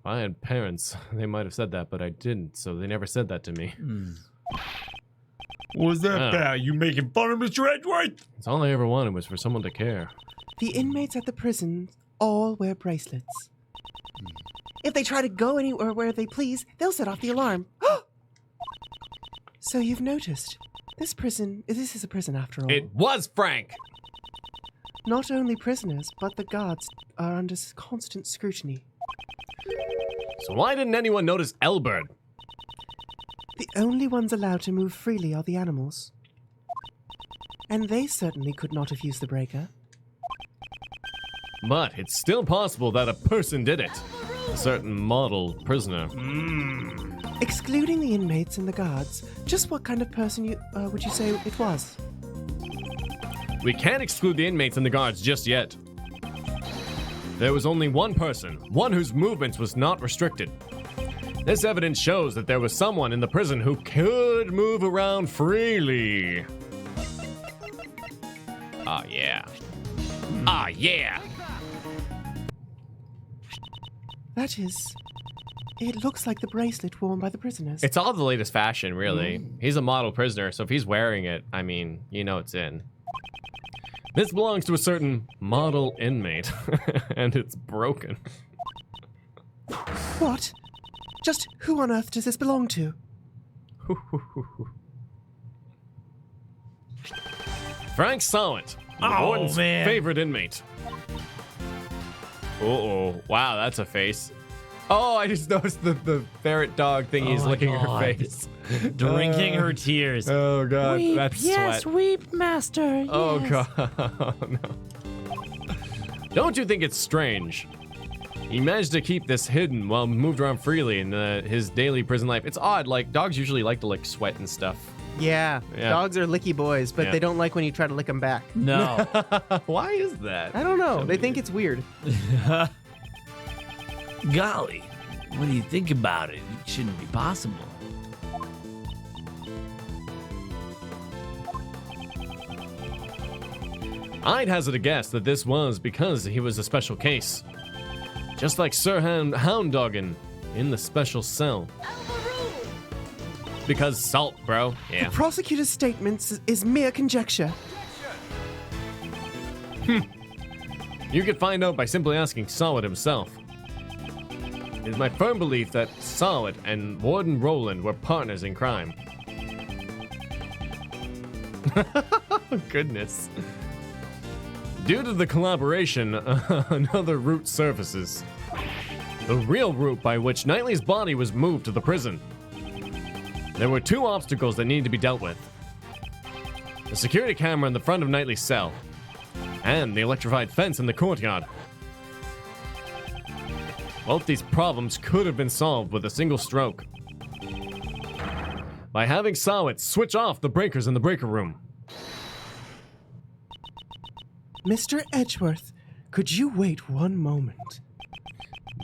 Speaker 2: I had parents, they might have said that, but I didn't, so they never said that to me.
Speaker 4: What was that about? You making fun of Mr. Edgeworth?
Speaker 2: It's all I ever wanted was for someone to care.
Speaker 1: The inmates at the prison all wear bracelets. If they try to go anywhere where they please, they'll set off the alarm. So you've noticed. This is a prison after all.
Speaker 2: It was Frank!
Speaker 1: Not only prisoners, but the guards are under constant scrutiny.
Speaker 2: So why didn't anyone notice Elbert?
Speaker 1: The only ones allowed to move freely are the animals. And they certainly could not have used the breaker.
Speaker 2: But it's still possible that a person did it. A certain model prisoner.
Speaker 1: Excluding the inmates and the guards, just what kind of person would you say it was?
Speaker 2: We can't exclude the inmates and the guards just yet. There was only one person, one whose movements was not restricted. This evidence shows that there was someone in the prison who could move around freely. Ah, yeah. Ah, yeah.
Speaker 1: That is, it looks like the bracelet worn by the prisoners.
Speaker 2: It's all the latest fashion, really. He's a model prisoner, so if he's wearing it, I mean, you know it's in. This belongs to a certain model inmate, and it's broken.
Speaker 1: What? Just who on earth does this belong to?
Speaker 2: Frank Sowett, the warden's favorite inmate. Uh-oh. Wow, that's a face. Oh, I just noticed the ferret dog thingy's licking her face.
Speaker 3: Drinking her tears.
Speaker 2: Oh, God.
Speaker 9: Weep,
Speaker 2: That's
Speaker 9: yes,
Speaker 2: sweat.
Speaker 9: weep, master.
Speaker 2: Oh,
Speaker 9: yes.
Speaker 2: God. Oh, no. Don't you think it's strange? He managed to keep this hidden while moved around freely in his daily prison life. It's odd. Like, dogs usually like to, like, sweat and stuff.
Speaker 7: Yeah, dogs are licky boys, but they don't like when you try to lick them back.
Speaker 3: No.
Speaker 2: Why is that?
Speaker 7: I don't know. They think it's weird.
Speaker 3: Golly, what do you think about it? It shouldn't be possible.
Speaker 2: I'd hazard a guess that this was because he was a special case. Just like Sir Hounddoggen in the special cell. Because salt, bro. Yeah.
Speaker 1: The prosecutor's statement is mere conjecture.
Speaker 2: You could find out by simply asking Sowett himself. It is my firm belief that Sowett and Warden Roland were partners in crime. Goodness. Due to the collaboration, another route surfaces. The real route by which Knightley's body was moved to the prison. There were two obstacles that needed to be dealt with. The security camera in the front of Knightley's cell, and the electrified fence in the courtyard. Both these problems could have been solved with a single stroke. By having Sowett switch off the breakers in the breaker room.
Speaker 1: Mr. Edgeworth, could you wait one moment?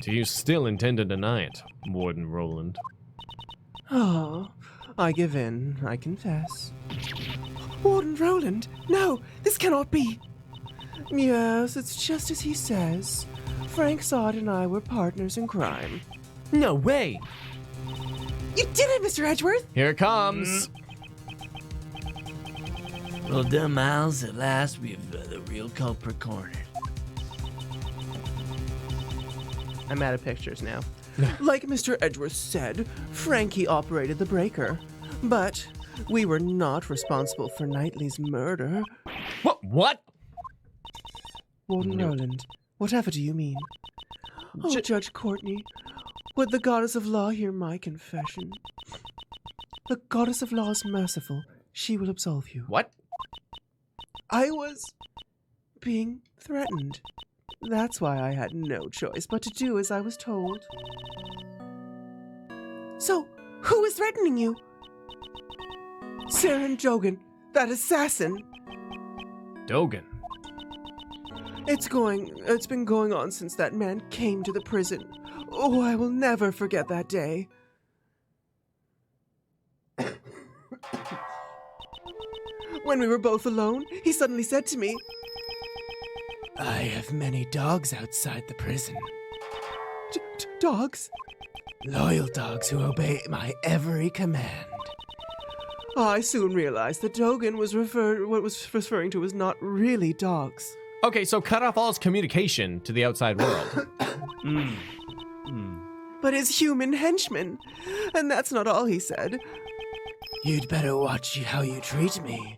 Speaker 2: Do you still intend to deny it, Warden Roland?
Speaker 1: Oh, I give in, I confess. Warden Roland, no, this cannot be. Yes, it's just as he says. Frank Sowett and I were partners in crime.
Speaker 3: No way.
Speaker 6: You did it, Mr. Edgeworth!
Speaker 2: Here it comes.
Speaker 3: Well done, Miles. At last, we've the real culprit cornered.
Speaker 7: I'm out of pictures now.
Speaker 1: Like Mr. Edgeworth said, Frankie operated the breaker. But we were not responsible for Knightley's murder.
Speaker 2: What?
Speaker 1: Warden Rowland, whatever do you mean? Oh, Judge Courtney, would the goddess of law hear my confession? The goddess of law is merciful. She will absolve you.
Speaker 2: What?
Speaker 1: I was being threatened. That's why I had no choice but to do as I was told.
Speaker 6: So, who is threatening you?
Speaker 1: Saren Jogan, that assassin.
Speaker 2: Dogan.
Speaker 1: It's been going on since that man came to the prison. Oh, I will never forget that day. When we were both alone, he suddenly said to me, I have many dogs outside the prison. Dogs? Loyal dogs who obey my every command. I soon realized that Dogan was referring to was not really dogs.
Speaker 2: Okay, so cut off all his communication to the outside world.
Speaker 1: But his human henchmen. And that's not all he said. You'd better watch how you treat me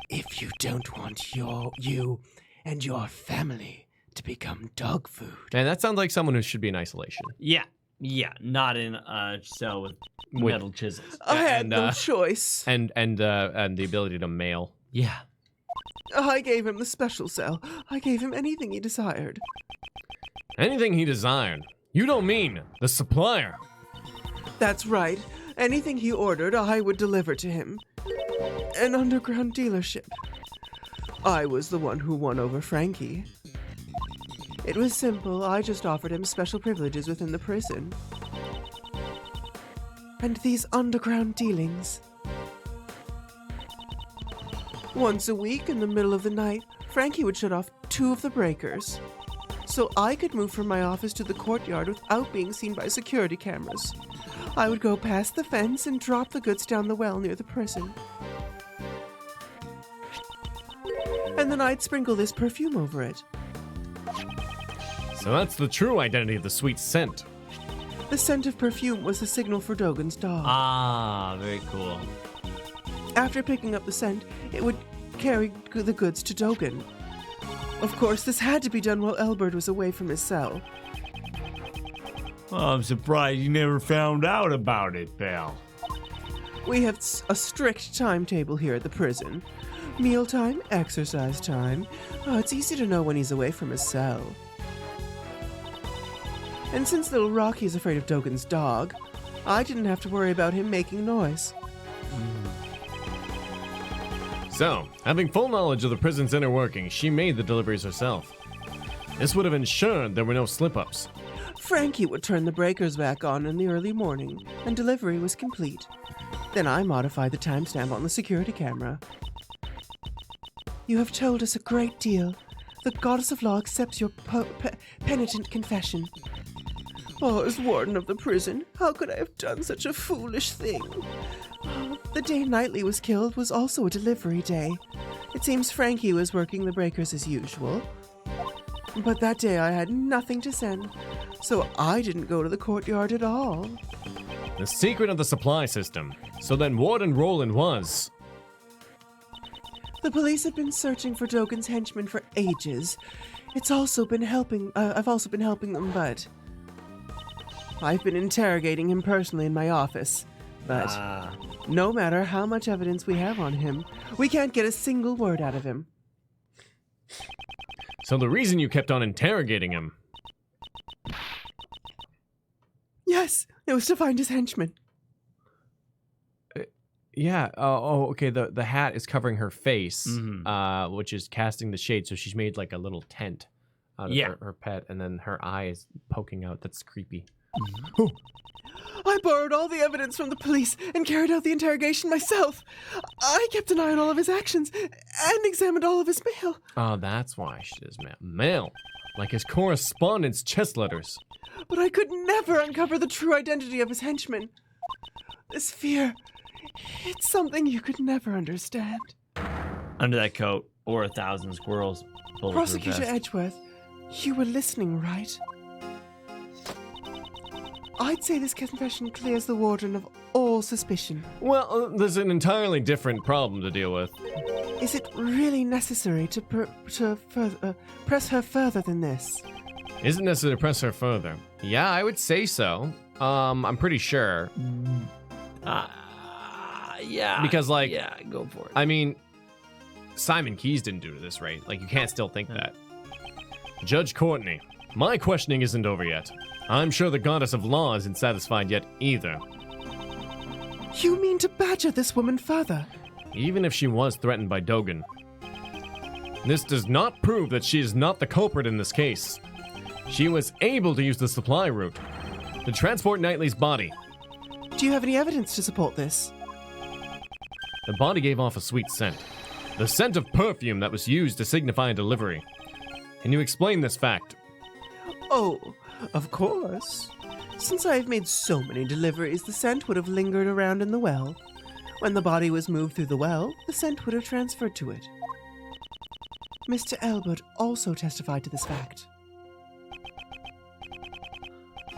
Speaker 1: if you don't want you and your family to become dog food.
Speaker 2: And that sounds like someone who should be in isolation.
Speaker 3: Yeah, not in a cell with metal chisels.
Speaker 1: I had no choice.
Speaker 2: And the ability to mail.
Speaker 3: Yeah.
Speaker 1: I gave him the special cell. I gave him anything he desired.
Speaker 2: Anything he desired? You don't mean the supplier.
Speaker 1: That's right. Anything he ordered, I would deliver to him. An underground dealership. I was the one who won over Frankie. It was simple. I just offered him special privileges within the prison. And these underground dealings. Once a week, in the middle of the night, Frankie would shut off 2 of the breakers, so I could move from my office to the courtyard without being seen by security cameras. I would go past the fence and drop the goods down the well near the prison. And then I'd sprinkle this perfume over it.
Speaker 2: So that's the true identity of the sweet scent.
Speaker 1: The scent of perfume was the signal for Dogan's dog.
Speaker 3: Ah, very cool.
Speaker 1: After picking up the scent, it would carry the goods to Dogan. Of course, this had to be done while Elbert was away from his cell.
Speaker 4: I'm surprised you never found out about it, pal.
Speaker 1: We have a strict timetable here at the prison. Mealtime, exercise time. Oh, it's easy to know when he's away from his cell. And since little Rocky's afraid of Dogan's dog, I didn't have to worry about him making noise.
Speaker 2: So, having full knowledge of the prison's inner workings, she made the deliveries herself. This would have ensured there were no slip-ups.
Speaker 1: Frankie would turn the breakers back on in the early morning, and delivery was complete. Then I modified the timestamp on the security camera. You have told us a great deal. The goddess of law accepts your penitent confession. Oh, as warden of the prison, how could I have done such a foolish thing? The day Knightley was killed was also a delivery day. It seems Frankie was working the breakers as usual. But that day I had nothing to send, so I didn't go to the courtyard at all.
Speaker 2: The secret of the supply system. So then Warden Roland was...
Speaker 1: The police have been searching for Dogan's henchmen for ages. I've also been helping them, but... I've been interrogating him personally in my office. But no matter how much evidence we have on him, we can't get a single word out of him.
Speaker 2: So the reason you kept on interrogating him...
Speaker 1: Yes, it was to find his henchmen.
Speaker 2: Yeah. Okay. The hat is covering her face, which is casting the shade. So she's made like a little tent out of her pet, and then her eye is poking out. That's creepy.
Speaker 1: I borrowed all the evidence from the police and carried out the interrogation myself. I kept an eye on all of his actions and examined all of his mail.
Speaker 2: Oh, that's why she does mail. Like his correspondence chest letters.
Speaker 1: But I could never uncover the true identity of his henchmen. This fear, it's something you could never understand.
Speaker 3: Under that coat, or 1,000 squirrels. Bulletproof
Speaker 1: Prosecutor
Speaker 3: vest.
Speaker 1: Edgeworth, you were listening, right? I'd say this confession clears the warden of all suspicion.
Speaker 2: Well, there's an entirely different problem to deal with.
Speaker 1: Is it really necessary to press her further than this?
Speaker 2: Isn't necessary to press her further. Yeah, I would say so. I'm pretty sure.
Speaker 3: Yeah.
Speaker 2: Because, like...
Speaker 3: Yeah, go for it.
Speaker 2: I mean, Simon Keyes didn't do this, right? Like, you can't still think that. Judge Courtney, my questioning isn't over yet. I'm sure the goddess of law isn't satisfied yet either.
Speaker 1: You mean to badger this woman further?
Speaker 2: Even if she was threatened by Dogan. This does not prove that she is not the culprit in this case. She was able to use the supply route to transport Knightley's body.
Speaker 1: Do you have any evidence to support this?
Speaker 2: The body gave off a sweet scent. The scent of perfume that was used to signify a delivery. Can you explain this fact?
Speaker 1: Oh, of course. Since I have made so many deliveries, the scent would have lingered around in the well. When the body was moved through the well, the scent would have transferred to it. Mr. Elbert also testified to this fact.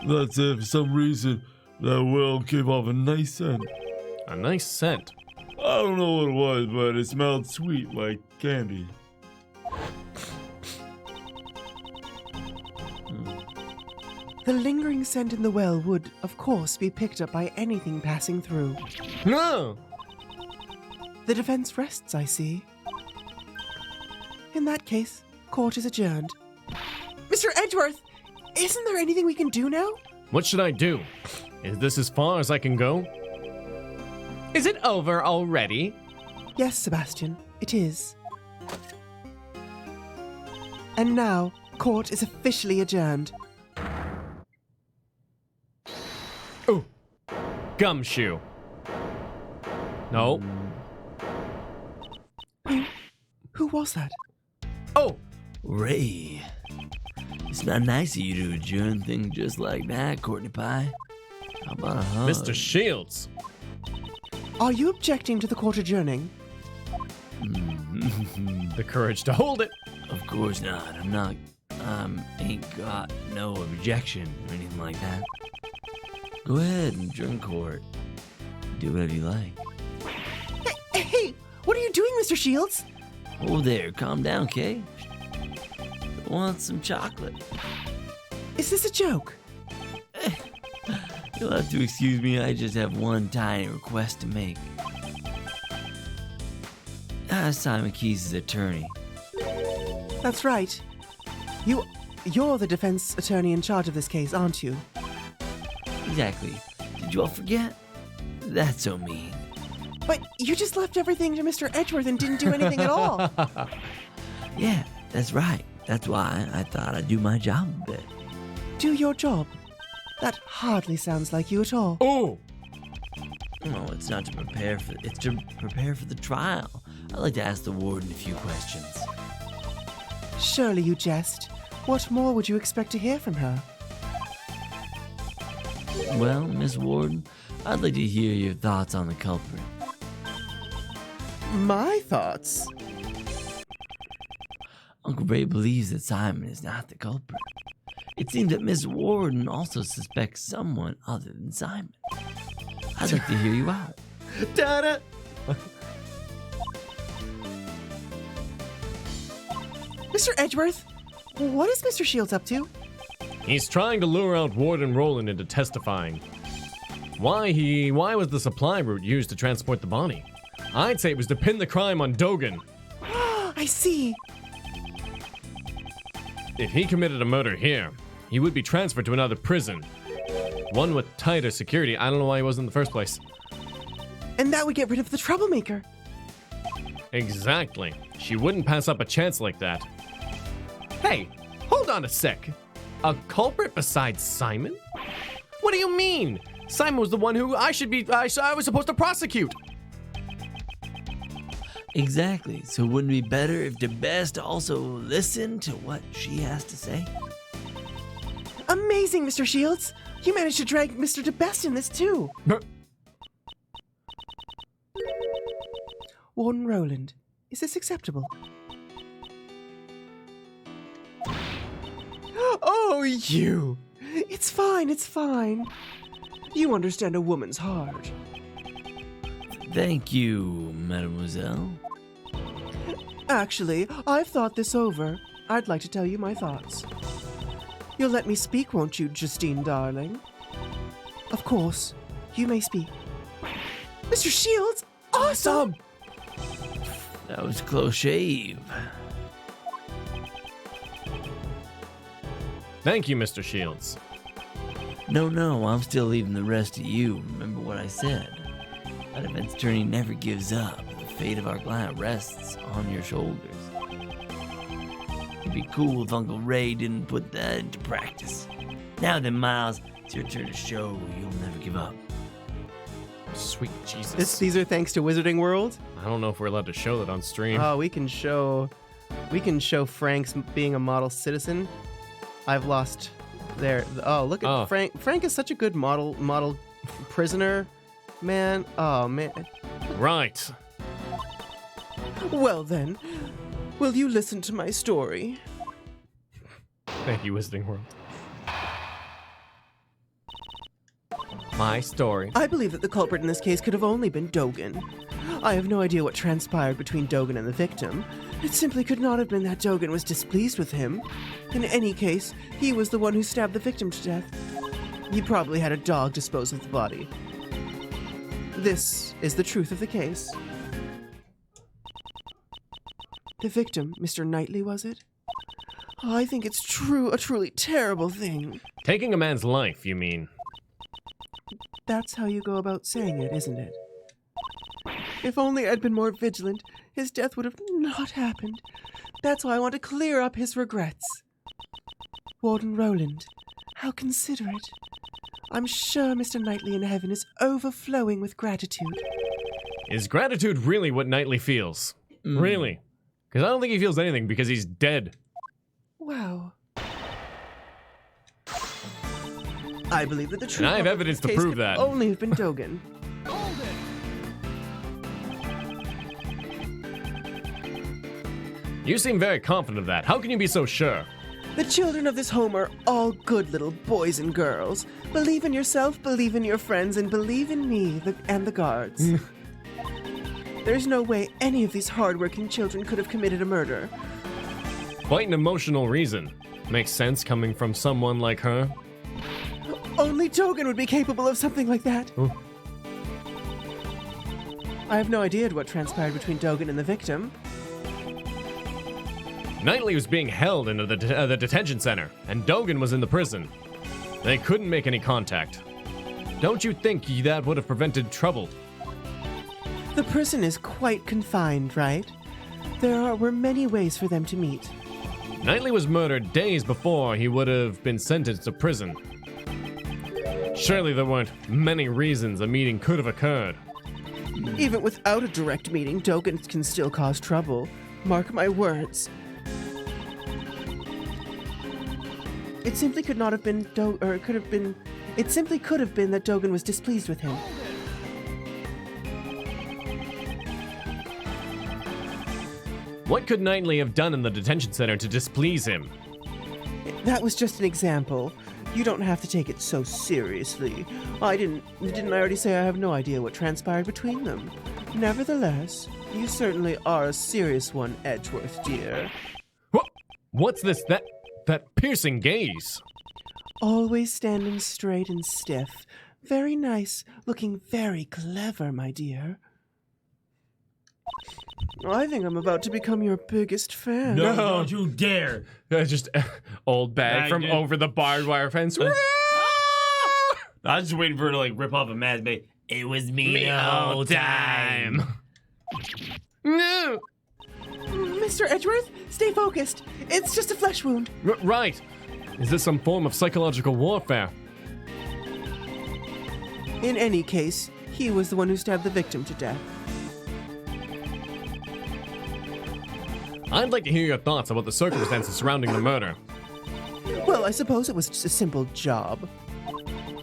Speaker 4: That's if for some reason that well gave off a nice scent.
Speaker 2: A nice scent.
Speaker 4: I don't know what it was, but it smelled sweet like candy.
Speaker 1: The lingering scent in the well would, of course, be picked up by anything passing through.
Speaker 2: No!
Speaker 1: The defense rests, I see. In that case, court is adjourned. Mr. Edgeworth, isn't there anything we can do now?
Speaker 2: What should I do? Is this as far as I can go? Is it over already?
Speaker 1: Yes, Sebastian, it is. And now, court is officially adjourned.
Speaker 2: Ooh. Gumshoe. No.
Speaker 1: Who was that?
Speaker 2: Oh!
Speaker 3: Ray. It's not nice of you to adjourn things just like that, Courtney Pie. How about a hug?
Speaker 2: Mr. Shields.
Speaker 1: Are you objecting to the court adjourning?
Speaker 2: The courage to hold it.
Speaker 3: Of course not. I'm not. Ain't got no objection or anything like that. Go ahead and adjourn court. Do whatever you like.
Speaker 1: Hey, what are you doing, Mr. Shields?
Speaker 3: Oh there, calm down, Kay. Want some chocolate?
Speaker 1: Is this a joke?
Speaker 3: You'll have to excuse me, I just have one tiny request to make. Simon Keyes' attorney.
Speaker 1: That's right. You're the defense attorney in charge of this case, aren't you?
Speaker 3: Exactly. Did you all forget? That's so mean.
Speaker 1: But you just left everything to Mr. Edgeworth and didn't do anything at all.
Speaker 3: Yeah, that's right. That's why I thought I'd do my job a bit.
Speaker 1: Do your job. That hardly sounds like you at all.
Speaker 2: Oh!
Speaker 3: No, it's not to prepare for. It's to prepare for the trial. I'd like to ask the warden a few questions.
Speaker 1: Surely you jest. What more would you expect to hear from her?
Speaker 3: Well, Miss Warden, I'd like to hear your thoughts on the culprit.
Speaker 1: My thoughts?
Speaker 3: Uncle Ray believes that Simon is not the culprit. It seems that Miss Warden also suspects someone other than Simon. I'd like to hear you out.
Speaker 1: Da-da! Mr. Edgeworth, what is Mr. Shields up to?
Speaker 2: He's trying to lure out Warden Roland into testifying. Why was the supply route used to transport the body? I'd say it was to pin the crime on Dogan.
Speaker 1: I see.
Speaker 2: If he committed a murder here, he would be transferred to another prison. One with tighter security. I don't know why he wasn't in the first place.
Speaker 1: And that would get rid of the troublemaker.
Speaker 2: Exactly. She wouldn't pass up a chance like that. Hey, hold on a sec. A culprit besides Simon? What do you mean? Simon was the one who I was supposed to prosecute.
Speaker 3: Exactly. So wouldn't it be better if DeBest also listened to what she has to say?
Speaker 1: Amazing, Mr. Shields. You managed to drag Mr. DeBest in this too. Warden Roland, is this acceptable? Oh, you! It's fine, it's fine. You understand a woman's heart.
Speaker 3: Thank you, mademoiselle.
Speaker 1: Actually, I've thought this over. I'd like to tell you my thoughts. You'll let me speak, won't you, Justine, darling? Of course. You may speak. Mr. Shields! Awesome!
Speaker 3: That was close shave.
Speaker 2: Thank you, Mr. Shields.
Speaker 3: No, I'm still leaving the rest to you. Remember what I said. That event's attorney never gives up. The fate of our client rests on your shoulders. It'd be cool if Uncle Ray didn't put that into practice. Now then, Miles, it's your turn to show you'll never give up.
Speaker 2: Sweet Jesus.
Speaker 7: These are thanks to Wizarding World.
Speaker 2: I don't know if we're allowed to show that on stream.
Speaker 7: Oh, we can show Frank's being a model citizen. I've lost there. Oh, look at Frank. Frank is such a good model prisoner, man. Oh man.
Speaker 2: Right.
Speaker 1: Well then, will you listen to my story?
Speaker 2: Thank you, Wizarding World. My story.
Speaker 1: I believe that the culprit in this case could have only been Dogan. I have no idea what transpired between Dogan and the victim. It simply could not have been that Dogan was displeased with him. In any case, he was the one who stabbed the victim to death. He probably had a dog dispose of the body. This is the truth of the case. The victim, Mr. Knightley, was it? Oh, I think it's a truly terrible thing.
Speaker 2: Taking a man's life, you mean?
Speaker 1: That's how you go about saying it, isn't it? If only I'd been more vigilant, his death would have not happened. That's why I want to clear up his regrets. Warden Roland, how considerate. I'm sure Mr. Knightley in heaven is overflowing with gratitude.
Speaker 2: Is gratitude really what Knightley feels? Really? Because I don't think he feels anything because he's dead.
Speaker 1: Wow. I believe that the truth
Speaker 2: And I have
Speaker 1: of
Speaker 2: evidence to
Speaker 1: case
Speaker 2: prove
Speaker 1: could
Speaker 2: that.
Speaker 1: only have been Dogan.
Speaker 2: You seem very confident of that. How can you be so sure?
Speaker 1: The children of this home are all good little boys and girls. Believe in yourself, believe in your friends, and believe in me and the guards. There's no way any of these hardworking children could have committed a murder.
Speaker 2: Quite an emotional reason. Makes sense coming from someone like her.
Speaker 1: Only Dogan would be capable of something like that.
Speaker 2: Oh.
Speaker 1: I have no idea what transpired between Dogan and the victim.
Speaker 2: Knightley was being held in the detention center, and Dogan was in the prison. They couldn't make any contact. Don't you think that would have prevented trouble?
Speaker 1: The prison is quite confined, right? There were many ways for them to meet.
Speaker 2: Knightley was murdered days before he would have been sentenced to prison. Surely there weren't many reasons a meeting could have occurred.
Speaker 1: Even without a direct meeting, Dogan can still cause trouble. Mark my words. It simply could not have been it simply could have been that Dogan was displeased with him.
Speaker 2: What could Knightley have done in the detention center to displease him?
Speaker 1: That was just an example. You don't have to take it so seriously. Didn't I already say I have no idea what transpired between them? Nevertheless, you certainly are a serious one, Edgeworth, dear.
Speaker 2: What's this? That piercing gaze.
Speaker 1: Always standing straight and stiff. Very nice, looking very clever, my dear. I think I'm about to become your biggest fan.
Speaker 4: No, don't you dare.
Speaker 2: Just old bag from over the barbed wire fence.
Speaker 4: I was just waiting for her to like rip off a mask. It was me the whole time.
Speaker 2: No.
Speaker 1: Mr. Edgeworth, stay focused. It's just a flesh wound.
Speaker 2: Right. Is this some form of psychological warfare?
Speaker 1: In any case, he was the one who stabbed the victim to death.
Speaker 2: I'd like to hear your thoughts about the circumstances surrounding the murder.
Speaker 1: Well, I suppose it was just a simple job.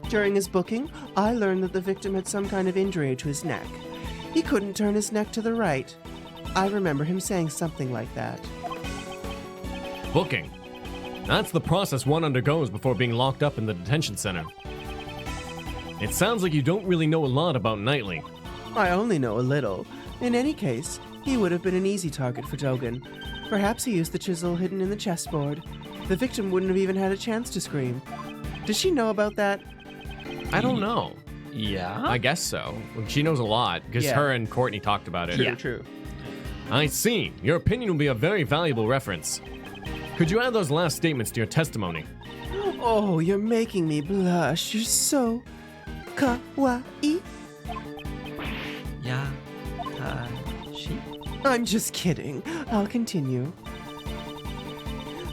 Speaker 1: During his booking, I learned that the victim had some kind of injury to his neck.
Speaker 6: He couldn't turn his neck to the right. I remember him saying something like that.
Speaker 2: Booking. That's the process one undergoes before being locked up in the detention center. It sounds like you don't really know a lot about Knightley.
Speaker 6: I only know a little. In any case, he would have been an easy target for Dogen. Perhaps he used the chisel hidden in the chessboard. The victim wouldn't have even had a chance to scream. Does she know about that?
Speaker 2: I don't know.
Speaker 3: Yeah.
Speaker 2: I guess so. She knows a lot because
Speaker 6: Yeah.
Speaker 2: her and Courtney talked about it.
Speaker 6: True.
Speaker 2: I see. Your opinion will be a very valuable reference. Could you add those last statements to your testimony?
Speaker 6: Oh, you're making me blush. You're so kawaii.
Speaker 3: Yeah. She.
Speaker 6: I'm just kidding. I'll continue.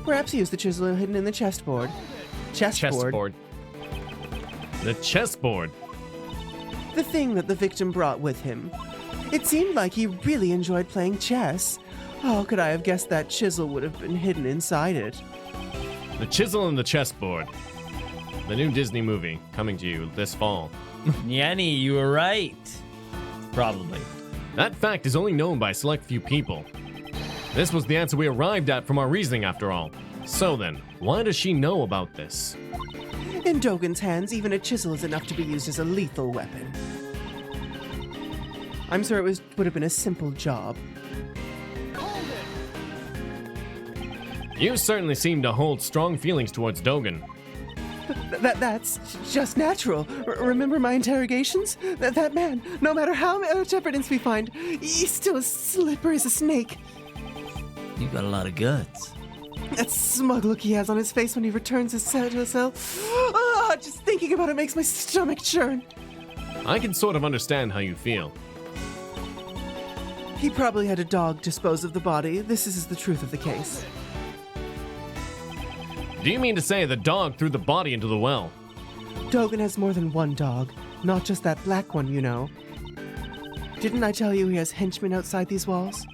Speaker 6: Perhaps he used the chisel hidden in the chessboard.
Speaker 2: Chessboard. The chessboard.
Speaker 6: The thing that the victim brought with him. It seemed like he really enjoyed playing chess. How could I have guessed that chisel would have been hidden inside it?
Speaker 2: The chisel and the chessboard. The new Disney movie coming to you this fall.
Speaker 3: Yanni, you were right. Probably.
Speaker 2: That fact is only known by a select few people. This was the answer we arrived at from our reasoning after all. So then, why does she know about this?
Speaker 6: In Dogen's hands, even a chisel is enough to be used as a lethal weapon. I'm sure it would have been a simple job.
Speaker 2: You certainly seem to hold strong feelings towards Dogen.
Speaker 6: That's just natural. Remember my interrogations? That man, no matter how much evidence we find, he's still as slippery as a snake.
Speaker 3: You got a lot of guts.
Speaker 6: That smug look he has on his face when he returns his cell to his cell. Ah, just thinking about it makes my stomach churn.
Speaker 2: I can sort of understand how you feel.
Speaker 6: He probably had a dog dispose of the body. This is the truth of the case.
Speaker 2: Do you mean to say the dog threw the body into the well?
Speaker 6: Dogen has more than one dog, not just that black one, you know. Didn't I tell you he has henchmen outside these walls?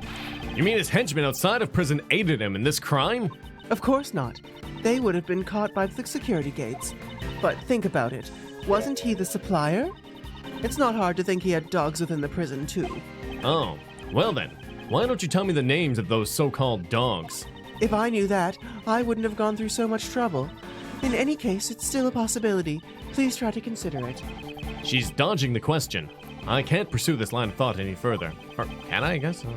Speaker 2: You mean his henchmen outside of prison aided him in this crime?
Speaker 6: Of course not. They would have been caught by the security gates. But think about it. Wasn't he the supplier? It's not hard to think he had dogs within the prison, too.
Speaker 2: Oh, well then, why don't you tell me the names of those so-called dogs?
Speaker 6: If I knew that, I wouldn't have gone through so much trouble. In any case, it's still a possibility. Please try to consider it.
Speaker 2: She's dodging the question. I can't pursue this line of thought any further. Or can I guess? Oh.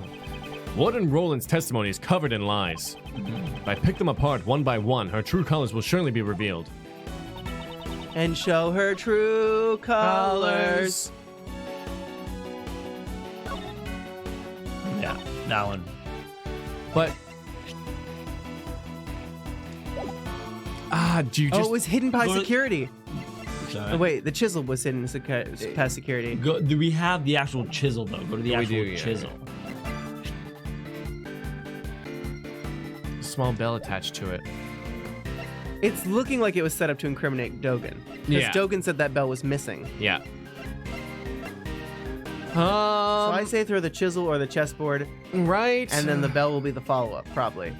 Speaker 2: Warden Roland's testimony is covered in lies. If I pick them apart one by one, her true colors will surely be revealed.
Speaker 6: And show her true colors.
Speaker 3: Yeah, that one.
Speaker 2: But... do you just...
Speaker 6: Oh, it was hidden by
Speaker 3: Go to-
Speaker 6: security.
Speaker 3: Sorry.
Speaker 6: Oh, wait, the chisel was hidden past security.
Speaker 3: Do we have the actual chisel though? Go to the
Speaker 2: We
Speaker 3: actual
Speaker 2: do, yeah.
Speaker 3: chisel.
Speaker 2: Small bell attached to it.
Speaker 7: It's looking like it was set up to incriminate Dogen. Because
Speaker 2: Yeah.
Speaker 7: Dogen said that bell was missing.
Speaker 2: Yeah.
Speaker 7: So I say throw the chisel or the chessboard,
Speaker 2: Right.
Speaker 7: and then the bell will be the follow-up, probably.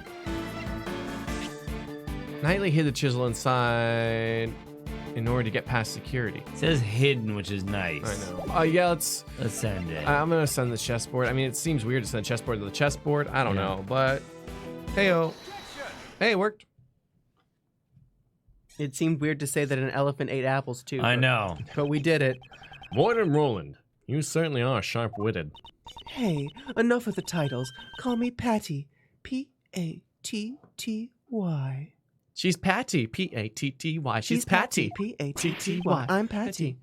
Speaker 2: Knightley hid the chisel inside in order to get past security.
Speaker 3: It says hidden, which is nice.
Speaker 2: I know. Yeah, let's
Speaker 3: send it.
Speaker 2: I'm gonna send the chessboard. I mean, it seems weird to send chessboard to the chessboard. I don't
Speaker 3: Yeah.
Speaker 2: know, but hey-o. Hey, it worked.
Speaker 7: It seemed weird to say that an elephant ate apples, too.
Speaker 3: I know.
Speaker 7: But we did it.
Speaker 2: Warden Roland, you certainly are sharp-witted.
Speaker 6: Hey, enough with the titles. Call me Patty. P-A-T-T-Y.
Speaker 2: She's Patty. P-A-T-T-Y. She's Patty.
Speaker 6: P-A-T-T-Y. I'm Patty.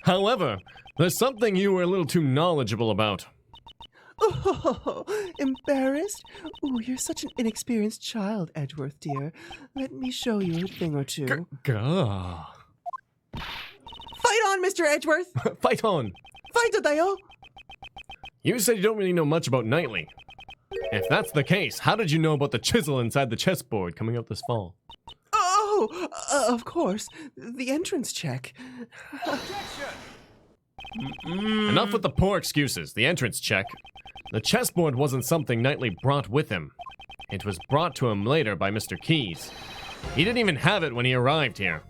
Speaker 2: However, there's something you were a little too knowledgeable about.
Speaker 6: Oh, embarrassed? Ooh, you're such an inexperienced child, Edgeworth, dear. Let me show you a thing or two.
Speaker 2: Gah.
Speaker 6: Fight on, Mr. Edgeworth!
Speaker 2: Fight on.
Speaker 6: Fight, Dayo!
Speaker 2: You said you don't really know much about Knightley. If that's the case, how did you know about the chisel inside the chessboard coming out this fall?
Speaker 6: Oh, of course. The entrance check.
Speaker 2: Enough with the poor excuses. The entrance check. The chessboard wasn't something Knightley brought with him. It was brought to him later by Mr. Keyes. He didn't even have it when he arrived here.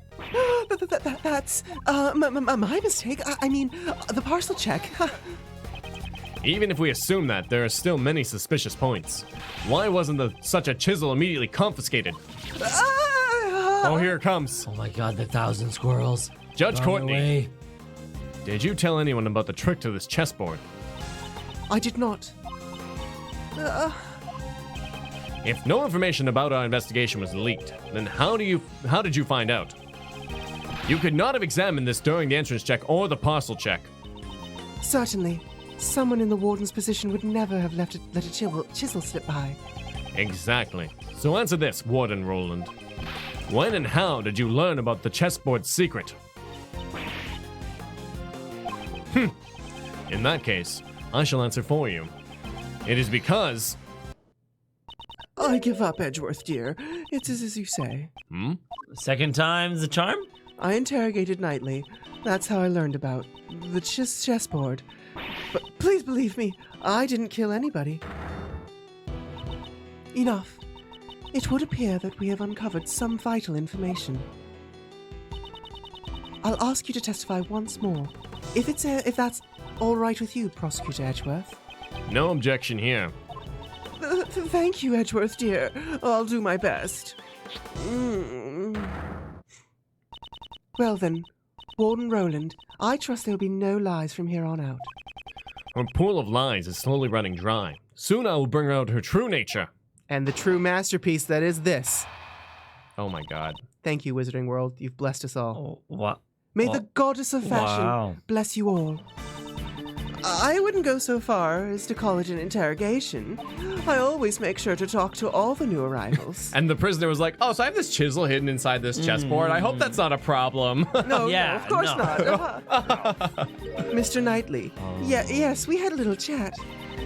Speaker 6: That's my mistake. I mean, the parcel check.
Speaker 2: Even if we assume that, there are still many suspicious points. Why wasn't such a chisel immediately confiscated? Oh, here it comes.
Speaker 3: Oh my god, the 1,000 squirrels.
Speaker 2: Judge
Speaker 3: Run
Speaker 2: Courtney,
Speaker 3: away.
Speaker 2: did you tell anyone about the trick to this chessboard?
Speaker 6: I did not.
Speaker 2: If no information about our investigation was leaked, then how did you find out? You could not have examined this during the entrance check or the parcel check.
Speaker 6: Certainly. Someone in the warden's position would never have let a chisel slip by.
Speaker 2: Exactly. So answer this, Warden Roland. When and how did you learn about the chessboard secret? In that case, I shall answer for you. It is because...
Speaker 6: I give up, Edgeworth, dear. It's as you say.
Speaker 3: Second time's the charm?
Speaker 6: I interrogated Knightley. That's how I learned about the chessboard. But please believe me, I didn't kill anybody. Enough. It would appear that we have uncovered some vital information. I'll ask you to testify once more. If that's all right with you, Prosecutor Edgeworth.
Speaker 2: No objection here.
Speaker 6: Thank you, Edgeworth, dear. I'll do my best. Well then, Warden Roland, I trust there will be no lies from here on out.
Speaker 2: Her pool of lies is slowly running dry. Soon I will bring out her true nature.
Speaker 7: And the true masterpiece that is this.
Speaker 2: Oh my god.
Speaker 7: Thank you, Wizarding World. You've blessed us all.
Speaker 3: Oh, what?
Speaker 6: May the goddess of fashion
Speaker 3: Wow.
Speaker 6: bless you all. I wouldn't go so far as to call it an interrogation. I always make sure to talk to all the new arrivals.
Speaker 2: And the prisoner was like, oh, so I have this chisel hidden inside this chessboard. I hope that's not a problem.
Speaker 6: No,
Speaker 3: Yeah,
Speaker 6: no, of course
Speaker 3: no.
Speaker 6: not. Mr. Knightley. Yes, we had a little chat.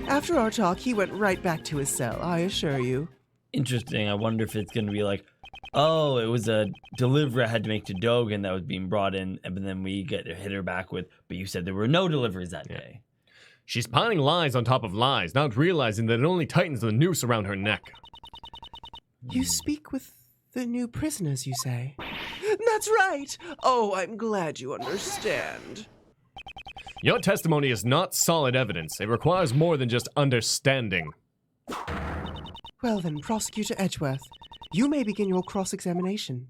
Speaker 6: After our talk, he went right back to his cell, I assure you.
Speaker 3: Interesting. I wonder if it's going to be like, oh, it was a delivery I had to make to Dogan that was being brought in, and then we hit her back with, but you said there were no deliveries that day.
Speaker 2: She's piling lies on top of lies, not realizing that it only tightens the noose around her neck.
Speaker 6: You speak with the new prisoners, you say? That's right! Oh, I'm glad you understand.
Speaker 2: Your testimony is not solid evidence. It requires more than just understanding.
Speaker 6: Well then, Prosecutor Edgeworth, you may begin your cross-examination.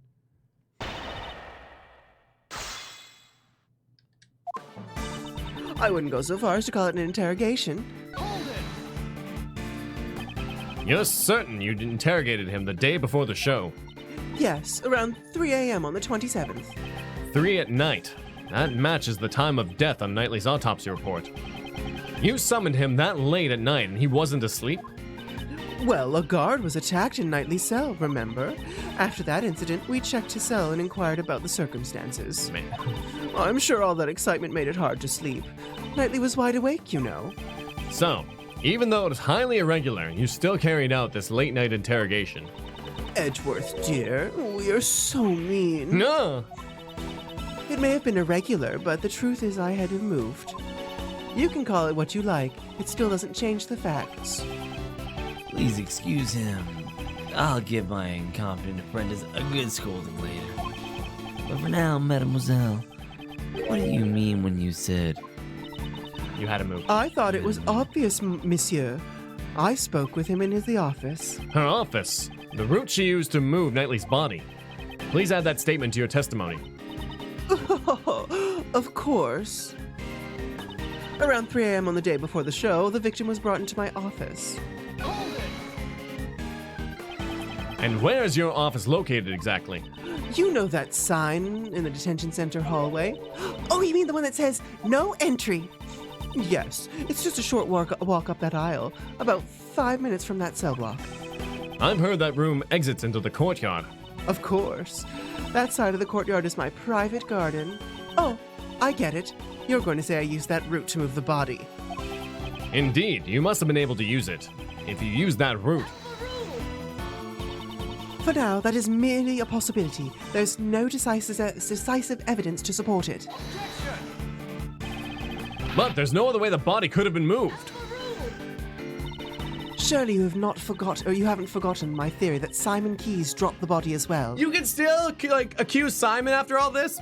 Speaker 6: I wouldn't go so far as to call it an interrogation.
Speaker 2: You're certain you interrogated him the day before the show?
Speaker 6: Yes, around 3 a.m. on the 27th.
Speaker 2: 3 at night. That matches the time of death on Knightley's autopsy report. You summoned him that late at night and he wasn't asleep?
Speaker 6: Well, a guard was attacked in Knightley's cell, remember? After that incident, we checked his cell and inquired about the circumstances.
Speaker 2: Man.
Speaker 6: I'm sure all that excitement made it hard to sleep. Knightley was wide awake, you know.
Speaker 2: So, even though it was highly irregular, you still carried out this late-night interrogation.
Speaker 6: Edgeworth, dear, we are so mean.
Speaker 2: No!
Speaker 6: It may have been irregular, but the truth is I had him moved. You can call it what you like. It still doesn't change the facts.
Speaker 3: Please excuse him. I'll give my incompetent apprentice a good scolding later. But for now, mademoiselle, what do you mean when you said...
Speaker 2: You had to move.
Speaker 6: I thought it was obvious, monsieur. I spoke with him in the office.
Speaker 2: Her office. The route she used to move Knightley's body. Please add that statement to your testimony.
Speaker 6: Of course. Around 3 a.m. on the day before the show, the victim was brought into my office.
Speaker 2: And where is your office located exactly?
Speaker 6: You know that sign in the detention center hallway? Oh, you mean the one that says, no entry? Yes, it's just a short walk up that aisle, about 5 minutes from that cell block.
Speaker 2: I've heard that room exits into the courtyard.
Speaker 6: Of course. That side of the courtyard is my private garden. Oh, I get it. You're going to say I used that route to move the body.
Speaker 2: Indeed, you must have been able to use it. If you used that route.
Speaker 6: For now, that is merely a possibility. There's no decisive evidence to support it.
Speaker 2: But there's no other way the body could have been moved.
Speaker 6: Surely you have not forgot, or you haven't forgotten my theory that Simon Keyes dropped the body as well.
Speaker 2: You can still, like, accuse Simon after all this?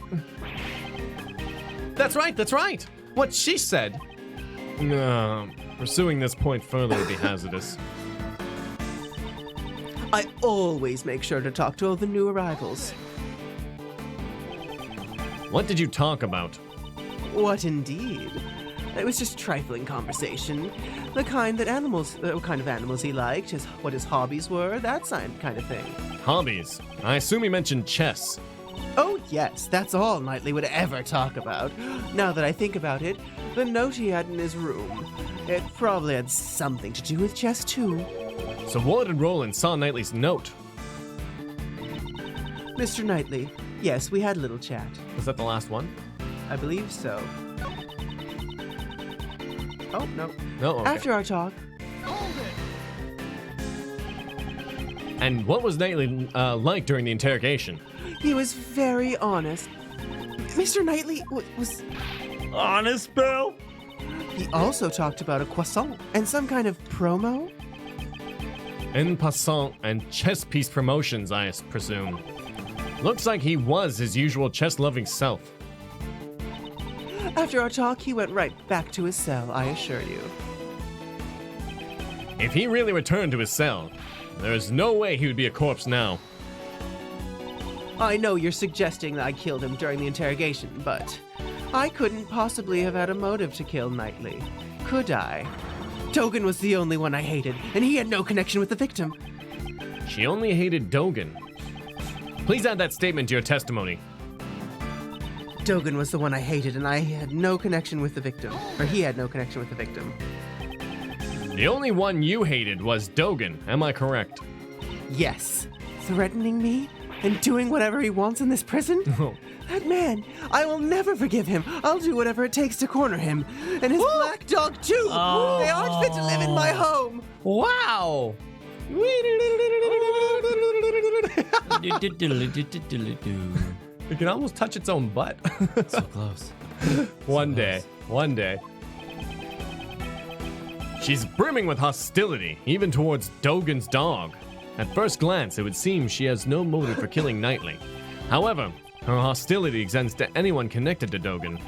Speaker 2: That's right, that's right. What she said. No, pursuing this point further would be hazardous.
Speaker 6: I always make sure to talk to all the new arrivals.
Speaker 2: What did you talk about?
Speaker 6: What indeed? It was just trifling conversation. The kind of animals he liked, what his hobbies were, that kind of thing.
Speaker 2: Hobbies. I assume he mentioned chess.
Speaker 6: Oh yes, that's all Knightley would ever talk about. Now that I think about it, the note he had in his room, it probably had something to do with chess too.
Speaker 2: So Warden Roland saw Knightley's note.
Speaker 6: Mr. Knightley, yes, we had a little chat.
Speaker 2: Was that the last one?
Speaker 6: I believe so. Oh, no.
Speaker 2: No, okay.
Speaker 6: After our talk.
Speaker 2: And what was Knightley like during the interrogation?
Speaker 6: He was very honest. Mr. Knightley was...
Speaker 4: Honest, Bill?
Speaker 6: He also talked about a croissant and some kind of promo.
Speaker 2: En passant and chess piece promotions, I presume. Looks like he was his usual chess-loving self.
Speaker 6: After our talk, he went right back to his cell, I assure you.
Speaker 2: If he really returned to his cell, there is no way he would be a corpse now.
Speaker 6: I know you're suggesting that I killed him during the interrogation, but I couldn't possibly have had a motive to kill Knightley, could I? Dogan was the only one I hated, and he had no connection with the victim.
Speaker 2: She only hated Dogan. Please add that statement to your testimony.
Speaker 6: Dogan was the one I hated, and I had no connection with the victim. Or he had no connection with the victim.
Speaker 2: The only one you hated was Dogan, am I correct?
Speaker 6: Yes. Threatening me and doing whatever he wants in this prison? That man, I will never forgive him. I'll do whatever it takes to corner him. And his black dog, too. They aren't fit to live in my home.
Speaker 2: Wow! It can almost touch its own butt.
Speaker 3: So close.
Speaker 2: One day. She's brimming with hostility, even towards Dogan's dog. At first glance, it would seem she has no motive for killing Knightley. However, her hostility extends to anyone connected to Dogan.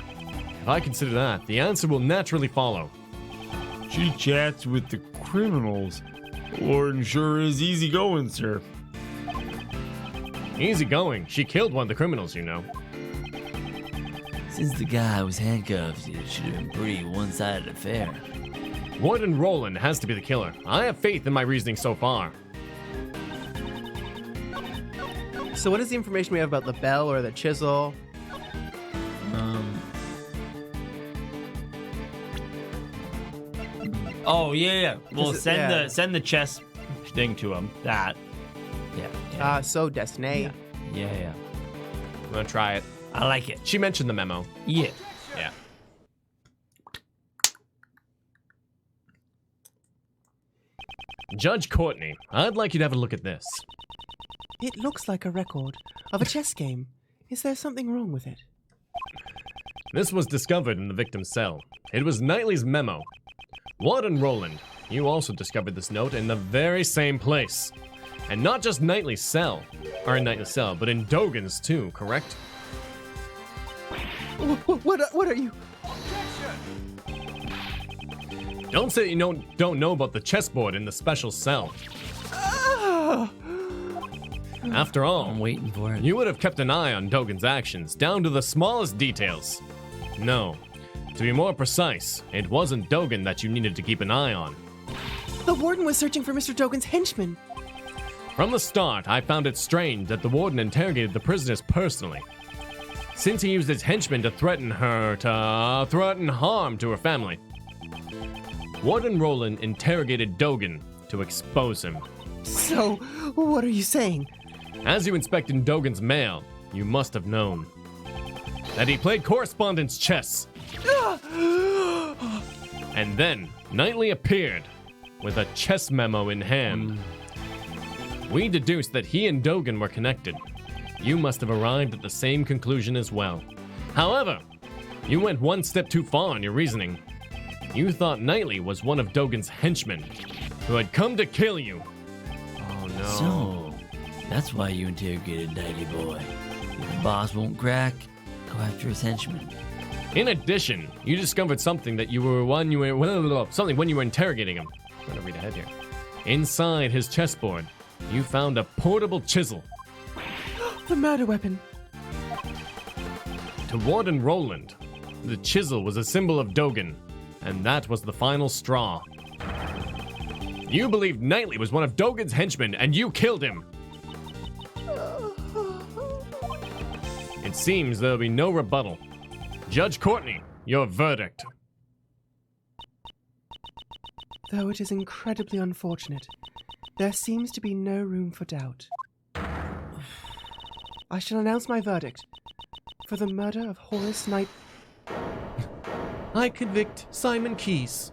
Speaker 2: If I consider that, the answer will naturally follow.
Speaker 4: She chats with the criminals. Warden sure is easygoing, sir.
Speaker 2: Easy going. She killed one of the criminals, you know.
Speaker 3: Since the guy was handcuffed, it should have been a pretty one-sided affair.
Speaker 2: Warden Roland has to be the killer. I have faith in my reasoning so far.
Speaker 7: So what is the information we have about the bell or the chisel?
Speaker 3: Oh yeah. Well,
Speaker 7: yeah.
Speaker 3: send the chess thing to him. That. Yeah.
Speaker 7: So Destiny.
Speaker 3: Yeah.
Speaker 2: I'm gonna try it.
Speaker 3: I like it.
Speaker 2: She mentioned the memo.
Speaker 3: Yeah.
Speaker 2: Yeah. Judge Courtney, I'd like you to have a look at this.
Speaker 6: It looks like a record of a chess game. Is there something wrong with it?
Speaker 2: This was discovered in the victim's cell. It was Knightley's memo. Warden Roland, you also discovered this note in the very same place. And not just Knightley's cell, but in Dogan's too, correct?
Speaker 6: What are you?
Speaker 2: Don't say you don't know about the chessboard in the special cell. After all,
Speaker 3: I'm waiting for it.
Speaker 2: You would have kept an eye on Dogan's actions, down to the smallest details. No. To be more precise, it wasn't Dogan that you needed to keep an eye on.
Speaker 6: The warden was searching for Mr. Dogan's henchman.
Speaker 2: From the start, I found it strange that the warden interrogated the prisoners personally. Since he used his henchmen to threaten harm to her family. Warden Roland interrogated Dogan to expose him.
Speaker 6: So, what are you saying?
Speaker 2: As you inspected Dogan's mail, you must have known that he played correspondence chess. And then Knightley appeared with a chess memo in hand. We deduced that he and Dogan were connected. You must have arrived at the same conclusion as well. However, you went one step too far in your reasoning. You thought Knightley was one of Dogen's henchmen who had come to kill you. Oh no.
Speaker 3: So, that's why you interrogated Knightley boy. If the boss won't crack, go after his henchmen.
Speaker 2: In addition, you discovered something that when you were interrogating him. I'm gonna read ahead here. Inside his chessboard, you found a portable chisel.
Speaker 1: The murder weapon.
Speaker 2: To Warden Roland, the chisel was a symbol of Dogen, and that was the final straw. You believed Knightley was one of Dogen's henchmen, and you killed him. It seems there'll be no rebuttal. Judge Courtney, your verdict.
Speaker 1: Though it is incredibly unfortunate, there seems to be no room for doubt. I shall announce my verdict. For the murder of Horace Knight...
Speaker 2: I convict Simon Keyes.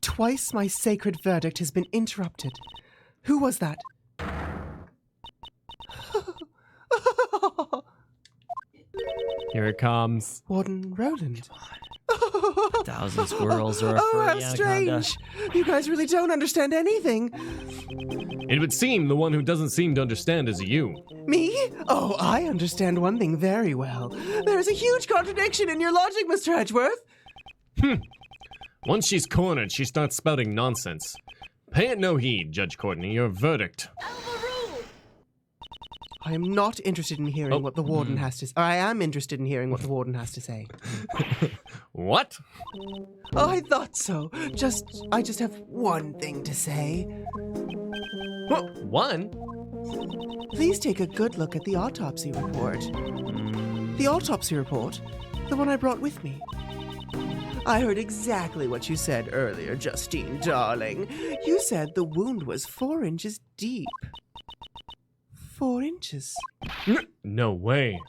Speaker 1: Twice my sacred verdict has been interrupted. Who was that?
Speaker 2: Here it comes.
Speaker 1: Warden Roland.
Speaker 3: 1,000 squirrels or a
Speaker 1: Oh,
Speaker 3: furry
Speaker 1: how
Speaker 3: anaconda.
Speaker 1: strange! You guys really don't understand anything.
Speaker 2: It would seem the one who doesn't seem to understand is you.
Speaker 1: Me? Oh, I understand one thing very well. There is a huge contradiction in your logic, Mr. Edgeworth.
Speaker 2: Once she's cornered, she starts spouting nonsense. Pay it no heed, Judge Courtney, your verdict.
Speaker 1: I am not interested in hearing what the warden has to say. I am interested in hearing what the warden has to say.
Speaker 2: What?
Speaker 1: Oh, I thought so. I just have one thing to say.
Speaker 2: One?
Speaker 1: Please take a good look at the autopsy report. The autopsy report? The one I brought with me. I heard exactly what you said earlier, Justine, darling. You said the wound was 4 inches deep. 4 inches?
Speaker 2: No way.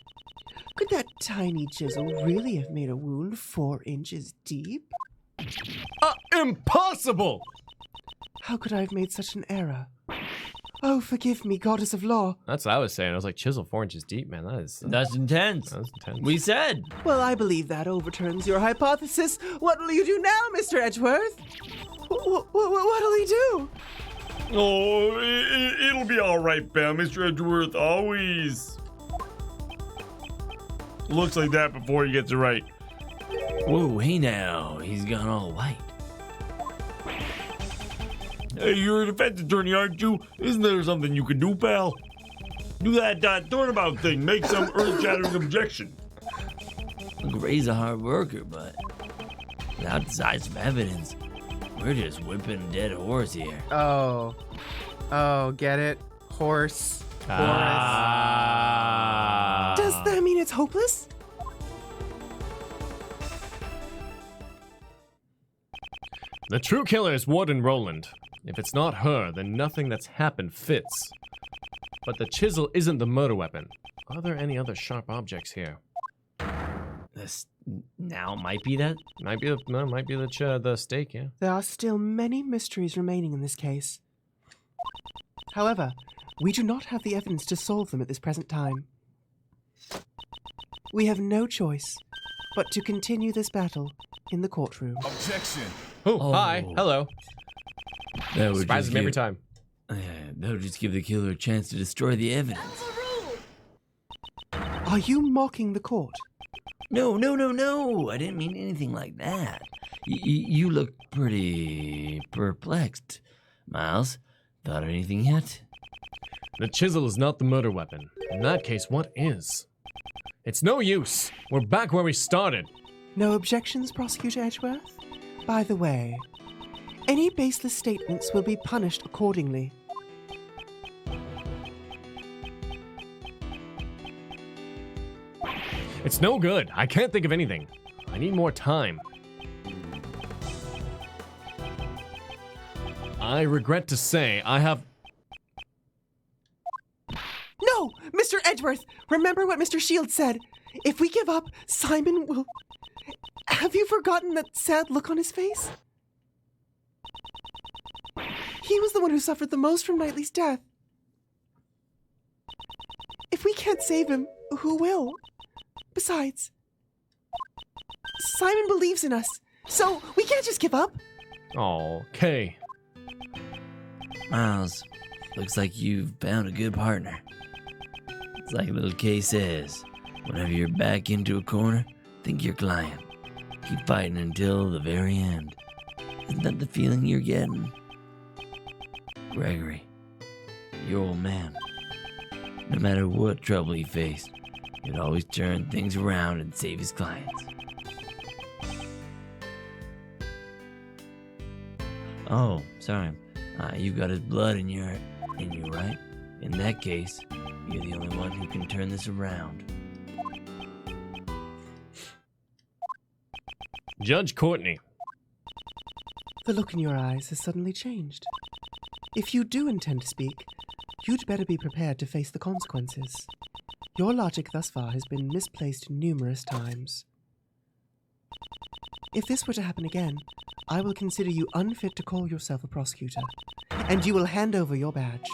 Speaker 1: Could that tiny chisel really have made a wound 4 inches deep?
Speaker 2: Impossible!
Speaker 1: How could I have made such an error? Oh, forgive me, goddess of law.
Speaker 2: That's what I was saying. I was like, chisel 4 inches deep, man.
Speaker 3: That's intense.
Speaker 2: That's intense.
Speaker 3: We said.
Speaker 1: Well, I believe that overturns your hypothesis. What will you do now, Mr. Edgeworth? What'll he do?
Speaker 4: Oh, it'll be all right, pal. Mr. Edgeworth always looks like that before he gets it right.
Speaker 3: Whoa, hey now. He's gone all white.
Speaker 4: Hey, you're a defense attorney, aren't you? Isn't there something you can do, pal? Do that turnabout thing. Make some earth-shattering objection.
Speaker 3: Look, Ray's a hard worker, but without some evidence, we're just whipping a dead horse here.
Speaker 7: Oh, get it? Horse.
Speaker 1: Does that mean it's hopeless?
Speaker 2: The true killer is Warden Roland. If it's not her, then nothing that's happened fits. But the chisel isn't the murder weapon. Are there any other sharp objects here?
Speaker 3: This now might be that.
Speaker 2: Might be the stake, yeah.
Speaker 1: There are still many mysteries remaining in this case. However, we do not have the evidence to solve them at this present time. We have no choice but to continue this battle in the courtroom.
Speaker 9: Objection.
Speaker 2: Oh, hi. Hello.
Speaker 3: That would
Speaker 2: Surprises
Speaker 3: just
Speaker 2: me every
Speaker 3: give-
Speaker 2: time.
Speaker 3: That would just give the killer a chance to destroy the evidence.
Speaker 1: Are you mocking the court?
Speaker 3: No. I didn't mean anything like that. You look pretty perplexed. Miles, thought of anything yet?
Speaker 2: The chisel is not the murder weapon. In that case, what is? It's no use. We're back where we started.
Speaker 1: No objections, Prosecutor Edgeworth? By the way, any baseless statements will be punished accordingly.
Speaker 2: It's no good. I can't think of anything. I need more time. I regret to say I have...
Speaker 1: No! Mr. Edgeworth! Remember what Mr. Shields said. If we give up, Simon will... Have you forgotten that sad look on his face? He was the one who suffered the most from Knightley's death. If we can't save him, who will? Besides, Simon believes in us.
Speaker 6: So we can't just give up.
Speaker 2: Oh, Kay.
Speaker 3: Miles, looks like you've found a good partner. It's like little Kay says, whenever you're back into a corner, think your client. Keep fighting until the very end. Isn't that the feeling you're getting? Gregory, your old man. No matter what trouble he faced, he'd always turn things around and save his clients. Oh, sorry. You've got his blood in you, right? In that case, you're the only one who can turn this around.
Speaker 2: Judge Courtney.
Speaker 1: The look in your eyes has suddenly changed. If you do intend to speak, you'd better be prepared to face the consequences. Your logic thus far has been misplaced numerous times. If this were to happen again, I will consider you unfit to call yourself a prosecutor, and you will hand over your badge.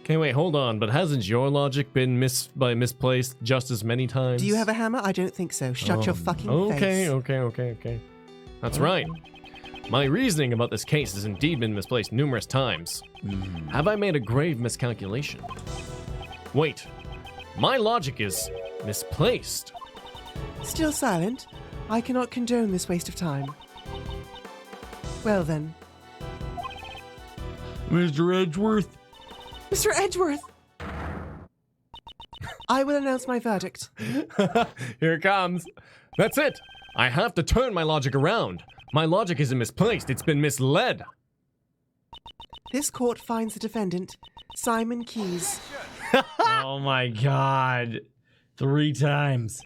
Speaker 2: Okay, wait, hold on, but hasn't your logic been misplaced just as many times?
Speaker 1: Do you have a hammer? I don't think so. Shut your fucking face.
Speaker 2: Okay. That's right. My reasoning about this case has indeed been misplaced numerous times. Have I made a grave miscalculation? Wait, my logic is misplaced.
Speaker 1: Still silent? I cannot condone this waste of time. Well then.
Speaker 4: Mr. Edgeworth?
Speaker 1: Mr. Edgeworth! I will announce my verdict.
Speaker 2: Here it comes. That's it. I have to turn my logic around. My logic isn't misplaced, it's been misled.
Speaker 1: This court finds the defendant, Simon Keyes.
Speaker 3: Oh my god. 3 times.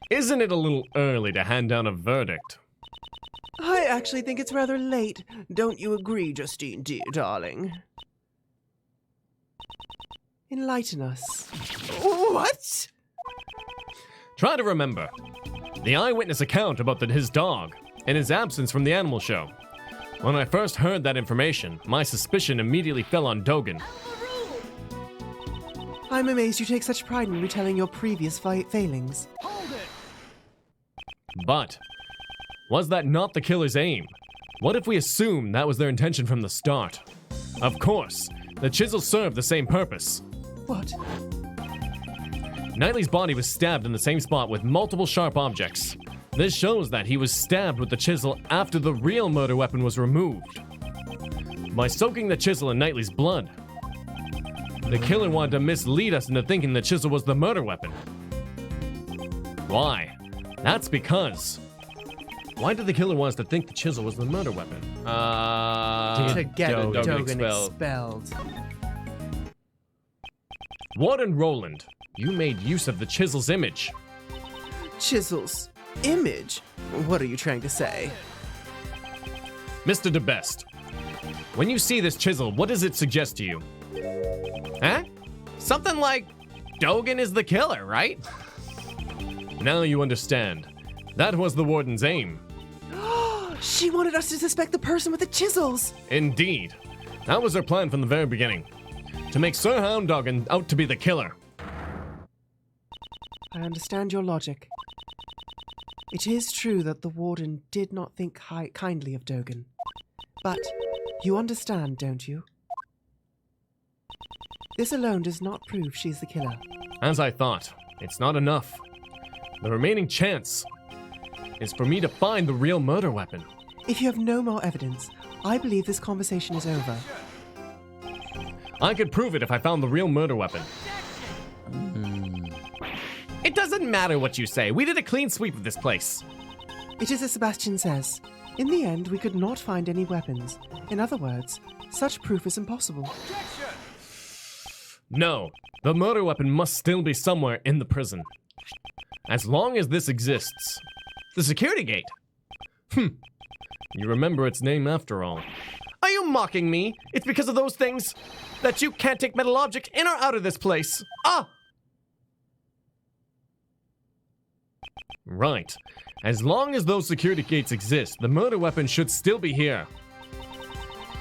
Speaker 2: Isn't it a little early to hand down a verdict?
Speaker 1: I actually think it's rather late. Don't you agree, Justine, dear darling? Enlighten us.
Speaker 6: What?
Speaker 2: Try to remember. The eyewitness account about his dog and his absence from the animal show. When I first heard that information, my suspicion immediately fell on Dogan.
Speaker 1: I'm amazed you take such pride in retelling your previous failings.
Speaker 2: But, was that not the killer's aim? What if we assume that was their intention from the start? Of course, the chisel served the same purpose.
Speaker 1: What?
Speaker 2: Knightley's body was stabbed in the same spot with multiple sharp objects. This shows that he was stabbed with the chisel after the real murder weapon was removed. By soaking the chisel in Knightley's blood, the killer wanted to mislead us into thinking the chisel was the murder weapon. Why? That's because... Why did the killer want us to think the chisel was the murder weapon?
Speaker 7: To get Dogan expelled.
Speaker 2: Warden Roland, you made use of the chisel's image.
Speaker 1: Chisel's image? What are you trying to say?
Speaker 2: Mr. DeBest, when you see this chisel, what does it suggest to you? Huh? Something like Dogan is the killer, right? Now you understand. That was the warden's aim.
Speaker 1: She wanted us to suspect the person with the chisels.
Speaker 2: Indeed. That was her plan from the very beginning. To make Sir Hound Dogan out to be the killer.
Speaker 1: I understand your logic. It is true that the warden did not think kindly of Dogan. But you understand, don't you? This alone does not prove she's the killer.
Speaker 2: As I thought, it's not enough. The remaining chance is for me to find the real murder weapon.
Speaker 1: If you have no more evidence, I believe this conversation is over.
Speaker 2: I could prove it if I found the real murder weapon. It doesn't matter what you say. We did a clean sweep of this place.
Speaker 1: It is as Sebastian says. In the end, we could not find any weapons. In other words, such proof is impossible.
Speaker 2: No, the murder weapon must still be somewhere in the prison. As long as this exists. The security gate. You remember its name after all. Are you mocking me? It's because of those things that you can't take metal objects in or out of this place. Ah! Right. As long as those security gates exist, the murder weapon should still be here.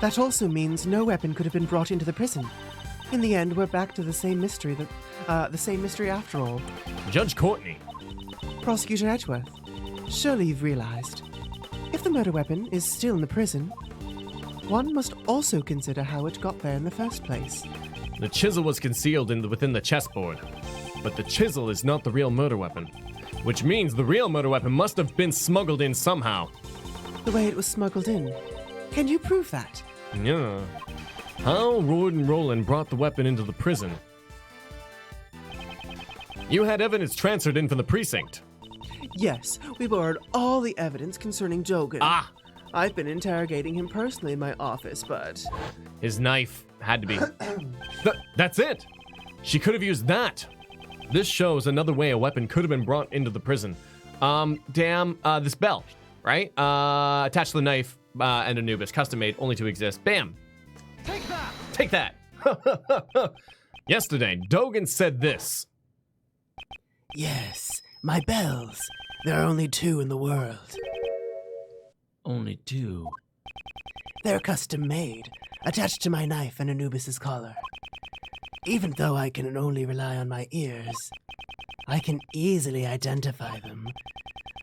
Speaker 1: That also means no weapon could have been brought into the prison. In the end, we're back to the same mystery after all.
Speaker 2: Judge Courtney.
Speaker 1: Prosecutor Edgeworth. Surely you've realized, if the murder weapon is still in the prison, one must also consider how it got there in the first place.
Speaker 2: The chisel was concealed within the chessboard, but the chisel is not the real murder weapon, which means the real murder weapon must have been smuggled in somehow.
Speaker 1: The way it was smuggled in. Can you prove that?
Speaker 2: Yeah. How Warden Roland brought the weapon into the prison? You had evidence transferred in from the precinct.
Speaker 1: Yes, we borrowed all the evidence concerning Dogan.
Speaker 2: Ah!
Speaker 1: I've been interrogating him personally in my office, but...
Speaker 2: His knife had to be... That's it! She could have used that! This shows another way a weapon could have been brought into the prison. This bell, right? Attached to the knife and Anubis, custom made, only to exist. Bam!
Speaker 5: Take that!
Speaker 2: Take that! Yesterday, Dogan said this.
Speaker 6: Yes, my bells. There are only 2 in the world.
Speaker 3: Only 2.
Speaker 6: They're custom made, attached to my knife and Anubis's collar. Even though I can only rely on my ears, I can easily identify them.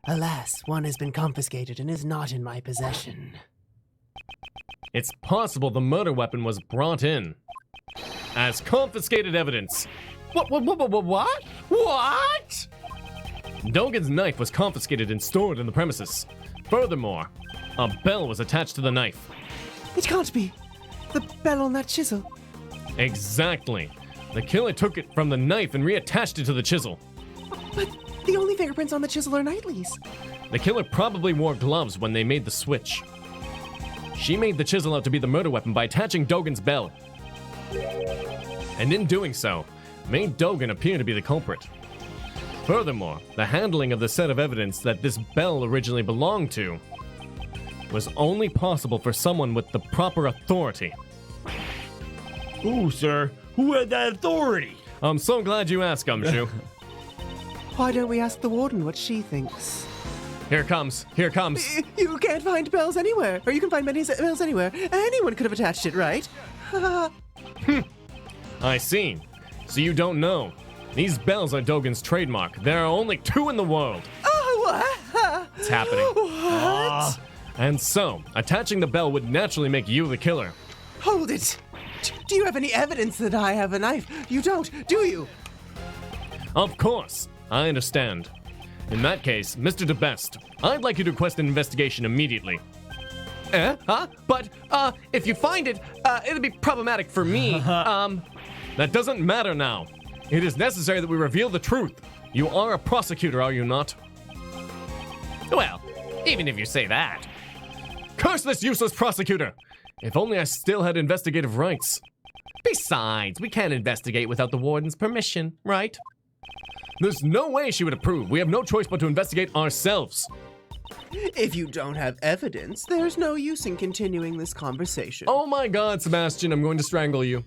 Speaker 6: Alas, one has been confiscated and is not in my possession.
Speaker 2: It's possible the murder weapon was brought in as confiscated evidence. What? What? Dogan's knife was confiscated and stored in the premises. Furthermore, a bell was attached to the knife.
Speaker 1: It can't be. The bell on that chisel.
Speaker 2: Exactly. The killer took it from the knife and reattached it to the chisel.
Speaker 1: But the only fingerprints on the chisel are Knightley's.
Speaker 2: The killer probably wore gloves when they made the switch. She made the chisel out to be the murder weapon by attaching Dogan's bell. And in doing so, made Dogan appear to be the culprit. Furthermore, the handling of the set of evidence that this bell originally belonged to was only possible for someone with the proper authority.
Speaker 4: Ooh, sir. Who had that authority?
Speaker 2: I'm so glad you asked, Gumshoe.
Speaker 1: Why don't we ask the warden what she thinks?
Speaker 2: Here comes. Here comes.
Speaker 1: You can't find bells anywhere, or you can find many bells anywhere. Anyone could have attached it, right?
Speaker 2: I see. So you don't know. These bells are Dogan's trademark. There are only 2 in the world.
Speaker 1: Oh, what?
Speaker 2: It's happening.
Speaker 1: What?
Speaker 2: And so, attaching the bell would naturally make you the killer.
Speaker 1: Hold it. Do you have any evidence that I have a knife? You don't, do you?
Speaker 2: Of course. I understand. In that case, Mr. DeBest, I'd like you to request an investigation immediately. But, if you find it, it'll be problematic for me. That doesn't matter now. It is necessary that we reveal the truth. You are a prosecutor, are you not? Well, even if you say that. Curse this useless prosecutor! If only I still had investigative rights. Besides, we can't investigate without the warden's permission, right? There's no way she would approve. We have no choice but to investigate ourselves.
Speaker 1: If you don't have evidence, there's no use in continuing this conversation.
Speaker 2: Oh my god, Sebastian, I'm going to strangle you.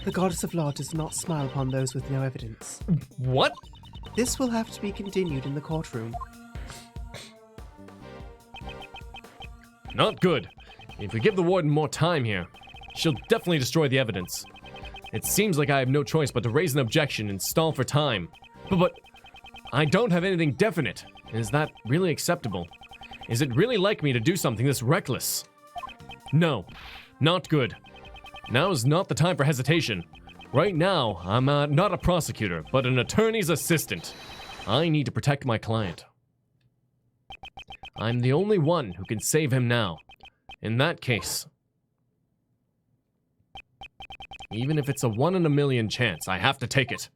Speaker 1: The goddess of law does not smile upon those with no evidence.
Speaker 2: What?
Speaker 1: This will have to be continued in the courtroom.
Speaker 2: Not good. If we give the warden more time here, she'll definitely destroy the evidence. It seems like I have no choice but to raise an objection and stall for time. But I don't have anything definite. Is that really acceptable? Is it really like me to do something this reckless? No, not good. Now is not the time for hesitation. Right now, I'm not a prosecutor, but an attorney's assistant. I need to protect my client. I'm the only one who can save him now. In that case, even if it's a 1 in a million chance, I have to take it.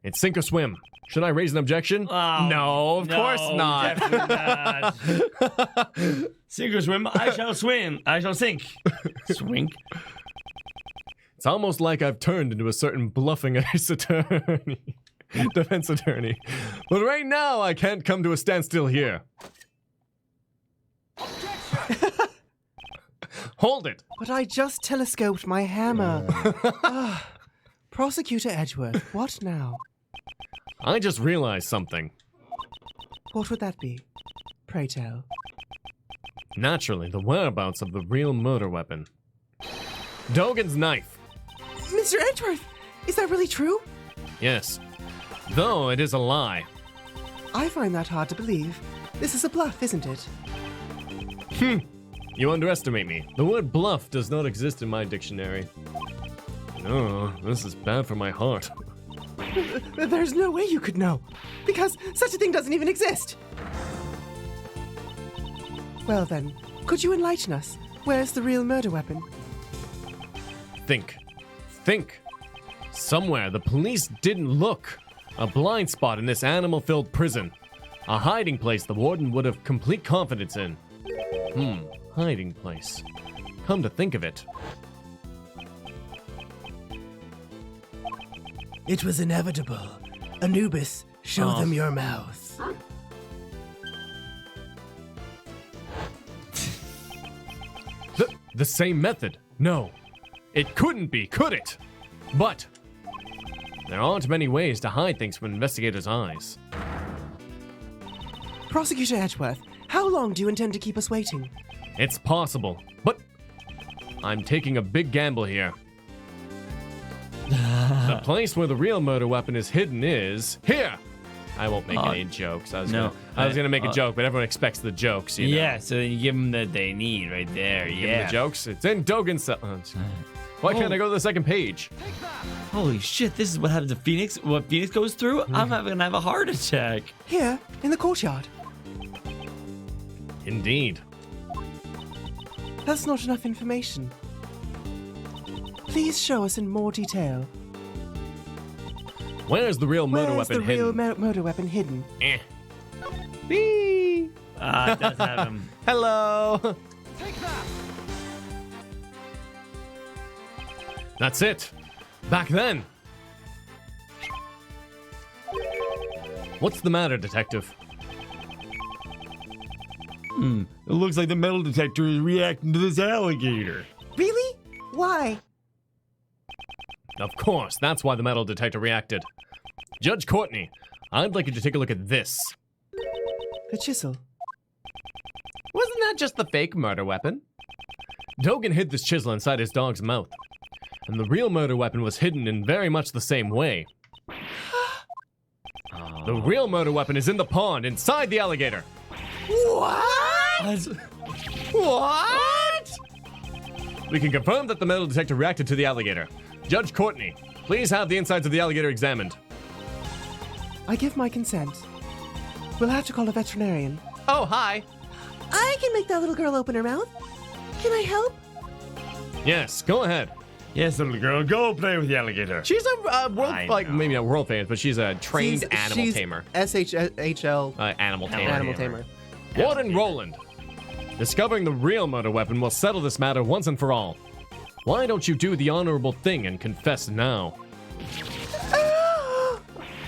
Speaker 2: It's sink or swim. Should I raise an objection?
Speaker 3: Oh,
Speaker 2: no, of course not.
Speaker 3: Definitely not. Sink or swim, I shall swim. I shall sink. Swink.
Speaker 2: It's almost like I've turned into a certain bluffing ace attorney. Defense attorney. But right now, I can't come to a standstill here. Hold it.
Speaker 1: But I just telescoped my hammer. Prosecutor Edgeworth, what now?
Speaker 2: I just realized something.
Speaker 1: What would that be? Pray tell.
Speaker 2: Naturally, the whereabouts of the real murder weapon. Dogan's knife.
Speaker 1: Mr. Edgeworth, is that really true?
Speaker 2: Yes. Though it is a lie.
Speaker 6: I find that hard to believe. This is a bluff, isn't it?
Speaker 2: You underestimate me. The word bluff does not exist in my dictionary. No, this is bad for my heart.
Speaker 6: There's no way you could know, because such a thing doesn't even exist. Well then, could you enlighten us? Where's the real murder weapon?
Speaker 2: Think. Somewhere the police didn't look. A blind spot in this animal-filled prison. A hiding place the warden would have complete confidence in. Hiding place. Come to think of it.
Speaker 6: It was inevitable. Anubis, show them your mouth.
Speaker 2: The same method. No. It couldn't be, could it? But there aren't many ways to hide things from investigators' eyes.
Speaker 6: Prosecutor Edgeworth, how long do you intend to keep us waiting?
Speaker 2: It's possible, but I'm taking a big gamble here. The place where the real murder weapon is hidden is here. I won't make any jokes. I was gonna make a joke, but everyone expects the jokes. You know?
Speaker 3: Yeah, so then you give them that they need right there.
Speaker 2: Give them the jokes. It's in Dogan's cell. Why can't I go to the second page?
Speaker 3: Holy shit! This is what happens to Phoenix. What Phoenix goes through? I'm gonna have a heart attack.
Speaker 6: Here, in the courtyard.
Speaker 2: Indeed.
Speaker 6: That's not enough information. Please show us in more detail.
Speaker 2: Where's the real murder
Speaker 6: Where's
Speaker 2: weapon
Speaker 6: the real
Speaker 2: hidden?
Speaker 6: murder weapon hidden?
Speaker 2: Bee.
Speaker 3: It does have him.
Speaker 2: Hello. That's it. Back then. What's the matter, detective?
Speaker 4: It looks like the metal detector is reacting to this alligator.
Speaker 6: Really? Why?
Speaker 2: Of course, that's why the metal detector reacted. Judge Courtney, I'd like you to take a look at this.
Speaker 6: The chisel.
Speaker 2: Wasn't that just the fake murder weapon? Dogan hid this chisel inside his dog's mouth. And the real murder weapon was hidden in very much the same way. The real murder weapon is in the pond inside the alligator.
Speaker 6: What?
Speaker 2: What? We can confirm that the metal detector reacted to the alligator. Judge Courtney, please have the insides of the alligator examined.
Speaker 6: I give my consent. We'll have to call a veterinarian.
Speaker 2: Oh, hi.
Speaker 6: I can make that little girl open her mouth. Can I help?
Speaker 2: Yes, go ahead.
Speaker 4: Yes, little girl, go play with the alligator.
Speaker 2: She's a world,
Speaker 4: I
Speaker 2: like,
Speaker 4: know.
Speaker 2: maybe not world famous, but she's a trained animal tamer.
Speaker 7: SHL.
Speaker 2: Animal tamer.
Speaker 7: Animal tamer.
Speaker 2: Warden Roland, discovering the real murder weapon will settle this matter once and for all. Why don't you do the honorable thing and confess now?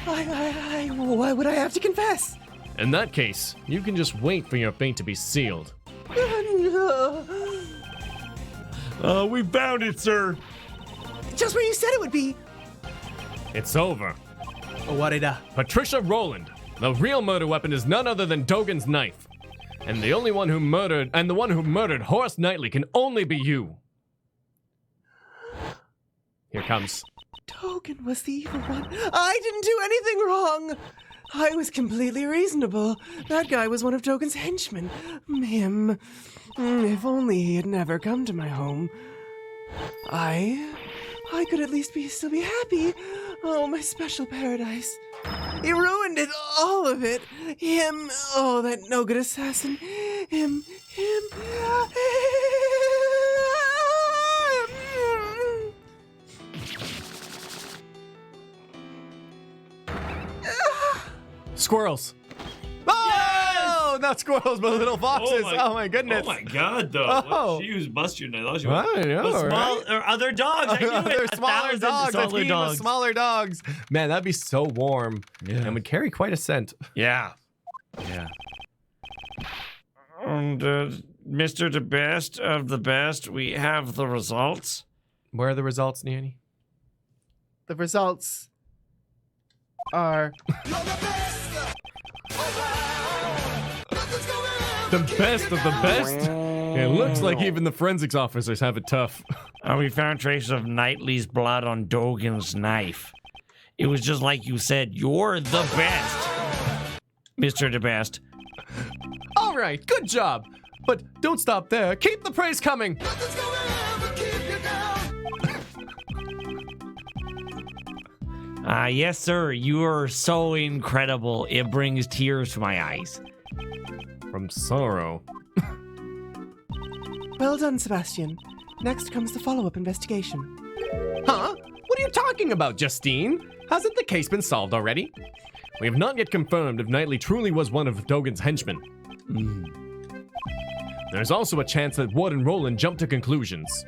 Speaker 6: Why would I have to confess?
Speaker 2: In that case, you can just wait for your fate to be sealed.
Speaker 4: We found it, sir.
Speaker 6: Just where you said it would be.
Speaker 2: It's over.
Speaker 7: What did
Speaker 2: Patricia Roland, the real murder weapon is none other than Dogan's knife. And the one who murdered Horace Knightley can only be you. Here comes.
Speaker 6: Dogan was the evil one. I didn't do anything wrong. I was completely reasonable. That guy was one of Dogan's henchmen. Him. If only he had never come to my home. I could at least still be happy. Oh, my special paradise. He ruined it, all of it. Him, oh, that no good assassin. Him.
Speaker 2: Squirrels. Oh, not squirrels, but little foxes. Oh my goodness.
Speaker 4: Oh my god, though.
Speaker 2: Oh.
Speaker 4: She was busting it. I thought she
Speaker 2: I
Speaker 4: was.
Speaker 2: know,
Speaker 3: But small
Speaker 2: right?
Speaker 3: or other dogs. I knew it.
Speaker 2: They're
Speaker 3: 1,000
Speaker 2: smaller dogs.
Speaker 3: smaller
Speaker 2: A team of smaller dogs. Man, that'd be so warm.
Speaker 4: Yeah.
Speaker 2: And would carry quite a scent.
Speaker 4: Yeah. Yeah. And, Mr. the Best of the Best, we have the results.
Speaker 2: Where are the results, Nanny?
Speaker 7: The results are
Speaker 2: The best of the best? It looks like even the forensics officers have it tough.
Speaker 4: We found traces of Knightley's blood on Dogan's knife. It was just like you said, you're the best.
Speaker 3: Mr. DeBest.
Speaker 2: All right, good job. But don't stop there. Keep the praise coming.
Speaker 3: Yes, sir. You are so incredible. It brings tears to my eyes.
Speaker 2: From sorrow.
Speaker 1: Well done, Sebastian. Next comes the follow-up investigation.
Speaker 2: Huh? What are you talking about, Justine? Hasn't the case been solved already? We have not yet confirmed if Knightley truly was one of Dogan's henchmen. There's also a chance that Wood and Roland jumped to conclusions.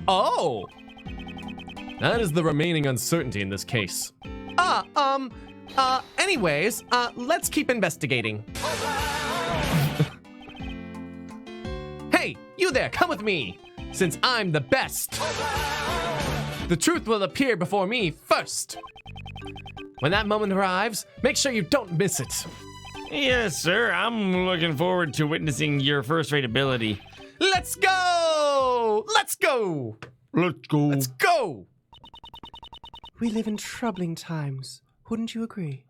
Speaker 2: Oh! That is the remaining uncertainty in this case. Anyways, let's keep investigating. Hey, you there, come with me, since I'm the best. The truth will appear before me first. When that moment arrives, make sure you don't miss it.
Speaker 3: Yes, sir. I'm looking forward to witnessing your first-rate ability.
Speaker 2: Let's go! Let's go!
Speaker 4: Let's go.
Speaker 2: Let's go!
Speaker 1: We live in troubling times, wouldn't you agree?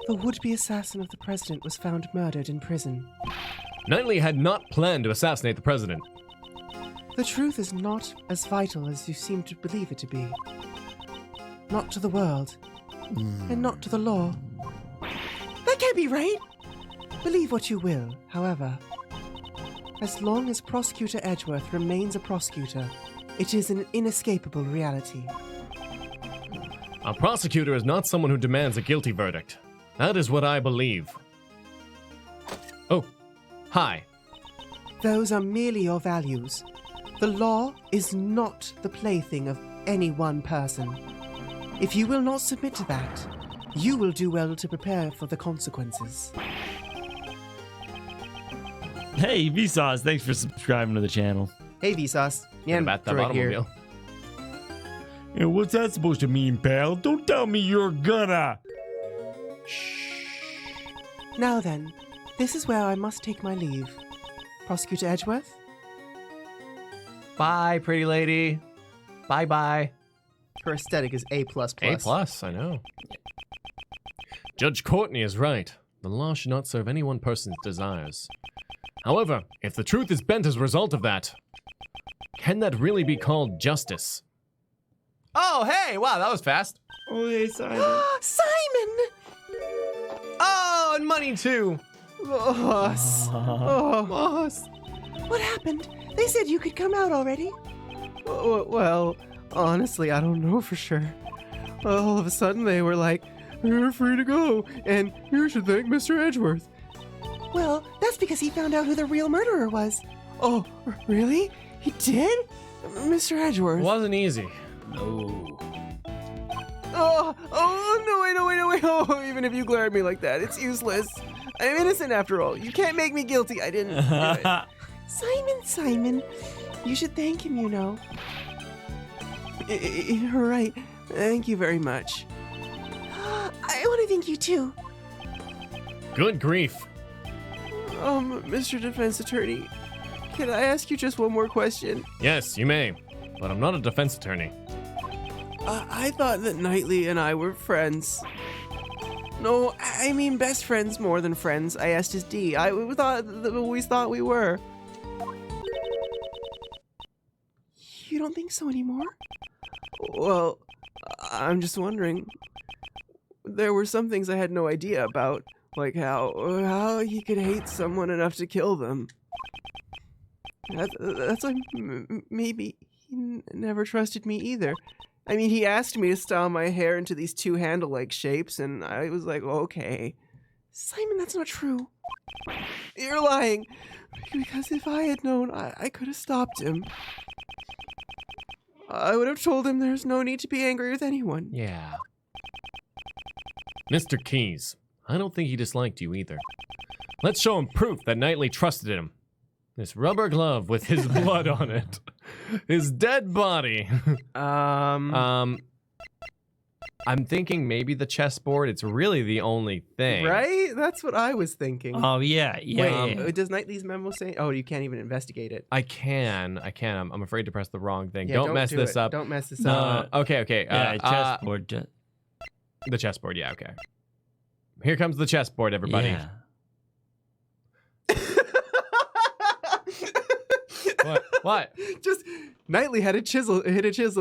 Speaker 1: The would-be assassin of the president was found murdered in prison.
Speaker 2: Knightley had not planned to assassinate the president.
Speaker 1: The truth is not as vital as you seem to believe it to be. Not to the world, and not to the law. That can't be right! Believe what you will, however. As long as Prosecutor Edgeworth remains a prosecutor, it is an inescapable reality.
Speaker 2: A prosecutor is not someone who demands a guilty verdict. That is what I believe. Oh, hi.
Speaker 1: Those are merely your values. The law is not the plaything of any one person. If you will not submit to that, you will do well to prepare for the consequences.
Speaker 3: Hey, Vsauce, thanks for subscribing to the channel.
Speaker 7: Hey, Vsauce. Yeah,
Speaker 2: Bathtub automobile.
Speaker 4: Hey, what's that supposed to mean, pal? Don't tell me you're gonna.
Speaker 1: Now then, this is where I must take my leave. Prosecutor Edgeworth?
Speaker 2: Bye, pretty lady. Bye-bye.
Speaker 7: Her aesthetic is A++.
Speaker 2: A+, I know. Judge Courtney is right. The law should not serve any one person's desires. However, if the truth is bent as a result of that, can that really be called justice? Oh, hey! Wow, that was fast.
Speaker 4: Oh, hey, Simon.
Speaker 1: Simon!
Speaker 2: Oh, and money too.
Speaker 1: Boss. Oh,
Speaker 2: Boss.
Speaker 1: what happened? They said you could come out already.
Speaker 7: Well, honestly, I don't know for sure. All of a sudden, they were like, "You're free to go, and you should thank Mr. Edgeworth."
Speaker 1: Well, that's because he found out who the real murderer was. Oh, really? He did? Mr. Edgeworth?
Speaker 2: It wasn't easy.
Speaker 3: No.
Speaker 7: Oh, no, wait. Oh, even if you glare at me like that, it's useless. I'm innocent after all. You can't make me guilty. I didn't do it.
Speaker 1: Simon, you should thank him, you know. You're right. Thank you very much. I want to thank you too.
Speaker 2: Good grief.
Speaker 7: Mr. Defense Attorney, can I ask you just one more question?
Speaker 2: Yes, you may. But I'm not a defense attorney.
Speaker 7: I thought that Knightley and I were friends. No, I mean best friends more than friends. I asked his D. I always thought we were.
Speaker 1: You don't think so anymore?
Speaker 7: Well, I'm just wondering. There were some things I had no idea about, like how he could hate someone enough to kill them. That's like maybe he never trusted me either. I mean, he asked me to style my hair into these two handle-like shapes, and I was like, okay.
Speaker 1: Simon, that's not true.
Speaker 7: You're lying. Because if I had known, I could have stopped him. I would have told him there's no need to be angry with anyone.
Speaker 2: Yeah. Mr. Keyes, I don't think he disliked you either. Let's show him proof that Knightley trusted him. This rubber glove with his blood on it. His dead body. I'm thinking maybe the chessboard. It's really the only thing.
Speaker 7: Right? That's what I was thinking.
Speaker 3: Oh, yeah.
Speaker 7: Wait, does Knightley's memo say? Oh, you can't even investigate it.
Speaker 2: I can. I'm afraid to press the wrong thing.
Speaker 7: Yeah,
Speaker 2: don't mess this up.
Speaker 7: Don't mess this up.
Speaker 2: Okay.
Speaker 3: Yeah, chessboard.
Speaker 2: The chessboard, yeah, okay. Here comes the chessboard, everybody.
Speaker 3: Yeah.
Speaker 2: What?
Speaker 7: Just Knightley hit a chisel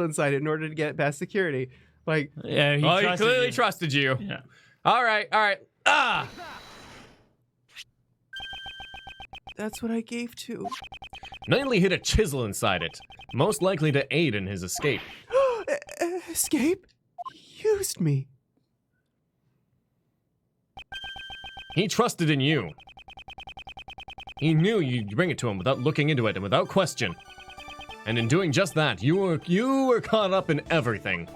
Speaker 7: inside it in order to get past security. Like,
Speaker 3: Yeah, he
Speaker 2: He
Speaker 3: trusted
Speaker 2: clearly
Speaker 3: you.
Speaker 2: trusted you.
Speaker 3: Yeah.
Speaker 2: All right. Ah!
Speaker 7: that's what I gave to.
Speaker 2: Knightley hid a chisel inside it, most likely to aid in his escape.
Speaker 7: Escape? Used me.
Speaker 2: He trusted in you. He knew you'd bring it to him without looking into it and without question. And in doing just that, you were caught up in everything.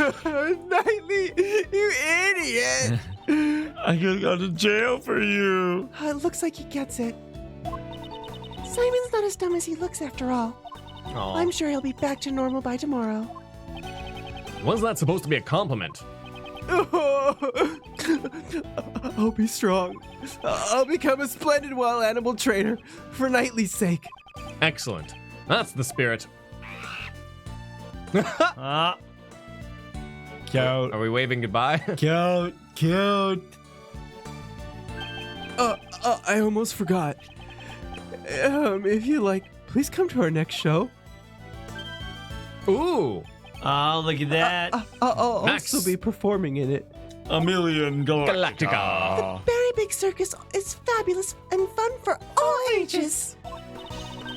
Speaker 7: Knightley, you idiot!
Speaker 4: I could go to jail for you.
Speaker 6: Looks like he gets it. Simon's not as dumb as he looks after all.
Speaker 2: Aw.
Speaker 6: I'm sure he'll be back to normal by tomorrow.
Speaker 2: Was that supposed to be a compliment?
Speaker 7: I'll be strong. I'll become a splendid wild animal trainer for Knightley's sake.
Speaker 2: Excellent. That's the spirit.
Speaker 4: Count,
Speaker 2: Are we waving goodbye?
Speaker 4: count.
Speaker 7: I almost forgot. If you like, please come to our next show.
Speaker 2: Ooh.
Speaker 3: Oh, look at that.
Speaker 7: I'll
Speaker 2: Max.
Speaker 7: also be performing in it.
Speaker 4: A million
Speaker 2: Galactica.
Speaker 6: Very Big Circus is fabulous and fun for all ages.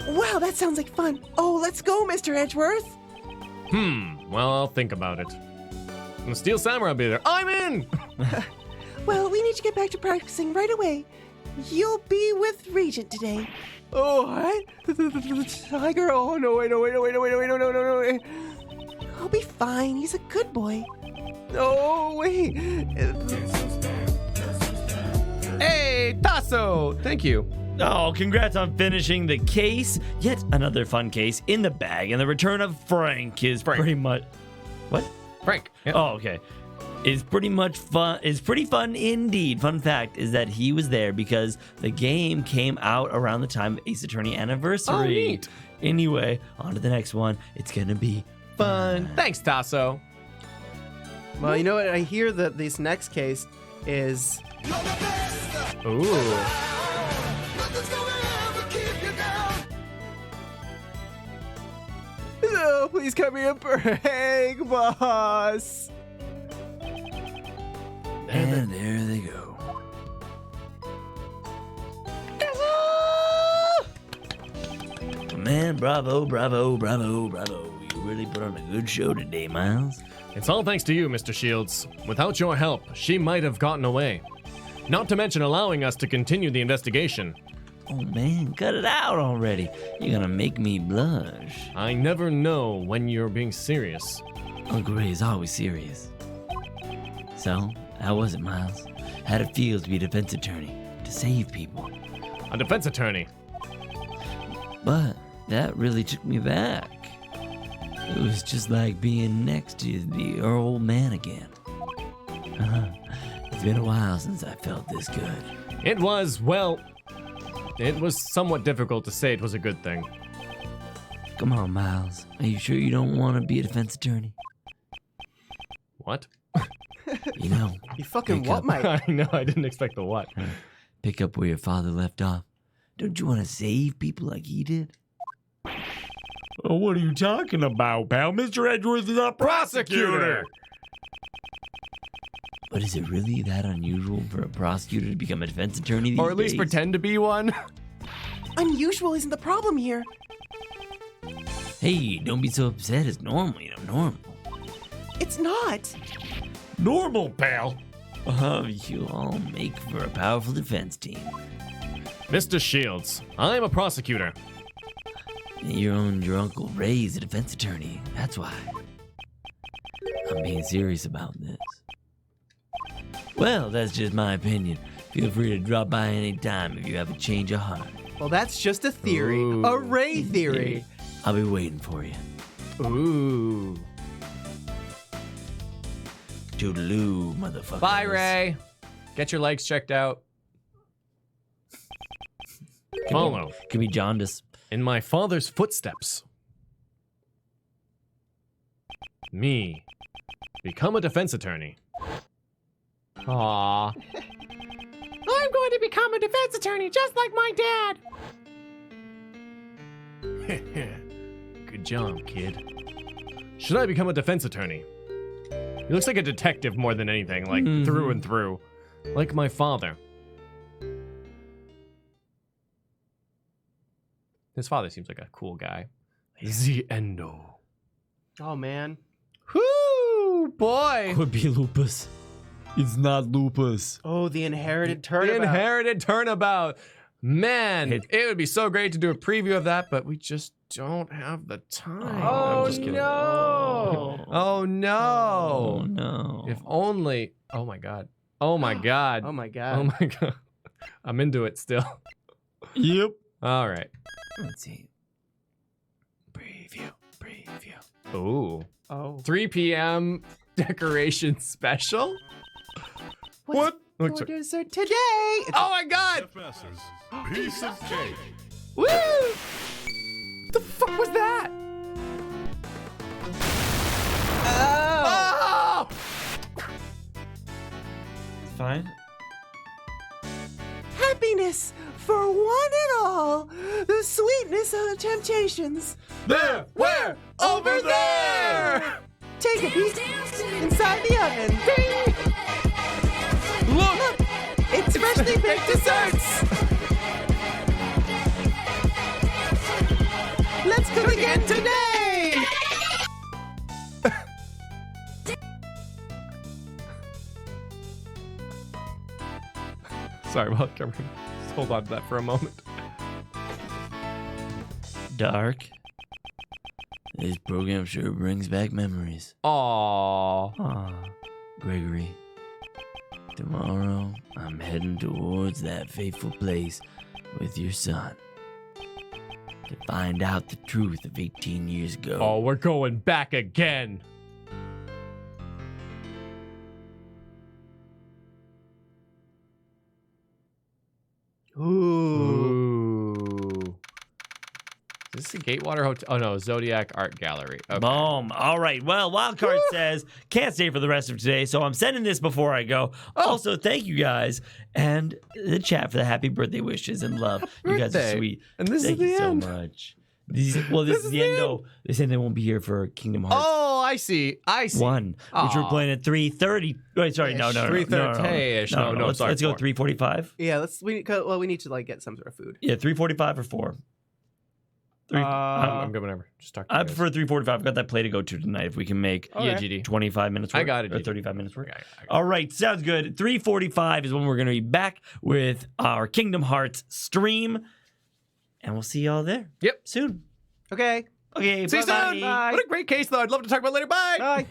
Speaker 6: Wow, that sounds like fun. Oh, let's go, Mr. Edgeworth.
Speaker 2: Well, I'll think about it. The Steel Samurai will be there. I'm in!
Speaker 6: Well, we need to get back to practicing right away. You'll be with Regent today.
Speaker 7: Oh, what? The tiger? Oh, no, wait.
Speaker 6: I'll be fine. He's a good boy.
Speaker 7: Oh, wait.
Speaker 2: Hey, Tasso! Thank you.
Speaker 3: Oh, congrats on finishing the case. Yet another fun case in the bag, and the return of Frank is pretty much. What?
Speaker 2: Frank. Yeah.
Speaker 3: Oh, okay. Is pretty much fun. Is pretty fun indeed. Fun fact is that he was there because the game came out around the time of Ace Attorney Anniversary.
Speaker 2: Oh, neat.
Speaker 3: Anyway, on to the next one. It's gonna be
Speaker 2: Fun. Thanks, Tasso.
Speaker 7: Well, you know what? I hear that this next case is.
Speaker 2: Ooh.
Speaker 7: No, please cut me a break, boss.
Speaker 3: And there they go. Man, bravo. You really put on a good show today, Miles.
Speaker 2: It's all thanks to you, Mr. Shields. Without your help, she might have gotten away. Not to mention allowing us to continue the investigation.
Speaker 3: Oh man, cut it out already. You're gonna make me blush.
Speaker 2: I never know when you're being serious.
Speaker 3: Uncle Ray is always serious. So, how was it, Miles? How'd it feel to be a defense attorney? To save people?
Speaker 2: A defense attorney.
Speaker 3: But that really took me back. It was just like being next to the old man again. It's been a while since I felt this good.
Speaker 2: It was somewhat difficult to say it was a good thing.
Speaker 3: Come on, Miles. Are you sure you don't want to be a defense attorney?
Speaker 2: What?
Speaker 3: You know,
Speaker 7: You fucking
Speaker 3: Pick
Speaker 7: what,
Speaker 3: up.
Speaker 7: Mike?
Speaker 2: I know, I didn't expect the what.
Speaker 3: pick up where your father left off. Don't you want to save people like he did?
Speaker 4: Oh, what are you talking about, pal? Mr. Edgeworth is a prosecutor.
Speaker 3: But is it really that unusual for a prosecutor to become a defense attorney these
Speaker 2: Or at least
Speaker 3: days?
Speaker 2: pretend to be one.
Speaker 6: Unusual isn't the problem here.
Speaker 3: Hey, don't be so upset. It's normal, normal.
Speaker 6: It's not.
Speaker 4: Normal, pal.
Speaker 3: You all make for a powerful defense team.
Speaker 2: Mr. Shields, I'm a prosecutor.
Speaker 3: Your Uncle Ray's a defense attorney. That's why. I'm being serious about this. Well, that's just my opinion. Feel free to drop by any time if you have a change of heart.
Speaker 7: Well, that's just a theory.
Speaker 2: Ooh.
Speaker 7: A Ray theory.
Speaker 3: I'll be waiting for you.
Speaker 2: Ooh.
Speaker 3: Toodaloo, motherfucker.
Speaker 2: Bye, Ray. Get your legs checked out. Follow
Speaker 3: Could be jaundice.
Speaker 2: in my father's footsteps. Me. Become a defense attorney. Aww.
Speaker 1: I'm going to become a defense attorney just like my dad.
Speaker 2: Good job, kid. Should I become a defense attorney? He looks like a detective more than anything, like through and through. Like my father. His father seems like a cool guy. The Endo.
Speaker 7: Oh man.
Speaker 2: Whoo, boy.
Speaker 3: Could be lupus.
Speaker 4: It's not lupus.
Speaker 7: Oh, the inherited turnabout.
Speaker 2: The inherited turnabout. Man, it would be so great to do a preview of that, but we just don't have the time.
Speaker 7: Oh
Speaker 2: I'm just kidding.
Speaker 7: no.
Speaker 2: Oh no.
Speaker 3: Oh no.
Speaker 2: If only. Oh my god. Oh my god.
Speaker 7: Oh my god.
Speaker 2: Oh my god. I'm into it still.
Speaker 4: Yep.
Speaker 2: All right.
Speaker 3: Let's see. Preview.
Speaker 2: Ooh.
Speaker 7: Oh.
Speaker 2: 3 p.m. decoration special? What? Oh,
Speaker 6: For
Speaker 2: sorry.
Speaker 6: dessert today.
Speaker 2: Oh my god!
Speaker 9: Piece of cake.
Speaker 2: Woo! What the fuck was that? Oh!
Speaker 3: It's fine.
Speaker 6: Happiness for one and all. The sweetness of temptations.
Speaker 2: There! Where? Over there!
Speaker 6: Take a peek inside the oven.
Speaker 2: Look!
Speaker 6: It's freshly baked desserts. Let's cook again today.
Speaker 2: Sorry, well, Cameron, just hold on to that for a moment.
Speaker 3: Dark. This program sure brings back memories.
Speaker 2: Aww.
Speaker 3: Aw, Gregory. Tomorrow, I'm heading towards that fateful place with your son to find out the truth of 18 years ago.
Speaker 2: Oh, we're going back again. Ooh. Is this a Gatewater Hotel? Oh no, Zodiac Art Gallery. Okay.
Speaker 3: Boom. All right. Well, Wildcard says can't stay for the rest of today, so I'm sending this before I go. Also, thank you guys and the chat for the happy birthday wishes and love. You guys are
Speaker 2: birthday.
Speaker 3: sweet.
Speaker 2: And this
Speaker 3: Thank
Speaker 2: is the
Speaker 3: you
Speaker 2: end.
Speaker 3: so much. This is the end. Though they said they won't be here for Kingdom Hearts
Speaker 2: Oh, I see.
Speaker 3: 1, which we're
Speaker 2: Aw.
Speaker 3: playing at 3:30. Wait, sorry, no.
Speaker 2: 3:30-ish. No,
Speaker 3: Let's
Speaker 2: sorry,
Speaker 3: go
Speaker 2: 4.
Speaker 3: 3:45.
Speaker 7: Yeah, we need to like get some sort of food.
Speaker 3: Yeah, 3:45 or 4.
Speaker 2: I'm good whenever. Just talk to
Speaker 3: I
Speaker 2: you guys.
Speaker 3: prefer 3:45. I've got that play to go to tonight. If we can make
Speaker 2: Yeah, GD.
Speaker 3: 25 minutes work.
Speaker 2: I got it,
Speaker 3: Or
Speaker 2: GD.
Speaker 3: 35 minutes work.
Speaker 2: I got it.
Speaker 3: All right, sounds good. 3:45 is when we're going to be back with our Kingdom Hearts stream. And we'll see y'all there.
Speaker 2: Yep.
Speaker 3: Soon.
Speaker 7: Okay.
Speaker 3: Okay,
Speaker 2: See you
Speaker 3: bye-bye.
Speaker 2: soon. What a great case, though. I'd love to talk about it later. Bye.
Speaker 7: Bye.